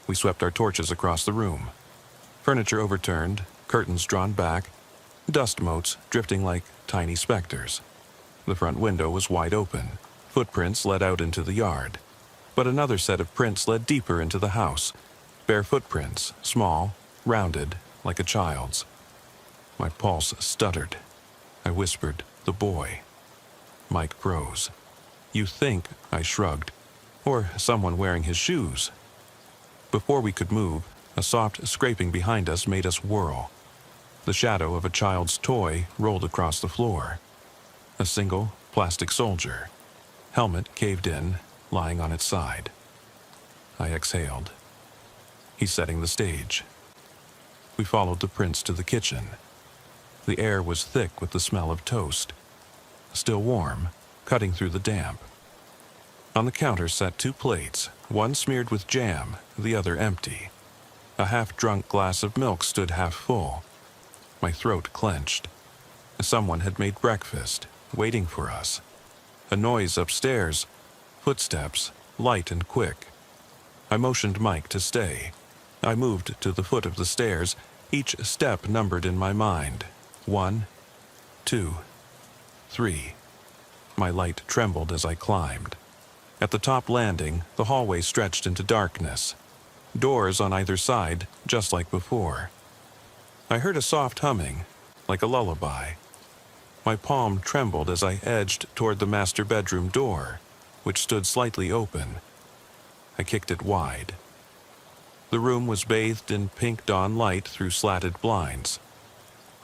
We swept our torches across the room. Furniture overturned, curtains drawn back, dust motes drifting like tiny specters. The front window was wide open. Footprints led out into the yard. But another set of prints led deeper into the house. Bare footprints, small, rounded, like a child's. My pulse stuttered. I whispered, "The boy." Mike froze. "You think," I shrugged, "or someone wearing his shoes." Before we could move, a soft scraping behind us made us whirl. The shadow of a child's toy rolled across the floor. A single plastic soldier. Helmet caved in, lying on its side. I exhaled. He's setting the stage. We followed the prints to the kitchen. The air was thick with the smell of toast. Still warm, cutting through the damp. On the counter sat 2 plates, one smeared with jam, the other empty. A half-drunk glass of milk stood half full. My throat clenched. Someone had made breakfast, waiting for us. A noise upstairs, footsteps, light and quick. I motioned Mike to stay. I moved to the foot of the stairs, each step numbered in my mind. 1, 2, 3. My light trembled as I climbed. At the top landing, the hallway stretched into darkness. Doors on either side, just like before. I heard a soft humming, like a lullaby. My palm trembled as I edged toward the master bedroom door, which stood slightly open. I kicked it wide. The room was bathed in pink dawn light through slatted blinds.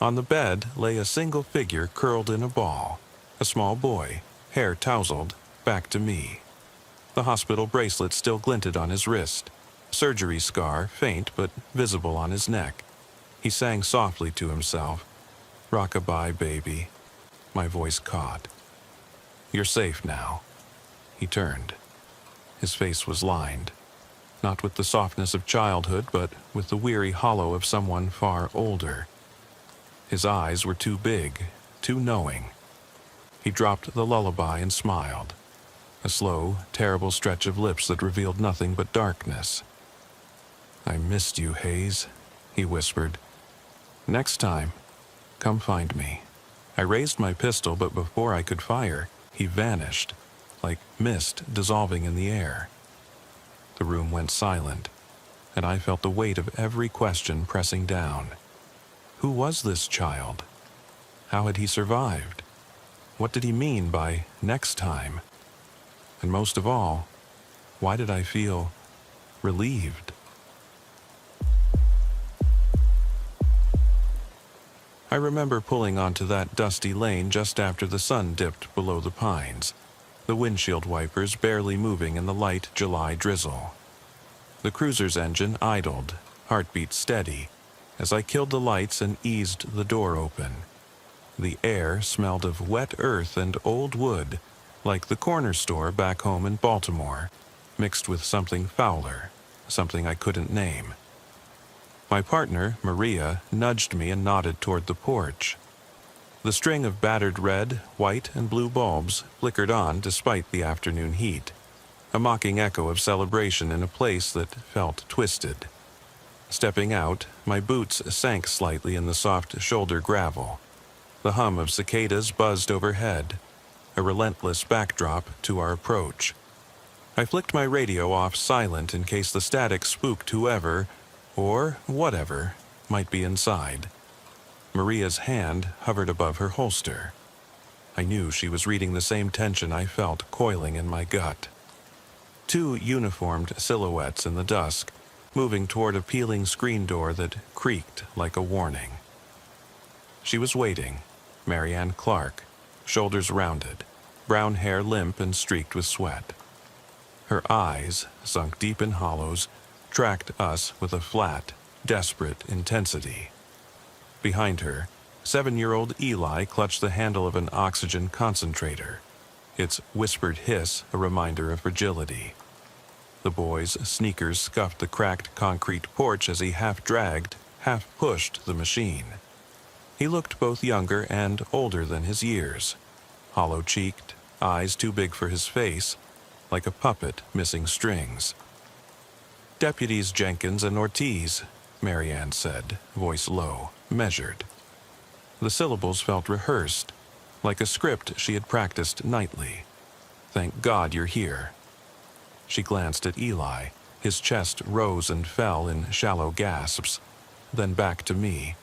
On the bed lay a single figure curled in a ball, a small boy, hair tousled, back to me. The hospital bracelet still glinted on his wrist, surgery scar faint but visible on his neck. He sang softly to himself, "Rock-a-bye, baby." My voice caught. "You're safe now." He turned. His face was lined, not with the softness of childhood, but with the weary hollow of someone far older. His eyes were too big, too knowing. He dropped the lullaby and smiled. A slow, terrible stretch of lips that revealed nothing but darkness. "I missed you, Hayes," he whispered. "Next time, come find me." I raised my pistol, but before I could fire, he vanished, like mist dissolving in the air. The room went silent, and I felt the weight of every question pressing down. Who was this child? How had he survived? What did he mean by next time? And most of all, why did I feel relieved? I remember pulling onto that dusty lane just after the sun dipped below the pines, the windshield wipers barely moving in the light July drizzle. The cruiser's engine idled, heartbeat steady, as I killed the lights and eased the door open. The air smelled of wet earth and old wood, like the corner store back home in Baltimore, mixed with something fouler, something I couldn't name. My partner, Maria, nudged me and nodded toward the porch. The string of battered red, white, and blue bulbs flickered on despite the afternoon heat, a mocking echo of celebration in a place that felt twisted. Stepping out, my boots sank slightly in the soft shoulder gravel. The hum of cicadas buzzed overhead, a relentless backdrop to our approach. I flicked my radio off silent in case the static spooked whoever, or whatever, might be inside. Maria's hand hovered above her holster. I knew she was reading the same tension I felt coiling in my gut. 2 uniformed silhouettes in the dusk, moving toward a peeling screen door that creaked like a warning. She was waiting, Marianne Clark, shoulders rounded, brown hair limp and streaked with sweat. Her eyes, sunk deep in hollows, tracked us with a flat, desperate intensity. Behind her, 7-year-old Eli clutched the handle of an oxygen concentrator, its whispered hiss a reminder of fragility. The boy's sneakers scuffed the cracked concrete porch as he half dragged, half pushed the machine. He looked both younger and older than his years, hollow-cheeked, eyes too big for his face, like a puppet missing strings. "Deputies Jenkins and Ortiz," Marianne said, voice low, measured. The syllables felt rehearsed, like a script she had practiced nightly. "Thank God you're here." She glanced at Eli. His chest rose and fell in shallow gasps, then back to me.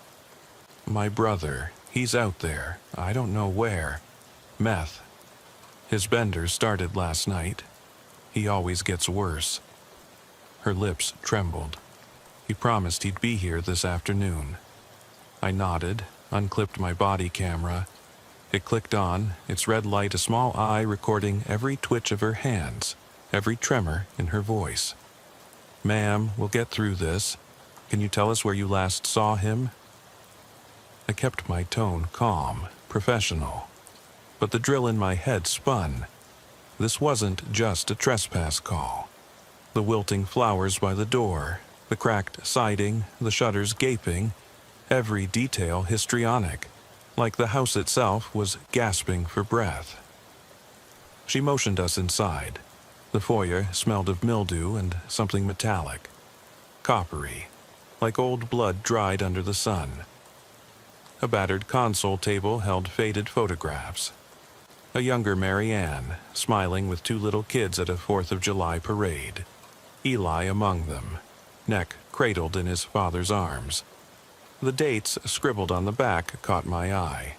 "My brother, he's out there, I don't know where. Meth. His bender started last night. He always gets worse." Her lips trembled. "He promised he'd be here this afternoon." I nodded, unclipped my body camera. It clicked on, its red light a small eye recording every twitch of her hands, every tremor in her voice. "Ma'am, we'll get through this. Can you tell us where you last saw him?" I kept my tone calm, professional. But the drill in my head spun. This wasn't just a trespass call. The wilting flowers by the door, the cracked siding, the shutters gaping, every detail histrionic, like the house itself was gasping for breath. She motioned us inside. The foyer smelled of mildew and something metallic, coppery, like old blood dried under the sun. A battered console table held faded photographs. A younger Marianne, smiling with two little kids at a 4th of July parade. Eli among them, neck cradled in his father's arms. The dates scribbled on the back caught my eye.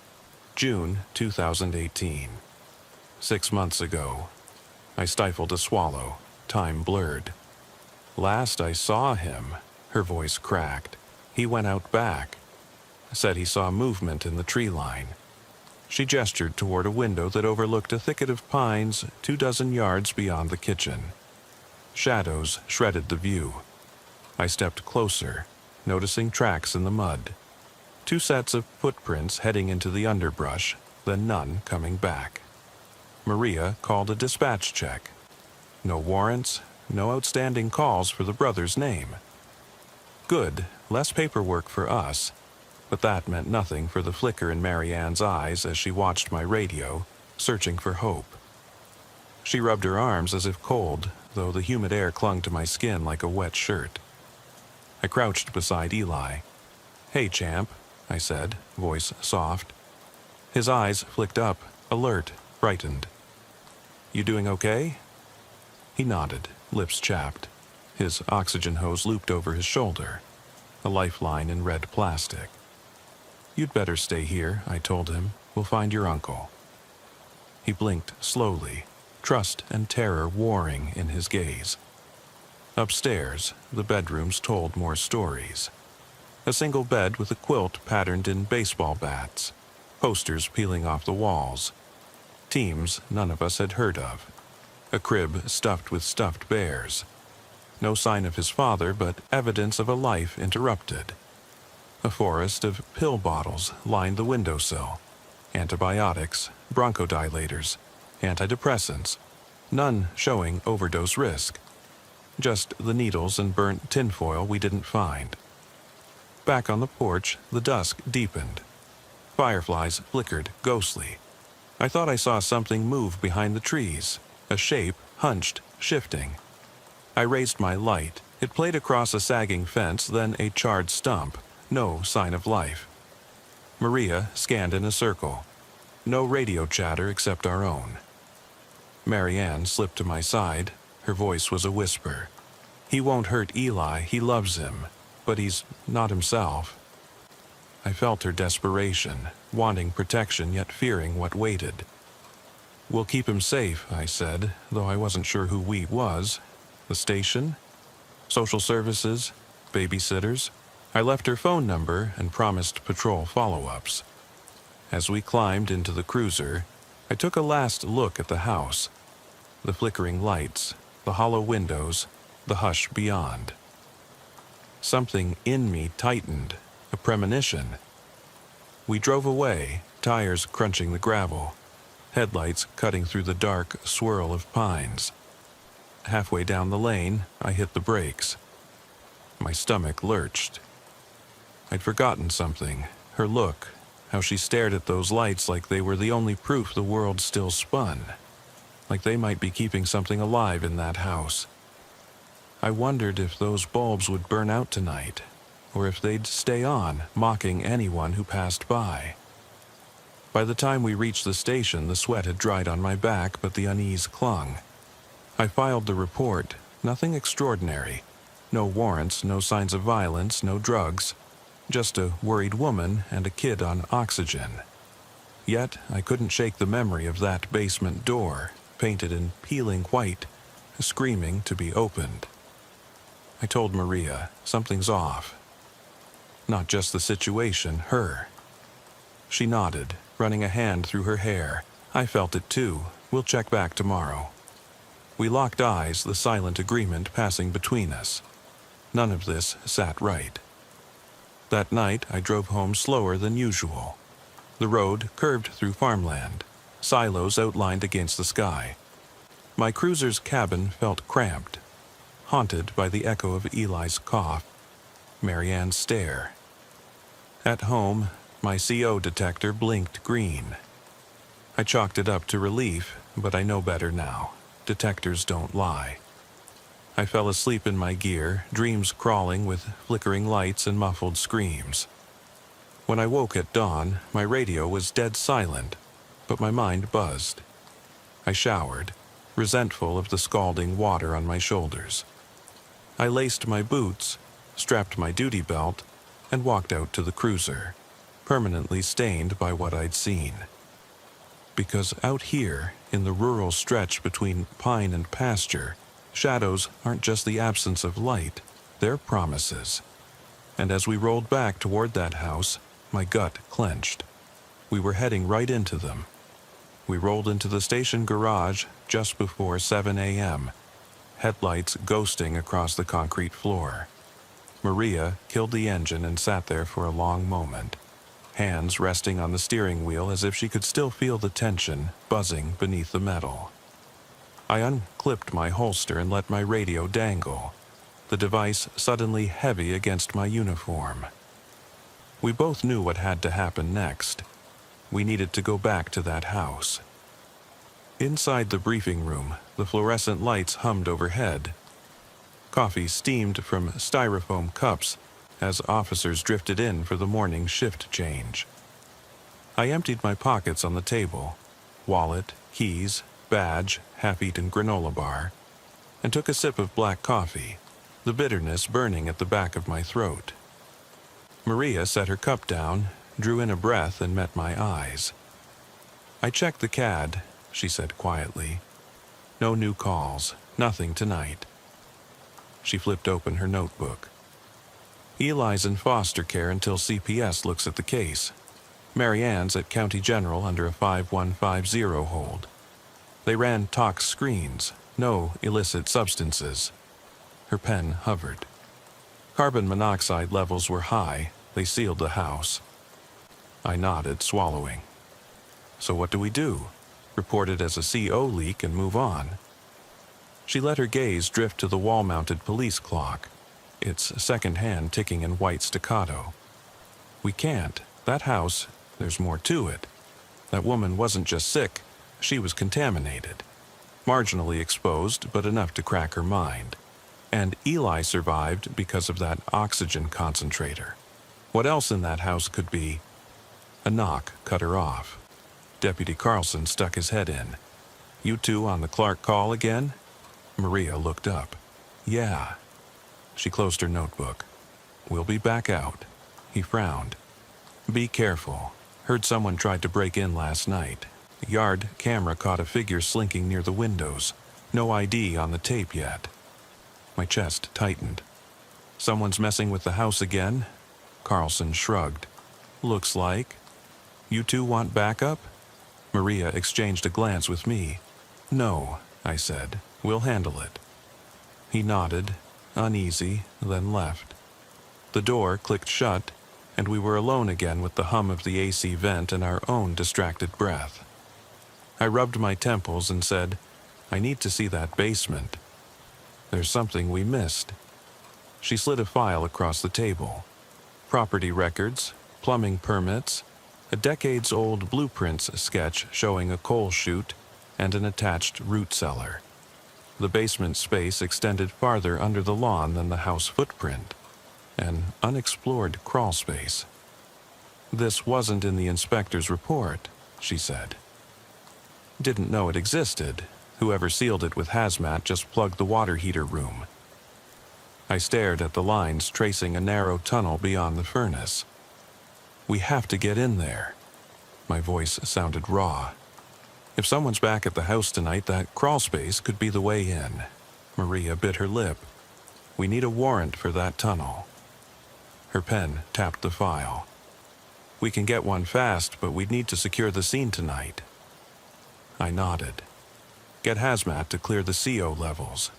June 2018. 6 months ago. I stifled a swallow, time blurred. "Last I saw him," her voice cracked. "He went out back. Said he saw movement in the tree line." She gestured toward a window that overlooked a thicket of pines 24 yards beyond the kitchen. Shadows shredded the view. I stepped closer, noticing tracks in the mud. 2 sets of footprints heading into the underbrush, then none coming back. Maria called a dispatch check. No warrants, no outstanding calls for the brother's name. Good, less paperwork for us. But that meant nothing for the flicker in Marianne's eyes as she watched my radio, searching for hope. She rubbed her arms as if cold, though the humid air clung to my skin like a wet shirt. I crouched beside Eli. "Hey, champ," I said, voice soft. His eyes flicked up, alert, frightened. "You doing okay?" He nodded, lips chapped. His oxygen hose looped over his shoulder, a lifeline in red plastic. "You'd better stay here," I told him. "We'll find your uncle." He blinked slowly, trust and terror warring in his gaze. Upstairs, the bedrooms told more stories. A single bed with a quilt patterned in baseball bats, posters peeling off the walls. Teams none of us had heard of. A crib stuffed with stuffed bears. No sign of his father, but evidence of a life interrupted. A forest of pill bottles lined the windowsill. Antibiotics, bronchodilators, antidepressants, none showing overdose risk. Just the needles and burnt tinfoil we didn't find. Back on the porch, the dusk deepened. Fireflies flickered ghostly. I thought I saw something move behind the trees, a shape hunched, shifting. I raised my light. It played across a sagging fence, then a charred stump. No sign of life. Maria scanned in a circle. No radio chatter except our own. Marianne slipped to my side. Her voice was a whisper. "He won't hurt Eli, he loves him, but he's not himself." I felt her desperation, wanting protection yet fearing what waited. "We'll keep him safe," I said, though I wasn't sure who "we" was. The station? Social services? Babysitters? I left her phone number and promised patrol follow-ups. As we climbed into the cruiser, I took a last look at the house. The flickering lights, the hollow windows, the hush beyond. Something in me tightened, a premonition. We drove away, tires crunching the gravel, headlights cutting through the dark swirl of pines. Halfway down the lane, I hit the brakes. My stomach lurched. I'd forgotten something. Her look, how she stared at those lights like they were the only proof the world still spun. Like they might be keeping something alive in that house. I wondered if those bulbs would burn out tonight, or if they'd stay on, mocking anyone who passed by. By the time we reached the station, the sweat had dried on my back, but the unease clung. I filed the report. Nothing extraordinary. No warrants, no signs of violence, no drugs. Just a worried woman and a kid on oxygen. Yet I couldn't shake the memory of that basement door, painted in peeling white, screaming to be opened. I told Maria, something's off. Not just the situation, her. She nodded, running a hand through her hair. I felt it too. We'll check back tomorrow. We locked eyes, the silent agreement passing between us. None of this sat right. That night, I drove home slower than usual. The road curved through farmland, silos outlined against the sky. My cruiser's cabin felt cramped, haunted by the echo of Eli's cough, Marianne's stare. At home, my CO detector blinked green. I chalked it up to relief, but I know better now. Detectors don't lie. I fell asleep in my gear, dreams crawling with flickering lights and muffled screams. When I woke at dawn, my radio was dead silent, but my mind buzzed. I showered, resentful of the scalding water on my shoulders. I laced my boots, strapped my duty belt, and walked out to the cruiser, permanently stained by what I'd seen. Because out here, in the rural stretch between pine and pasture, shadows aren't just the absence of light, they're promises. And as we rolled back toward that house, my gut clenched. We were heading right into them. We rolled into the station garage just before 7 a.m., headlights ghosting across the concrete floor. Maria killed the engine and sat there for a long moment, hands resting on the steering wheel as if she could still feel the tension buzzing beneath the metal. I unclipped my holster and let my radio dangle, the device suddenly heavy against my uniform. We both knew what had to happen next. We needed to go back to that house. Inside the briefing room, the fluorescent lights hummed overhead. Coffee steamed from styrofoam cups as officers drifted in for the morning shift change. I emptied my pockets on the table, wallet, keys, badge, half-eaten granola bar, and took a sip of black coffee, the bitterness burning at the back of my throat. Maria set her cup down, drew in a breath, and met my eyes. "I checked the CAD," she said quietly. "No new calls, nothing tonight." She flipped open her notebook. "Eli's in foster care until CPS looks at the case. Marianne's at County General under a 5150 hold. They ran tox screens, no illicit substances." Her pen hovered. Carbon monoxide levels were high. They sealed the house. I nodded, swallowing. "So what do we do? Report it as a CO leak and move on?" She let her gaze drift to the wall-mounted police clock, its second hand ticking in white staccato. "We can't. That house, there's more to it. That woman wasn't just sick, she was contaminated. Marginally exposed, but enough to crack her mind. And Eli survived because of that oxygen concentrator. What else in that house could be?" A knock cut her off. Deputy Carlson stuck his head in. "You two on the Clark call again?" Maria looked up. "Yeah." She closed her notebook. "We'll be back out." He frowned. "Be careful. Heard someone tried to break in last night. The yard camera caught a figure slinking near the windows. No ID on the tape yet." My chest tightened. "Someone's messing with the house again?" Carlson shrugged. "Looks like." "You two want backup?" Maria exchanged a glance with me. "No," I said. "We'll handle it." He nodded, uneasy, then left. The door clicked shut, and we were alone again with the hum of the AC vent and our own distracted breath. I rubbed my temples and said, "I need to see that basement. There's something we missed." She slid a file across the table. property records, plumbing permits, a decades-old blueprints sketch showing a coal chute, and an attached root cellar. The basement space extended farther under the lawn than the house footprint, an unexplored crawl space. "This wasn't in the inspector's report," she said. "Didn't know it existed. Whoever sealed it with hazmat just plugged the water heater room." I stared at the lines tracing a narrow tunnel beyond the furnace. "We have to get in there." My voice sounded raw. "If someone's back at the house tonight, that crawl space could be the way in." Maria bit her lip. "We need a warrant for that tunnel." Her pen tapped the file. "We can get one fast, but we'd need to secure the scene tonight." I nodded. "Get hazmat to clear the CO levels.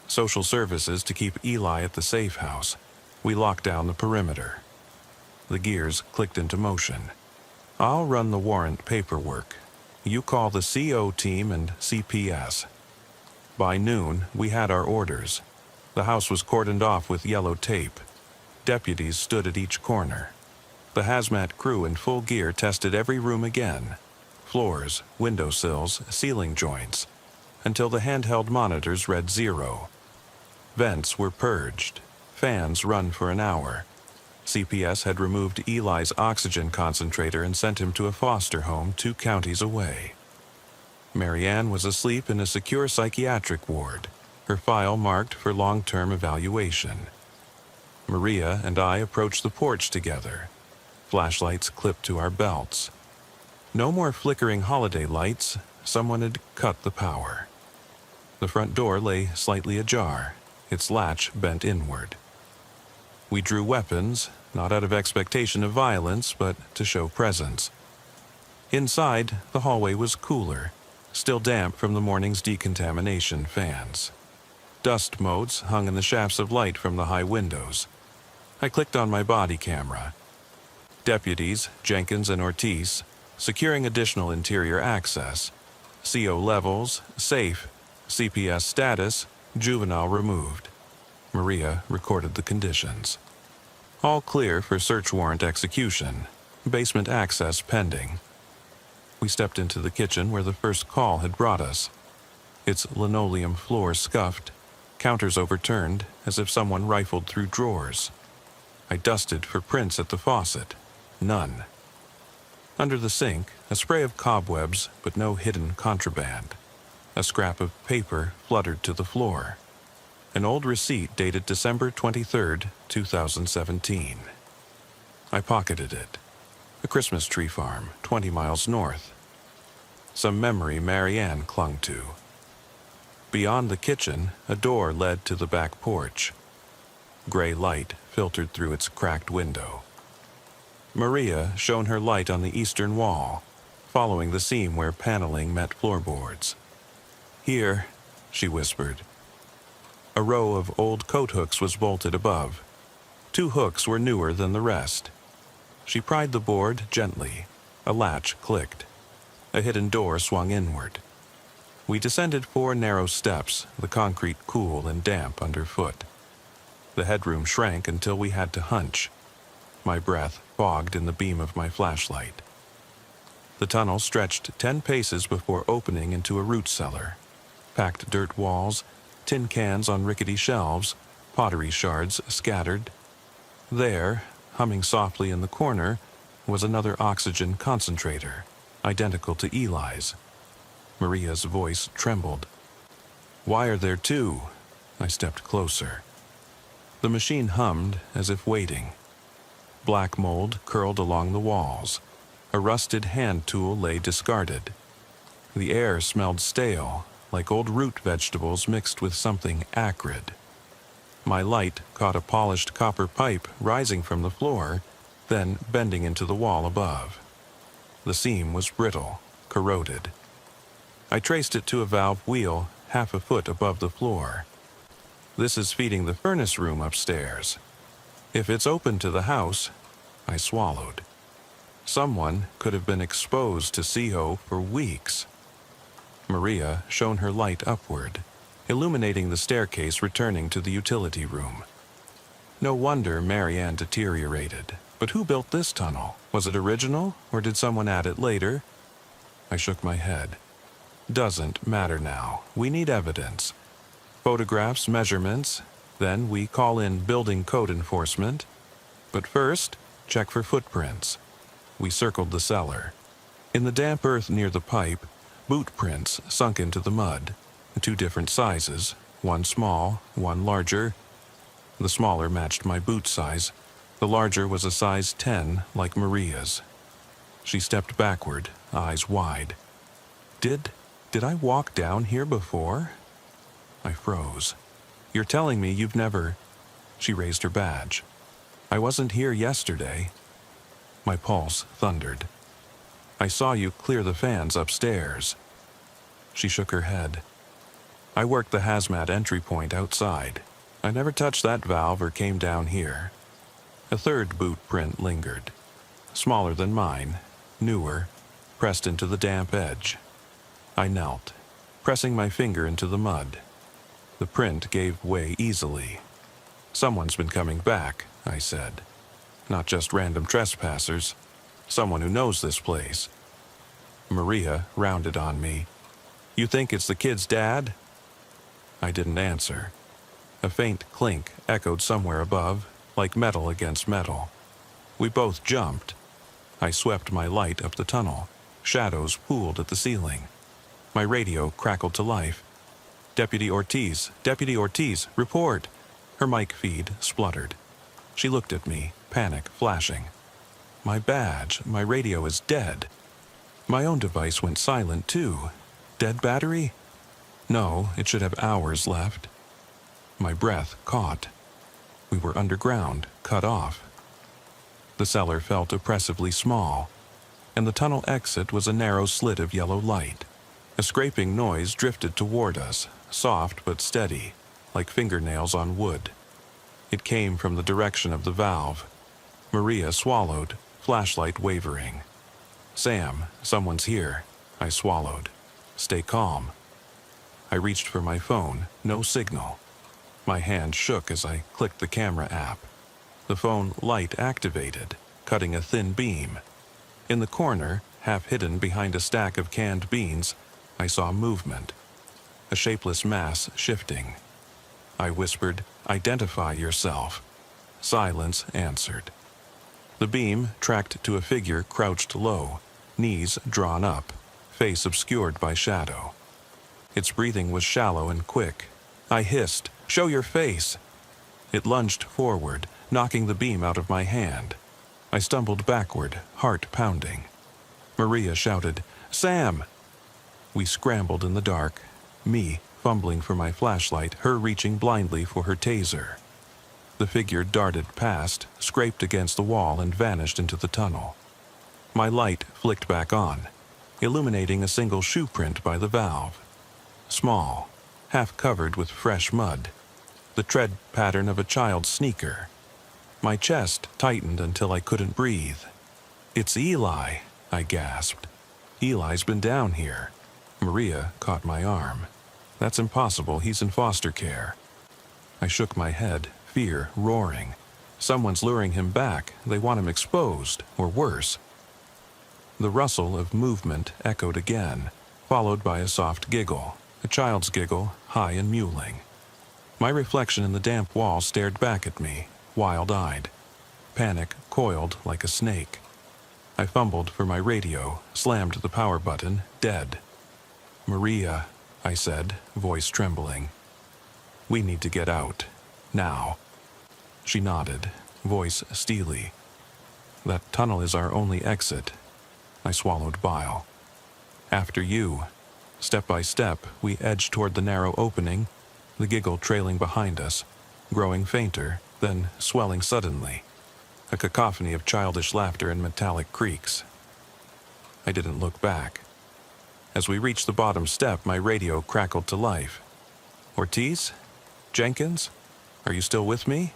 Social services to keep Eli at the safe house. We lock down the perimeter." The gears clicked into motion. "I'll run the warrant paperwork. You call the CO team and CPS." By noon, we had our orders. The house was cordoned off with yellow tape. Deputies stood at each corner. The hazmat crew in full gear tested every room again. Floors, windowsills, ceiling joints, until the handheld monitors read 0. Vents were purged. Fans run for an hour. CPS had removed Eli's oxygen concentrator and sent him to a foster home 2 counties away. Marianne was asleep in a secure psychiatric ward, her file marked for long-term evaluation. Maria and I approached the porch together, flashlights clipped to our belts. No more flickering holiday lights. Someone had cut the power. The front door lay slightly ajar, its latch bent inward. We drew weapons, not out of expectation of violence, but to show presence. Inside, the hallway was cooler, still damp from the morning's decontamination fans. Dust motes hung in the shafts of light from the high windows. I clicked on my body camera. Deputies, Jenkins and Ortiz, securing additional interior access. CO levels, safe. CPS status, juvenile removed. Maria recorded the conditions. All clear for search warrant execution. Basement access pending. We stepped into the kitchen where the first call had brought us. Its linoleum floor scuffed, counters overturned as if someone rifled through drawers. I dusted for prints at the faucet. None. Under the sink, a spray of cobwebs, but no hidden contraband. A scrap of paper fluttered to the floor. An old receipt dated December 23, 2017. I pocketed it. A Christmas tree farm, 20 miles north. Some memory Marianne clung to. Beyond the kitchen, a door led to the back porch. Gray light filtered through its cracked window. Maria shone her light on the eastern wall, following the seam where paneling met floorboards. "Here," she whispered. A row of old coat hooks was bolted above. 2 hooks were newer than the rest. She pried the board gently. A latch clicked. A hidden door swung inward. We descended 4 narrow steps, the concrete cool and damp underfoot. The headroom shrank until we had to hunch. My breath fogged in the beam of my flashlight. The tunnel stretched 10 paces before opening into a root cellar. Packed dirt walls, tin cans on rickety shelves, pottery shards scattered. There, humming softly in the corner, was another oxygen concentrator, identical to Eli's. Maria's voice trembled. "Why are there 2? I stepped closer. The machine hummed as if waiting. Black mold curled along the walls. A rusted hand tool lay discarded. The air smelled stale, like old root vegetables mixed with something acrid. My light caught a polished copper pipe rising from the floor, then bending into the wall above. The seam was brittle, corroded. I traced it to a valve wheel half a foot above the floor. "This is feeding the furnace room upstairs. If it's open to the house," I swallowed. "Someone could have been exposed to CO for weeks." Maria shone her light upward, illuminating the staircase returning to the utility room. No wonder Marianne deteriorated. But who built this tunnel? Was it original, or did someone add it later? I shook my head. Doesn't matter now. We need evidence. Photographs, measurements. Then we call in building code enforcement. But first, check for footprints. We circled the cellar. In the damp earth near the pipe, boot prints sunk into the mud. 2 different sizes, one small, one larger. The smaller matched my boot size. The larger was a size 10, like Maria's. She stepped backward, eyes wide. Did I walk down here before? I froze. You're telling me you've never... She raised her badge. I wasn't here yesterday. My pulse thundered. I saw you clear the fans upstairs. She shook her head. I worked the hazmat entry point outside. I never touched that valve or came down here. A third boot print lingered. Smaller than mine, newer, pressed into the damp edge. I knelt, pressing my finger into the mud. The print gave way easily. Someone's been coming back, I said. Not just random trespassers. Someone who knows this place. Maria rounded on me. You think it's the kid's dad? I didn't answer. A faint clink echoed somewhere above, like metal against metal. We both jumped. I swept my light up the tunnel. Shadows pooled at the ceiling. My radio crackled to life. Deputy Ortiz, report. Her mic feed spluttered. She looked at me, panic flashing. My badge, my radio is dead. My own device went silent too. Dead battery? No, it should have hours left. My breath caught. We were underground, cut off. The cellar felt oppressively small, and the tunnel exit was a narrow slit of yellow light. A scraping noise drifted toward us, soft but steady, like fingernails on wood. It came from the direction of the valve. Maria swallowed, flashlight wavering. Sam, someone's here. I swallowed. Stay calm. I reached for my phone, no signal. My hand shook as I clicked the camera app. The phone light activated, cutting a thin beam. In the corner, half hidden behind a stack of canned beans, I saw movement. A shapeless mass shifting. I whispered, "Identify yourself." Silence answered. The beam tracked to a figure crouched low, knees drawn up, face obscured by shadow. Its breathing was shallow and quick. I hissed, "Show your face!" It lunged forward, knocking the beam out of my hand. I stumbled backward, heart pounding. Maria shouted, "Sam!" We scrambled in the dark, me fumbling for my flashlight, her reaching blindly for her taser. The figure darted past, scraped against the wall, and vanished into the tunnel. My light flicked back on, illuminating a single shoe print by the valve. Small, half covered with fresh mud, the tread pattern of a child's sneaker. My chest tightened until I couldn't breathe. "It's Eli," I gasped. "Eli's been down here." Maria caught my arm. "That's impossible, he's in foster care." I shook my head, fear roaring. Someone's luring him back, they want him exposed, or worse. The rustle of movement echoed again, followed by a soft giggle, a child's giggle, high and mewling. My reflection in the damp wall stared back at me, wild-eyed. Panic coiled like a snake. I fumbled for my radio, slammed the power button, dead. "Maria," I said, voice trembling. "We need to get out. Now." She nodded, voice steely. "That tunnel is our only exit." I swallowed bile. "After you." Step by step, we edged toward the narrow opening, the giggle trailing behind us, growing fainter, then swelling suddenly. A cacophony of childish laughter and metallic creaks. I didn't look back. As we reached the bottom step, my radio crackled to life. "Ortiz? Jenkins? Are you still with me?"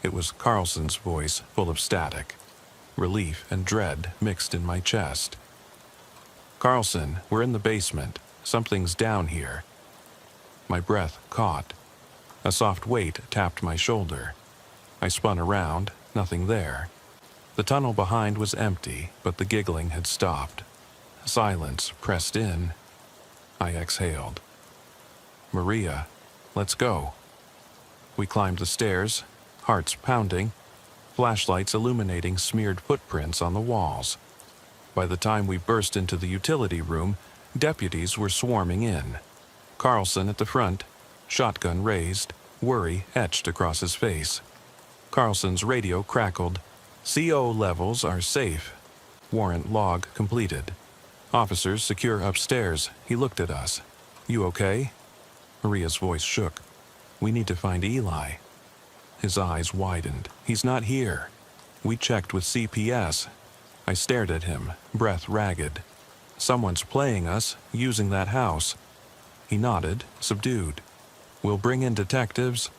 It was Carlson's voice, full of static. Relief and dread mixed in my chest. "Carlson, we're in the basement. Something's down here." My breath caught. A soft weight tapped my shoulder. I spun around, nothing there. The tunnel behind was empty, but the giggling had stopped. Silence pressed in. I exhaled. Maria, let's go. We climbed the stairs, hearts pounding, flashlights illuminating smeared footprints on the walls. By the time we burst into the utility room, deputies were swarming in. Carlson at the front, shotgun raised, worry etched across his face. Carlson's radio crackled. CO levels are safe. Warrant log completed. Officers secure upstairs. He looked at us. You okay? Maria's voice shook. We need to find Eli. His eyes widened. He's not here. We checked with CPS. I stared at him, breath ragged. Someone's playing us, using that house. He nodded, subdued. We'll bring in detectives.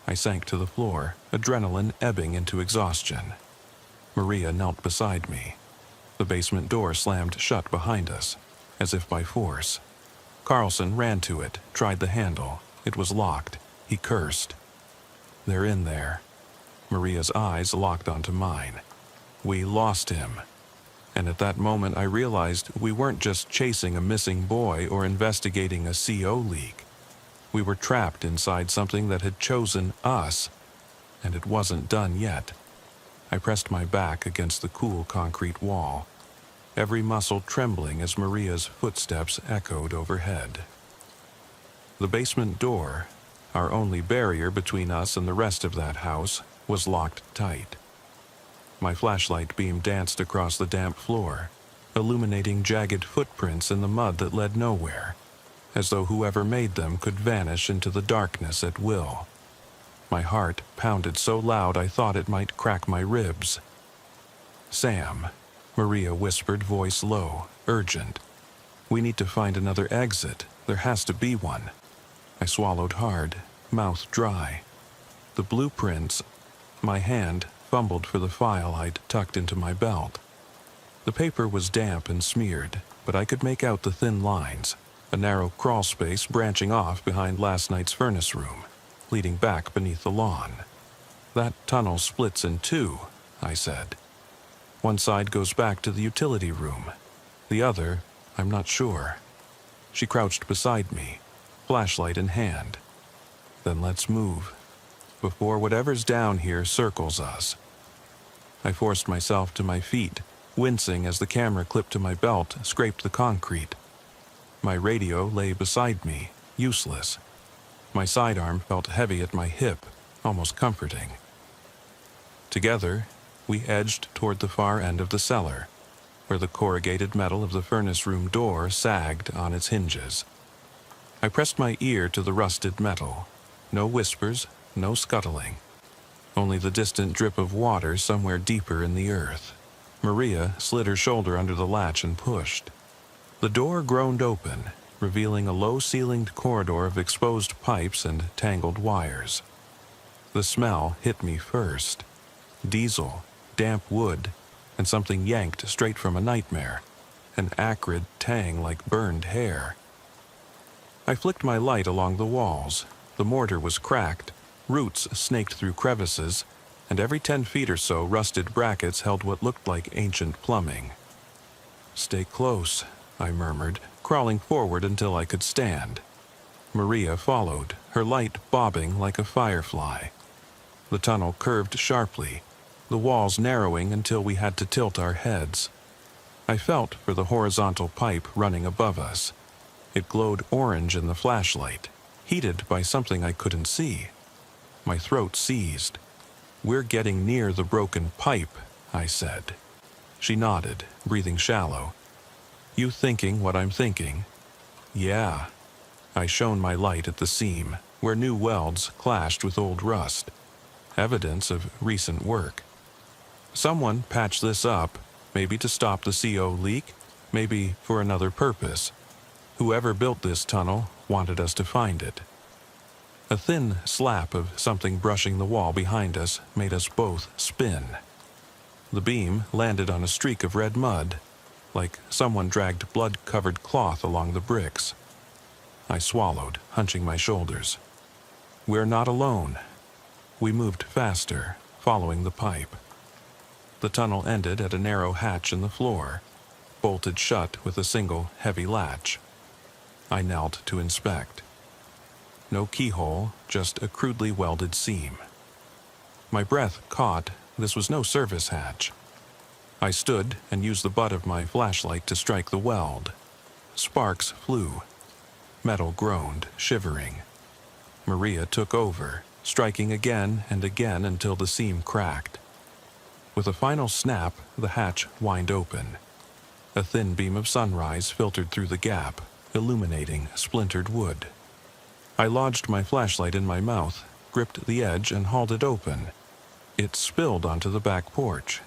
I sank to the floor, adrenaline ebbing into exhaustion. Maria knelt beside me. The basement door slammed shut behind us, as if by force. Carlson ran to it, tried the handle. It was locked. He cursed. They're in there. Maria's eyes locked onto mine. We lost him. And at that moment I realized we weren't just chasing a missing boy or investigating a CO leak. We were trapped inside something that had chosen us, and it wasn't done yet. I pressed my back against the cool concrete wall, every muscle trembling as Maria's footsteps echoed overhead. The basement door, our only barrier between us and the rest of that house, was locked tight. My flashlight beam danced across the damp floor, illuminating jagged footprints in the mud that led nowhere, as though whoever made them could vanish into the darkness at will. My heart pounded so loud I thought it might crack my ribs. Sam, Maria whispered, voice low, urgent. We need to find another exit. There has to be one. I swallowed hard, mouth dry. The blueprints. My hand fumbled for the file I'd tucked into my belt. The paper was damp and smeared, but I could make out the thin lines, a narrow crawl space branching off behind last night's furnace room, leading back beneath the lawn. That tunnel splits in two, I said. One side goes back to the utility room. The other, I'm not sure. She crouched beside me, flashlight in hand. Then let's move, before whatever's down here circles us. I forced myself to my feet, wincing as the camera clipped to my belt scraped the concrete. My radio lay beside me, useless. My sidearm felt heavy at my hip, almost comforting. Together, we edged toward the far end of the cellar, where the corrugated metal of the furnace room door sagged on its hinges. I pressed my ear to the rusted metal. No whispers, no scuttling. Only the distant drip of water somewhere deeper in the earth. Maria slid her shoulder under the latch and pushed. The door groaned open, revealing a low-ceilinged corridor of exposed pipes and tangled wires. The smell hit me first. Diesel, damp wood, and something yanked straight from a nightmare. An acrid tang like burned hair. I flicked my light along the walls. The mortar was cracked, roots snaked through crevices, and every 10 feet or so rusted brackets held what looked like ancient plumbing. Stay close, I murmured, crawling forward until I could stand. Maria followed, her light bobbing like a firefly. The tunnel curved sharply, the walls narrowing until we had to tilt our heads. I felt for the horizontal pipe running above us. It glowed orange in the flashlight, heated by something I couldn't see. My throat seized. We're getting near the broken pipe, I said. She nodded, breathing shallow. You thinking what I'm thinking? Yeah. I shone my light at the seam, where new welds clashed with old rust. Evidence of recent work. Someone patched this up, maybe to stop the CO leak, maybe for another purpose. Whoever built this tunnel wanted us to find it. A thin slap of something brushing the wall behind us made us both spin. The beam landed on a streak of red mud, like someone dragged blood-covered cloth along the bricks. I swallowed, hunching my shoulders. We're not alone. We moved faster, following the pipe. The tunnel ended at a narrow hatch in the floor, bolted shut with a single heavy latch. I knelt to inspect. No keyhole, just a crudely welded seam. My breath caught. This was no service hatch. I stood and used the butt of my flashlight to strike the weld. Sparks flew. Metal groaned, shivering. Maria took over, striking again and again until the seam cracked. With a final snap, the hatch whined open. A thin beam of sunrise filtered through the gap, illuminating splintered wood. I lodged my flashlight in my mouth, gripped the edge, and hauled it open. It spilled onto the back porch.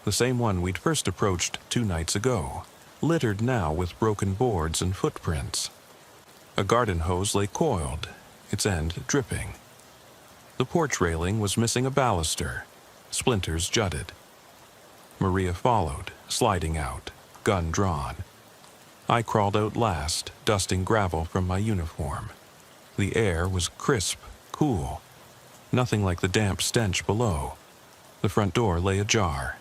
The same one we'd first approached 2 nights ago, littered now with broken boards and footprints. A garden hose lay coiled, its end dripping. The porch railing was missing a baluster. Splinters jutted. Maria followed, sliding out, gun drawn. I crawled out last, dusting gravel from my uniform. The air was crisp, cool. Nothing like the damp stench below. The front door lay ajar.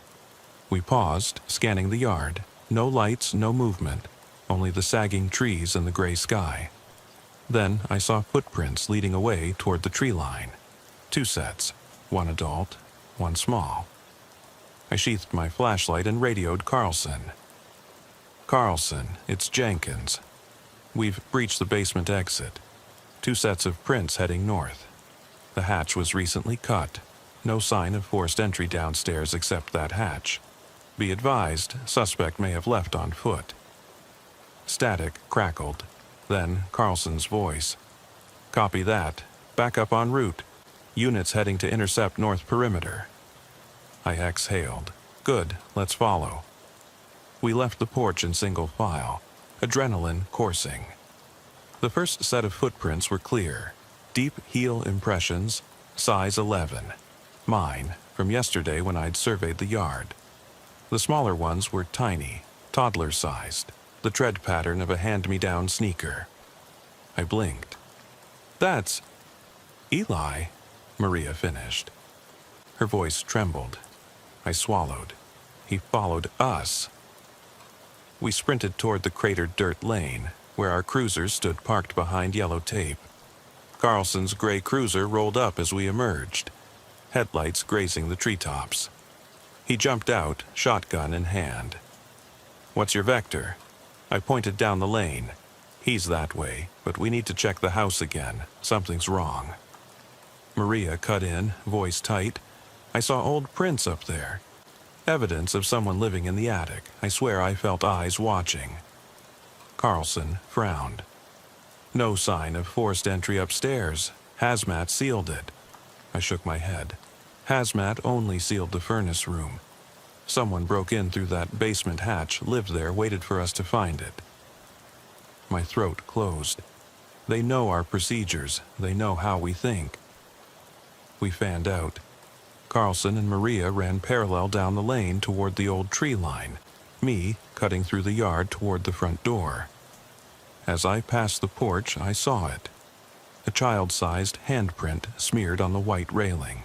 We paused, scanning the yard. No lights, no movement, only the sagging trees and the gray sky. Then I saw footprints leading away toward the tree line. 2 sets, one adult, one small. I sheathed my flashlight and radioed Carlson. Carlson, it's Jenkins. We've breached the basement exit. 2 sets of prints heading north. The hatch was recently cut. No sign of forced entry downstairs except that hatch. Be advised, suspect may have left on foot. Static crackled. Then Carlson's voice. Copy that. Back up en route. Units heading to intercept north perimeter. I exhaled. Good, let's follow. We left the porch in single file, adrenaline coursing. The first set of footprints were clear. Deep heel impressions, size 11. Mine, from yesterday when I'd surveyed the yard. The smaller ones were tiny, toddler-sized, the tread pattern of a hand-me-down sneaker. I blinked. That's Eli, Maria finished. Her voice trembled. I swallowed. He followed us. We sprinted toward the cratered dirt lane, where our cruisers stood parked behind yellow tape. Carlson's gray cruiser rolled up as we emerged, headlights grazing the treetops. He jumped out, shotgun in hand. What's your vector? I pointed down the lane. He's that way, but we need to check the house again. Something's wrong. Maria cut in, voice tight. I saw old prints up there. Evidence of someone living in the attic. I swear I felt eyes watching. Carlson frowned. No sign of forced entry upstairs. Hazmat sealed it. I shook my head. Hazmat only sealed the furnace room. Someone broke in through that basement hatch, lived there, waited for us to find it. My throat closed. They know our procedures. They know how we think. We fanned out. Carlson and Maria ran parallel down the lane toward the old tree line, me cutting through the yard toward the front door. As I passed the porch, I saw it. A child-sized handprint smeared on the white railing.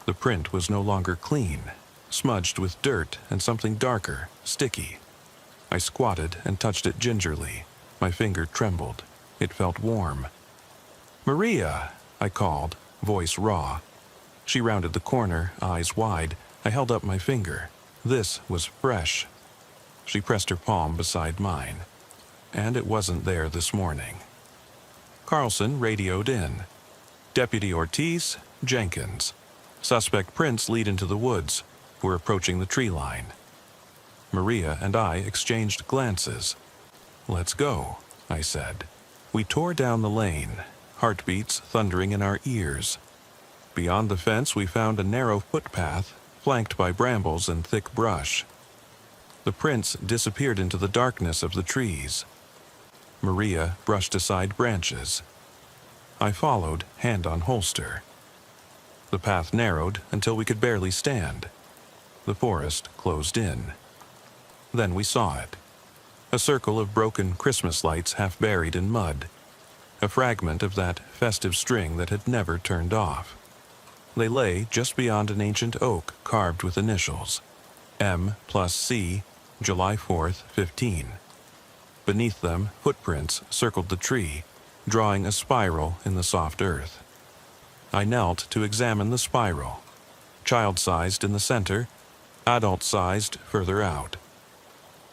The print was no longer clean, smudged with dirt and something darker, sticky. I squatted and touched it gingerly. My finger trembled. It felt warm. "Maria," I called, voice raw. She rounded the corner, eyes wide. I held up my finger. This was fresh. She pressed her palm beside mine. And it wasn't there this morning. Carlson radioed in. Deputy Ortiz, Jenkins. Suspect prints lead into the woods. We're approaching the tree line. Maria and I exchanged glances. "Let's go," I said. We tore down the lane, heartbeats thundering in our ears. Beyond the fence we found a narrow footpath, flanked by brambles and thick brush. The prints disappeared into the darkness of the trees. Maria brushed aside branches. I followed, hand on holster. The path narrowed until we could barely stand. The forest closed in. Then we saw it. A circle of broken Christmas lights half buried in mud. A fragment of that festive string that had never turned off. They lay just beyond an ancient oak carved with initials. M plus C, July 4th, 15. Beneath them, footprints circled the tree, drawing a spiral in the soft earth. I knelt to examine the spiral. Child-sized in the center, adult-sized further out.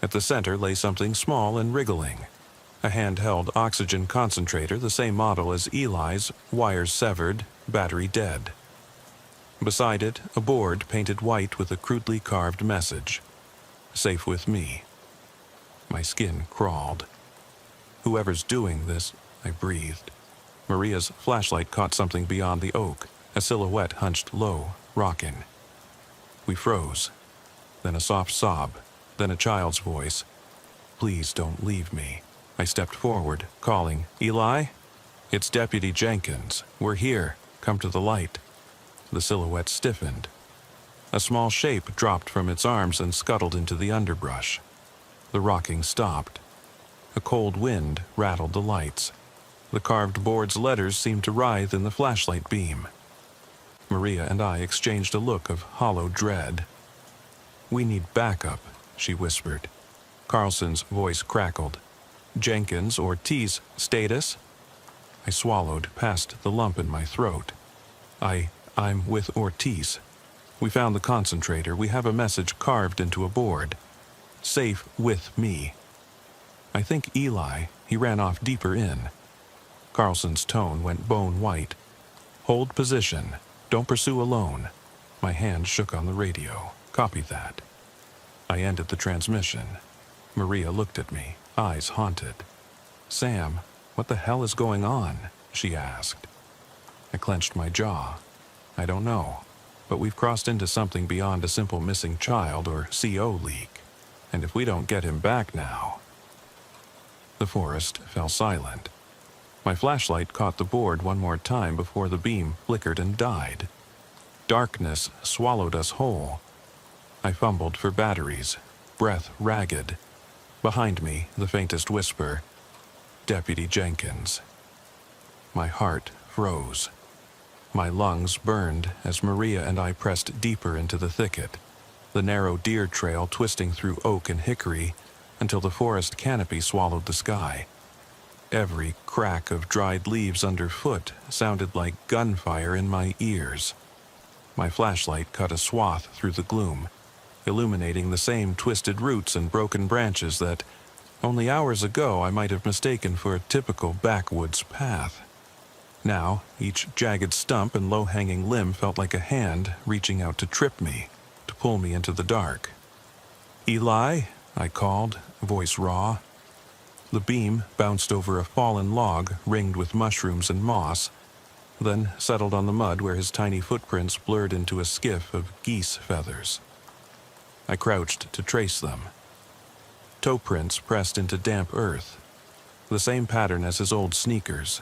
At the center lay something small and wriggling. A handheld oxygen concentrator, the same model as Eli's, wires severed, battery dead. Beside it, a board painted white with a crudely carved message. Safe with me. My skin crawled. Whoever's doing this, I breathed. Maria's flashlight caught something beyond the oak, a silhouette hunched low, rocking. We froze. Then a soft sob, then a child's voice. Please don't leave me. I stepped forward, calling, Eli? It's Deputy Jenkins. We're here. Come to the light. The silhouette stiffened. A small shape dropped from its arms and scuttled into the underbrush. The rocking stopped. A cold wind rattled the lights. The carved board's letters seemed to writhe in the flashlight beam. Maria and I exchanged a look of hollow dread. We need backup, she whispered. Carlson's voice crackled. Jenkins, Ortiz, status? I swallowed past the lump in my throat. I'm with Ortiz. We found the concentrator. We have a message carved into a board. Safe with me. I think Eli, he ran off deeper in. Carlson's tone went bone white. Hold position. Don't pursue alone. My hand shook on the radio. Copy that. I ended the transmission. Maria looked at me, eyes haunted. Sam, what the hell is going on? She asked. I clenched my jaw. I don't know, but we've crossed into something beyond a simple missing child or CO leak. And if we don't get him back now... The forest fell silent. My flashlight caught the board one more time before the beam flickered and died. Darkness swallowed us whole. I fumbled for batteries, breath ragged. Behind me, the faintest whisper, Deputy Jenkins. My heart froze. My lungs burned as Maria and I pressed deeper into the thicket, the narrow deer trail twisting through oak and hickory until the forest canopy swallowed the sky. Every crack of dried leaves underfoot sounded like gunfire in my ears. My flashlight cut a swath through the gloom, illuminating the same twisted roots and broken branches that, only hours ago, I might have mistaken for a typical backwoods path. Now, each jagged stump and low-hanging limb felt like a hand reaching out to trip me, to pull me into the dark. Eli, I called, voice raw. The beam bounced over a fallen log ringed with mushrooms and moss, then settled on the mud where his tiny footprints blurred into a skiff of geese feathers. I crouched to trace them. Toe prints pressed into damp earth, the same pattern as his old sneakers.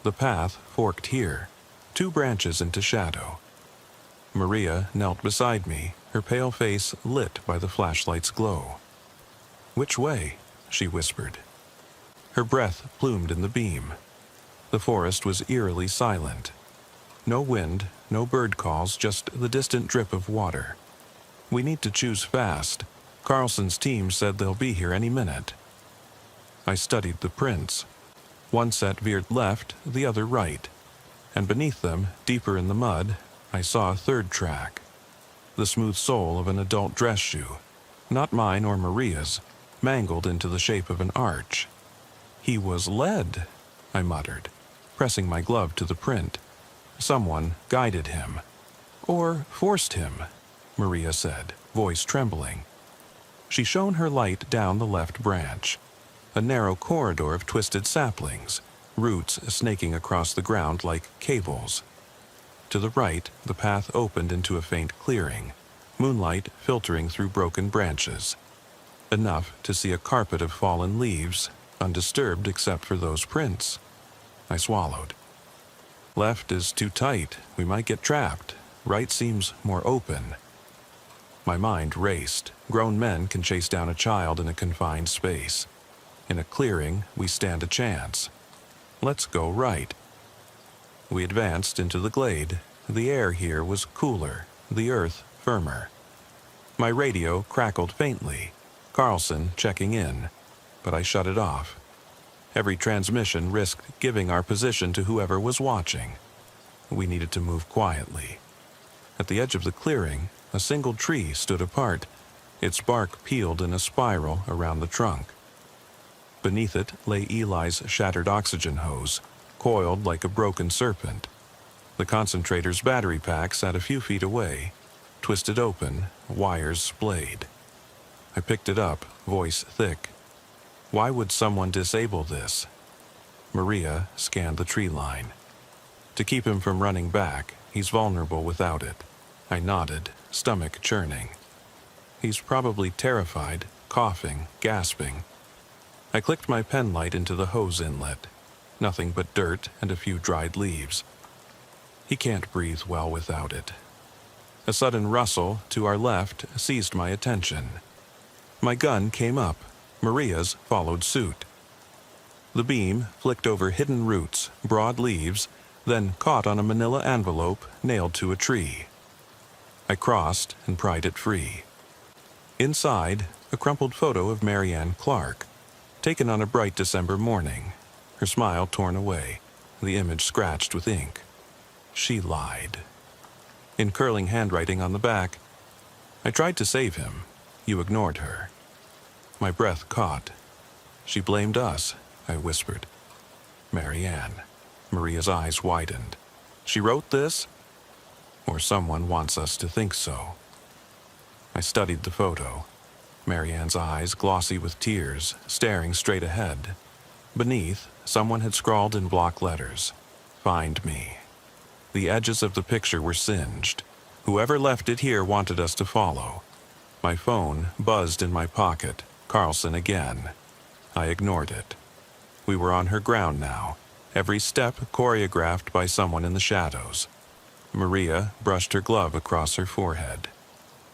The path forked here, 2 branches into shadow. Maria knelt beside me, her pale face lit by the flashlight's glow. Which way? She whispered. Her breath plumed in the beam. The forest was eerily silent. No wind, no bird calls, just the distant drip of water. We need to choose fast. Carlson's team said they'll be here any minute. I studied the prints. One set veered left, the other right. And beneath them, deeper in the mud, I saw a third track. The smooth sole of an adult dress shoe, not mine or Maria's, mangled into the shape of an arch. He was led, I muttered, pressing my glove to the print. Someone guided him. Or forced him, Maria said, voice trembling. She shone her light down the left branch. A narrow corridor of twisted saplings, roots snaking across the ground like cables. To the right, the path opened into a faint clearing, moonlight filtering through broken branches. Enough to see a carpet of fallen leaves, undisturbed except for those prints. I swallowed. Left is too tight. We might get trapped. Right seems more open. My mind raced. Grown men can chase down a child in a confined space. In a clearing, we stand a chance. Let's go right. We advanced into the glade, The air here was cooler, the earth firmer. My radio crackled faintly, Carlson checking in, but I shut it off. Every transmission risked giving our position to whoever was watching. We needed to move quietly. At the edge of the clearing, a single tree stood apart, its bark peeled in a spiral around the trunk. Beneath it lay Eli's shattered oxygen hose, coiled like a broken serpent. The concentrator's battery pack sat a few feet away, twisted open, wires splayed. I picked it up, voice thick. Why would someone disable this? Maria scanned the tree line. To keep him from running back, he's vulnerable without it. I nodded, stomach churning. He's probably terrified, coughing, gasping. I clicked my pen light into the hose inlet. Nothing but dirt and a few dried leaves. He can't breathe well without it. A sudden rustle to our left seized my attention. My gun came up. Maria's followed suit. The beam flicked over hidden roots, broad leaves, then caught on a manila envelope nailed to a tree. I crossed and pried it free. Inside, a crumpled photo of Marianne Clark, taken on a bright December morning, her smile torn away, the image scratched with ink. She lied. In curling handwriting on the back, I tried to save him. You ignored her. My breath caught. She blamed us, I whispered. Marianne. Maria's eyes widened. She wrote this? Or someone wants us to think so. I studied the photo. Marianne's eyes glossy with tears, staring straight ahead. Beneath, someone had scrawled in block letters, "Find me." The edges of the picture were singed. Whoever left it here wanted us to follow. My phone buzzed in my pocket. Carlson again. I ignored it. We were on her ground now, every step choreographed by someone in the shadows. Maria brushed her glove across her forehead.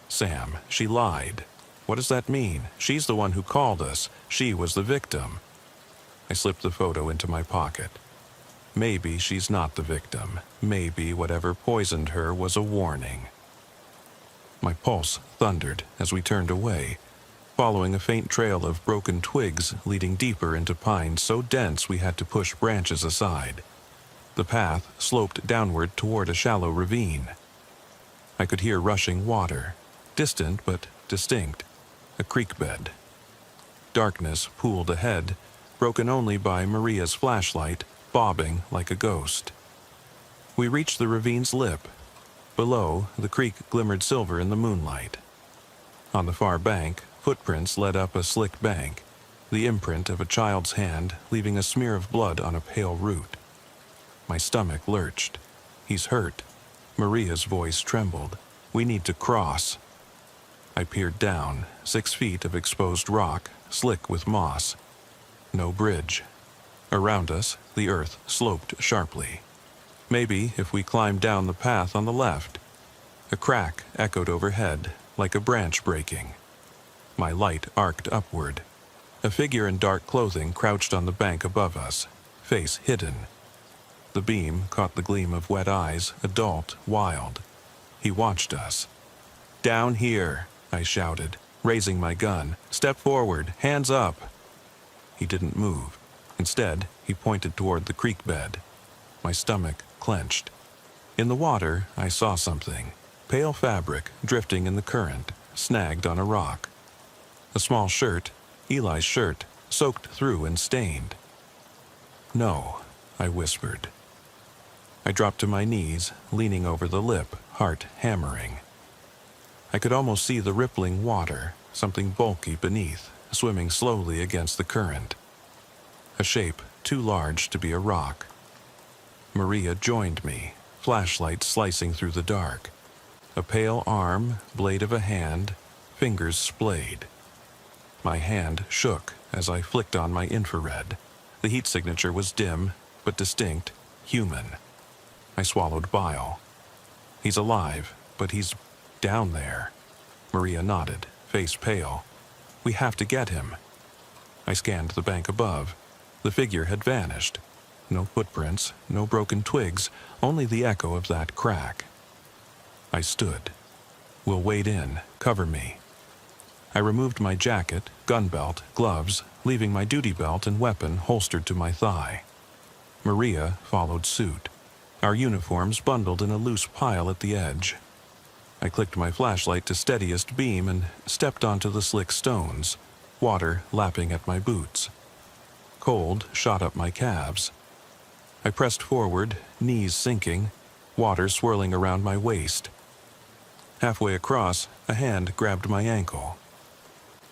Sam, she lied. What does that mean? She's the one who called us. She was the victim. I slipped the photo into my pocket. Maybe she's not the victim. Maybe whatever poisoned her was a warning. My pulse thundered as we turned away, following a faint trail of broken twigs leading deeper into pines so dense we had to push branches aside. The path sloped downward toward a shallow ravine. I could hear rushing water, distant but distinct, a creek bed. Darkness pooled ahead, broken only by Maria's flashlight, bobbing like a ghost. We reached the ravine's lip. Below, the creek glimmered silver in the moonlight. On the far bank, footprints led up a slick bank, the imprint of a child's hand leaving a smear of blood on a pale root. My stomach lurched. He's hurt. Maria's voice trembled. We need to cross. I peered down, 6 feet of exposed rock, slick with moss. No bridge. Around us, the earth sloped sharply. Maybe if we climbed down the path on the left. A crack echoed overhead, like a branch breaking. My light arced upward. A figure in dark clothing crouched on the bank above us, face hidden. The beam caught the gleam of wet eyes, adult, wild. He watched us. "Down here," I shouted, raising my gun. "Step forward, hands up." He didn't move. Instead, he pointed toward the creek bed. My stomach clenched. In the water, I saw something. Pale fabric drifting in the current, snagged on a rock. A small shirt, Eli's shirt, soaked through and stained. "No," I whispered. I dropped to my knees, leaning over the lip, heart hammering. I could almost see the rippling water, something bulky beneath, swimming slowly against the current. A shape too large to be a rock. Maria joined me, flashlight slicing through the dark. A pale arm, blade of a hand, fingers splayed. My hand shook as I flicked on my infrared. The heat signature was dim, but distinct, human. I swallowed bile. He's alive, but he's down there. Maria nodded, face pale. "We have to get him." I scanned the bank above. The figure had vanished. No footprints, no broken twigs, only the echo of that crack. I stood. "We'll wade in. Cover me." I removed my jacket, gun belt, gloves, leaving my duty belt and weapon holstered to my thigh. Maria followed suit, our uniforms bundled in a loose pile at the edge. I clicked my flashlight to steadiest beam and stepped onto the slick stones, water lapping at my boots. Cold shot up my calves. I pressed forward, knees sinking, water swirling around my waist. Halfway across, a hand grabbed my ankle.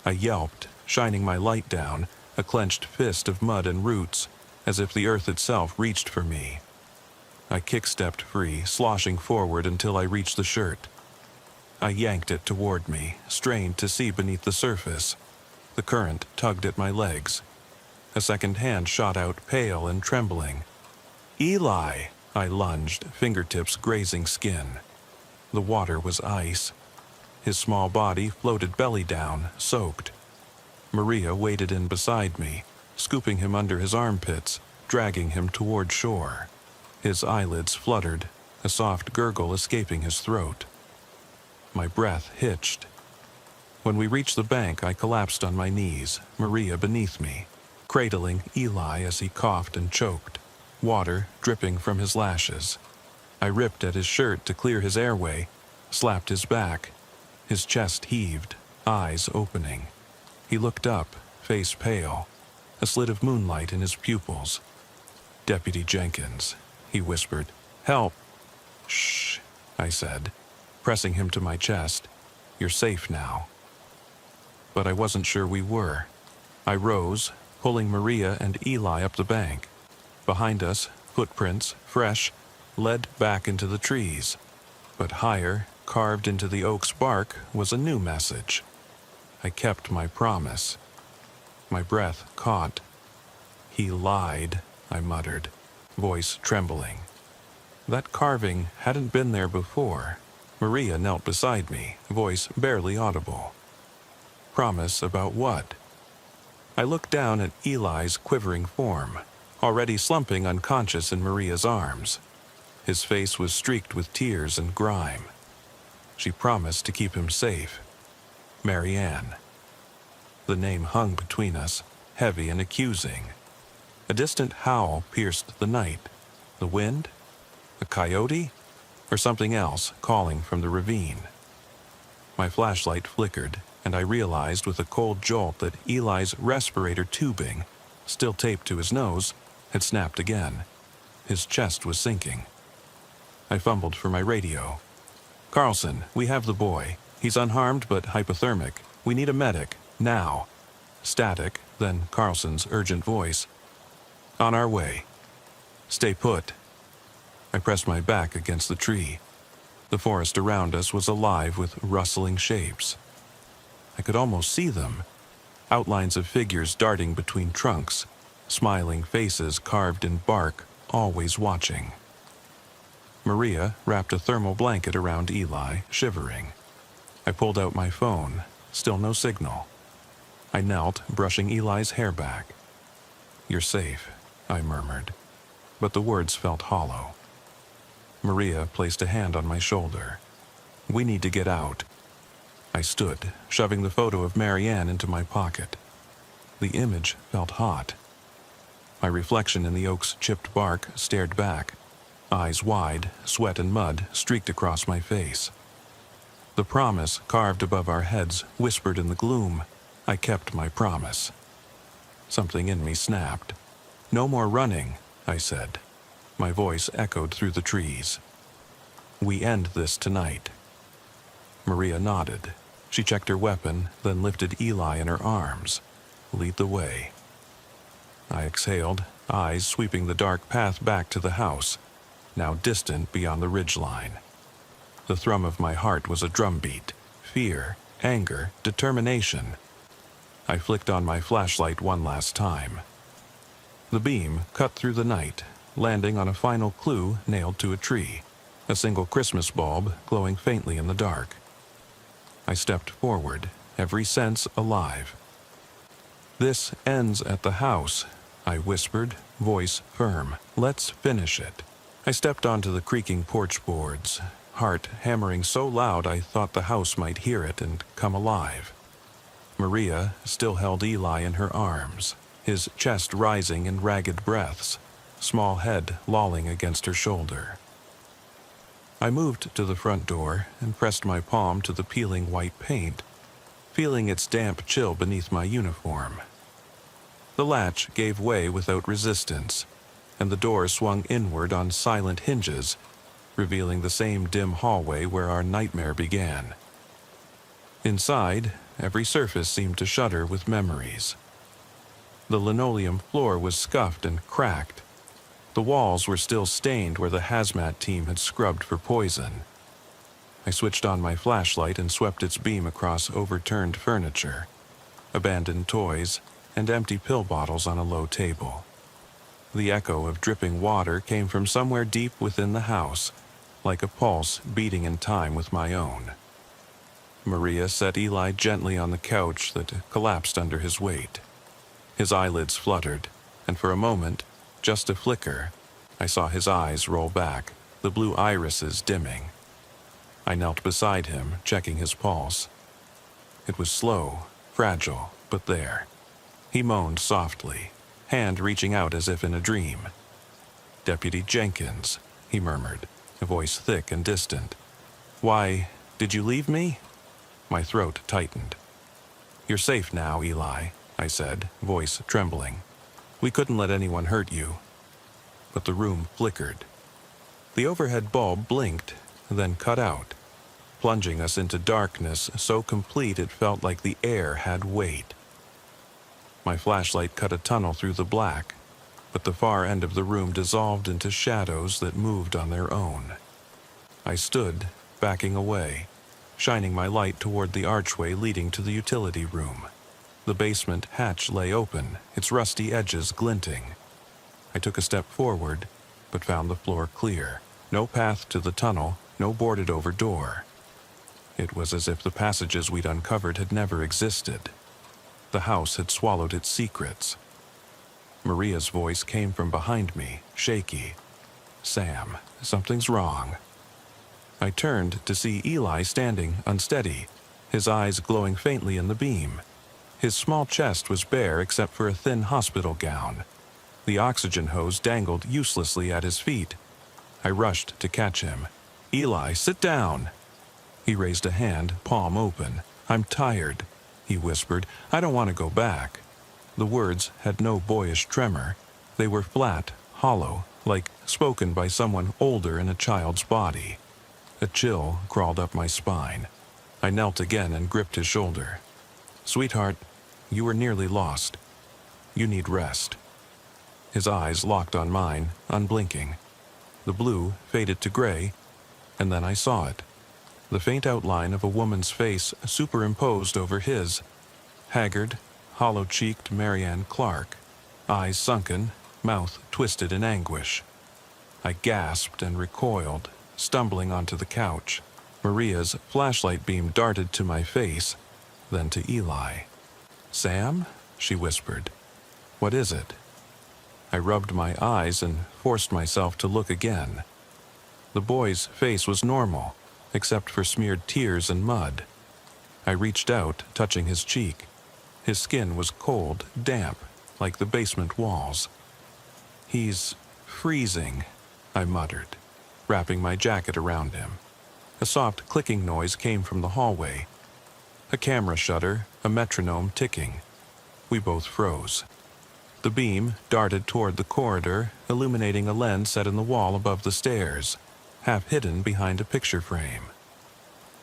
I yelped, shining my light down, a clenched fist of mud and roots, as if the earth itself reached for me. I kick-stepped free, sloshing forward until I reached the shirt. I yanked it toward me, strained to see beneath the surface. The current tugged at my legs. A second hand shot out, pale and trembling. "Eli!" I lunged, fingertips grazing skin. The water was ice. His small body floated belly down, soaked. Maria waded in beside me, scooping him under his armpits, dragging him toward shore. His eyelids fluttered, a soft gurgle escaping his throat. My breath hitched. When we reached the bank, I collapsed on my knees, Maria beneath me, cradling Eli as he coughed and choked, water dripping from his lashes. I ripped at his shirt to clear his airway, slapped his back. His chest heaved, eyes opening. He looked up, face pale, a slit of moonlight in his pupils. "Deputy Jenkins," he whispered. "Help!" "Shh," I said, pressing him to my chest. "You're safe now." But I wasn't sure we were. I rose, pulling Maria and Eli up the bank. Behind us, footprints, fresh, led back into the trees. But higher, carved into the oak's bark, was a new message. I kept my promise. My breath caught. "He lied," I muttered, voice trembling. That carving hadn't been there before. Maria knelt beside me, voice barely audible. Promise about what? I looked down at Eli's quivering form, already slumping unconscious in Maria's arms. His face was streaked with tears and grime. She promised to keep him safe. Marianne. The name hung between us, heavy and accusing. A distant howl pierced the night. The wind? A coyote? Or something else calling from the ravine? My flashlight flickered, and I realized with a cold jolt that Eli's respirator tubing, still taped to his nose, had snapped again. His chest was sinking. I fumbled for my radio. "Carlson, we have the boy. He's unharmed but hypothermic. We need a medic, now." Static, then Carlson's urgent voice. "On our way." "Stay put." I pressed my back against the tree. The forest around us was alive with rustling shapes. I could almost see them, outlines of figures darting between trunks, smiling faces carved in bark, always watching. Maria wrapped a thermal blanket around Eli, shivering. I pulled out my phone, still no signal. I knelt, brushing Eli's hair back. "You're safe," I murmured, but the words felt hollow. Maria placed a hand on my shoulder. "We need to get out." I stood, shoving the photo of Marianne into my pocket. The image felt hot. My reflection in the oak's chipped bark stared back, eyes wide, sweat and mud streaked across my face. The promise carved above our heads whispered in the gloom. I kept my promise. Something in me snapped. "No more running," I said. My voice echoed through the trees. "We end this tonight." Maria nodded. She checked her weapon, then lifted Eli in her arms. "Lead the way." I exhaled, eyes sweeping the dark path back to the house, now distant beyond the ridgeline. The thrum of my heart was a drumbeat. Fear, anger, determination. I flicked on my flashlight one last time. The beam cut through the night, landing on a final clue nailed to a tree, a single Christmas bulb glowing faintly in the dark. I stepped forward, every sense alive. "This ends at the house," I whispered, voice firm. "Let's finish it." I stepped onto the creaking porch boards, heart hammering so loud I thought the house might hear it and come alive. Maria still held Eli in her arms, his chest rising in ragged breaths, small head lolling against her shoulder. I moved to the front door and pressed my palm to the peeling white paint, feeling its damp chill beneath my uniform. The latch gave way without resistance, and the door swung inward on silent hinges, revealing the same dim hallway where our nightmare began. Inside, every surface seemed to shudder with memories. The linoleum floor was scuffed and cracked. The walls were still stained where the hazmat team had scrubbed for poison. I switched on my flashlight and swept its beam across overturned furniture, abandoned toys, and empty pill bottles on a low table. The echo of dripping water came from somewhere deep within the house, like a pulse beating in time with my own. Maria set Eli gently on the couch that collapsed under his weight. His eyelids fluttered, and for a moment, just a flicker, I saw his eyes roll back, the blue irises dimming. I knelt beside him, checking his pulse. It was slow, fragile, but there. He moaned softly, hand reaching out as if in a dream. "Deputy Jenkins," he murmured, a voice thick and distant. "Why, did you leave me?" My throat tightened. "You're safe now, Eli," I said, voice trembling. "We couldn't let anyone hurt you." But the room flickered. The overhead bulb blinked, then cut out, plunging us into darkness so complete it felt like the air had weight. My flashlight cut a tunnel through the black, but the far end of the room dissolved into shadows that moved on their own. I stood, backing away, shining my light toward the archway leading to the utility room. The basement hatch lay open, its rusty edges glinting. I took a step forward, but found the floor clear. No path to the tunnel, no boarded-over door. It was as if the passages we'd uncovered had never existed. The house had swallowed its secrets. Maria's voice came from behind me, shaky. "Sam, something's wrong." I turned to see Eli standing unsteady, his eyes glowing faintly in the beam. His small chest was bare except for a thin hospital gown. The oxygen hose dangled uselessly at his feet. I rushed to catch him. "Eli, sit down!" He raised a hand, palm open. "I'm tired," he whispered. "I don't want to go back." The words had no boyish tremor. They were flat, hollow, like spoken by someone older in a child's body. A chill crawled up my spine. I knelt again and gripped his shoulder. "Sweetheart, you were nearly lost. You need rest." His eyes locked on mine, unblinking. The blue faded to gray, and then I saw it. The faint outline of a woman's face superimposed over his. Haggard, hollow-cheeked Marianne Clark, eyes sunken, mouth twisted in anguish. I gasped and recoiled, stumbling onto the couch. Maria's flashlight beam darted to my face, then to Eli. "Sam?" she whispered. "What is it?" I rubbed my eyes and forced myself to look again. The boy's face was normal, except for smeared tears and mud. I reached out, touching his cheek. His skin was cold, damp, like the basement walls. "He's freezing," I muttered, wrapping my jacket around him. A soft clicking noise came from the hallway. A camera shutter, a metronome ticking. We both froze. The beam darted toward the corridor, illuminating a lens set in the wall above the stairs, half hidden behind a picture frame.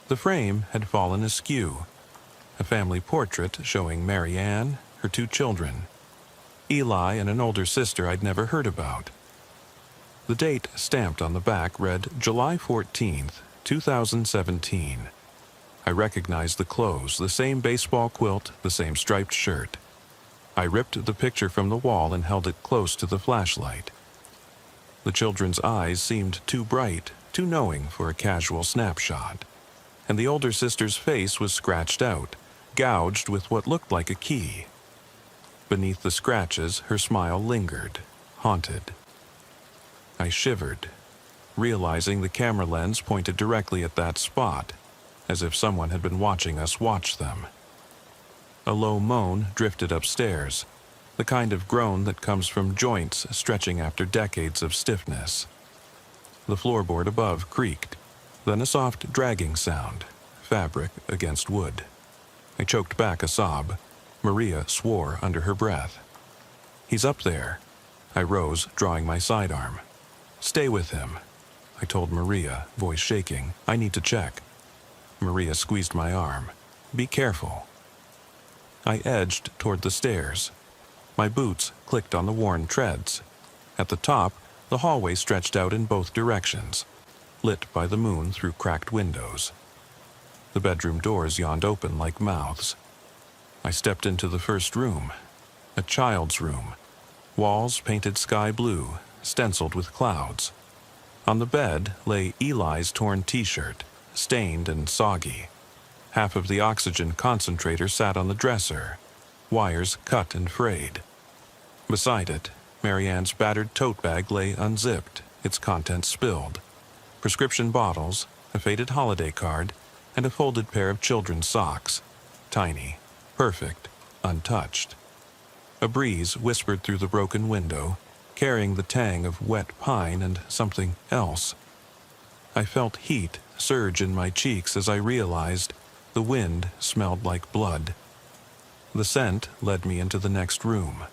The frame had fallen askew. A family portrait showing Marianne, her 2 children, Eli and an older sister I'd never heard about. The date stamped on the back read July 14th, 2017. I recognized the clothes, the same baseball quilt, the same striped shirt. I ripped the picture from the wall and held it close to the flashlight. The children's eyes seemed too bright, too knowing for a casual snapshot, and the older sister's face was scratched out, gouged with what looked like a key. Beneath the scratches, her smile lingered, haunted. I shivered, realizing the camera lens pointed directly at that spot, as if someone had been watching us watch them. A low moan drifted upstairs, the kind of groan that comes from joints stretching after decades of stiffness. The floorboard above creaked, then a soft dragging sound, fabric against wood. I choked back a sob. Maria swore under her breath. "He's up there." I rose, drawing my sidearm. "Stay with him," I told Maria, voice shaking. "I need to check." Maria squeezed my arm. "Be careful." I edged toward the stairs. My boots clicked on the worn treads. At the top, the hallway stretched out in both directions, lit by the moon through cracked windows. The bedroom doors yawned open like mouths. I stepped into the first room, a child's room. Walls painted sky blue, stenciled with clouds. On the bed lay Eli's torn t-shirt, stained and soggy. Half of the oxygen concentrator sat on the dresser, wires cut and frayed. Beside it, Marianne's battered tote bag lay unzipped, its contents spilled. Prescription bottles, a faded holiday card, and a folded pair of children's socks. Tiny, perfect, untouched. A breeze whispered through the broken window, carrying the tang of wet pine and something else. I felt heat surge in my cheeks as I realized the wind smelled like blood. The scent led me into the next room.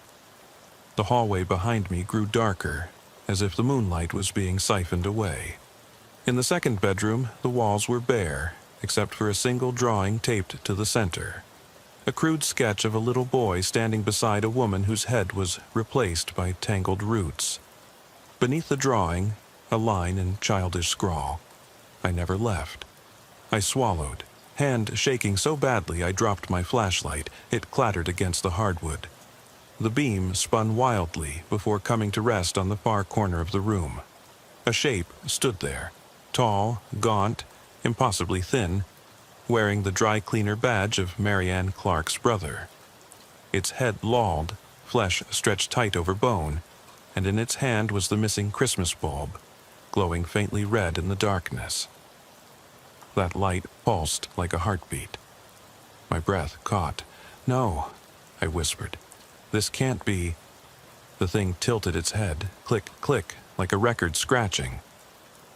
The hallway behind me grew darker, as if the moonlight was being siphoned away. In the second bedroom, the walls were bare, except for a single drawing taped to the center. A crude sketch of a little boy standing beside a woman whose head was replaced by tangled roots. Beneath the drawing, a line in childish scrawl. "I never left." I swallowed, hand shaking so badly I dropped my flashlight. It clattered against the hardwood. The beam spun wildly before coming to rest on the far corner of the room. A shape stood there, tall, gaunt, impossibly thin, wearing the dry cleaner badge of Marianne Clark's brother. Its head lolled, flesh stretched tight over bone, and in its hand was the missing Christmas bulb, glowing faintly red in the darkness. That light pulsed like a heartbeat. My breath caught. "No," I whispered. "This can't be." The thing tilted its head, click, click, like a record scratching.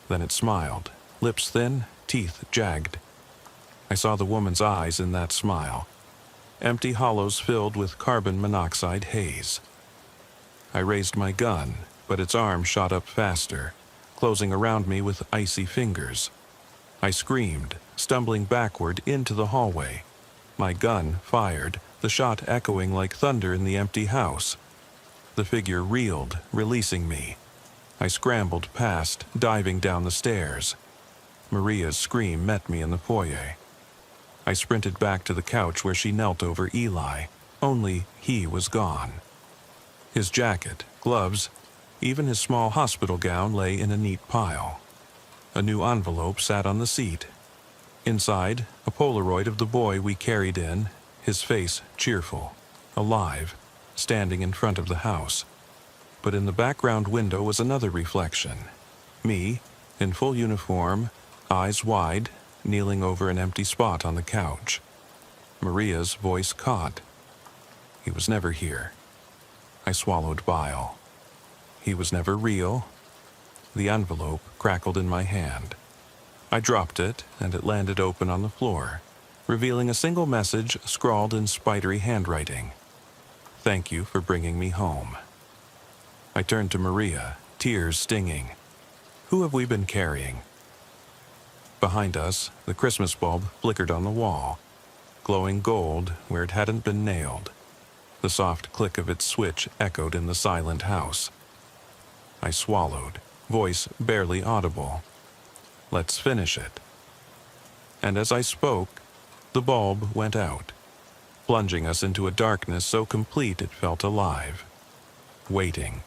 Then it smiled, lips thin, teeth jagged. I saw the woman's eyes in that smile, empty hollows filled with carbon monoxide haze. I raised my gun, but its arm shot up faster, closing around me with icy fingers. I screamed, stumbling backward into the hallway. My gun fired, the shot echoing like thunder in the empty house. The figure reeled, releasing me. I scrambled past, diving down the stairs. Maria's scream met me in the foyer. I sprinted back to the couch where she knelt over Eli, only he was gone. His jacket, gloves, even his small hospital gown lay in a neat pile. A new envelope sat on the seat. Inside, a Polaroid of the boy we carried in, his face cheerful, alive, standing in front of the house. But in the background window was another reflection. Me, in full uniform, eyes wide, kneeling over an empty spot on the couch. Maria's voice caught. He was never here. I swallowed bile. He was never real. The envelope crackled in my hand. I dropped it, and it landed open on the floor, revealing a single message scrawled in spidery handwriting. "Thank you for bringing me home." I turned to Maria, tears stinging. "Who have we been carrying?" Behind us, the Christmas bulb flickered on the wall, glowing gold where it hadn't been nailed. The soft click of its switch echoed in the silent house. I swallowed, voice barely audible. "Let's finish it." And as I spoke, the bulb went out, plunging us into a darkness so complete it felt alive, waiting.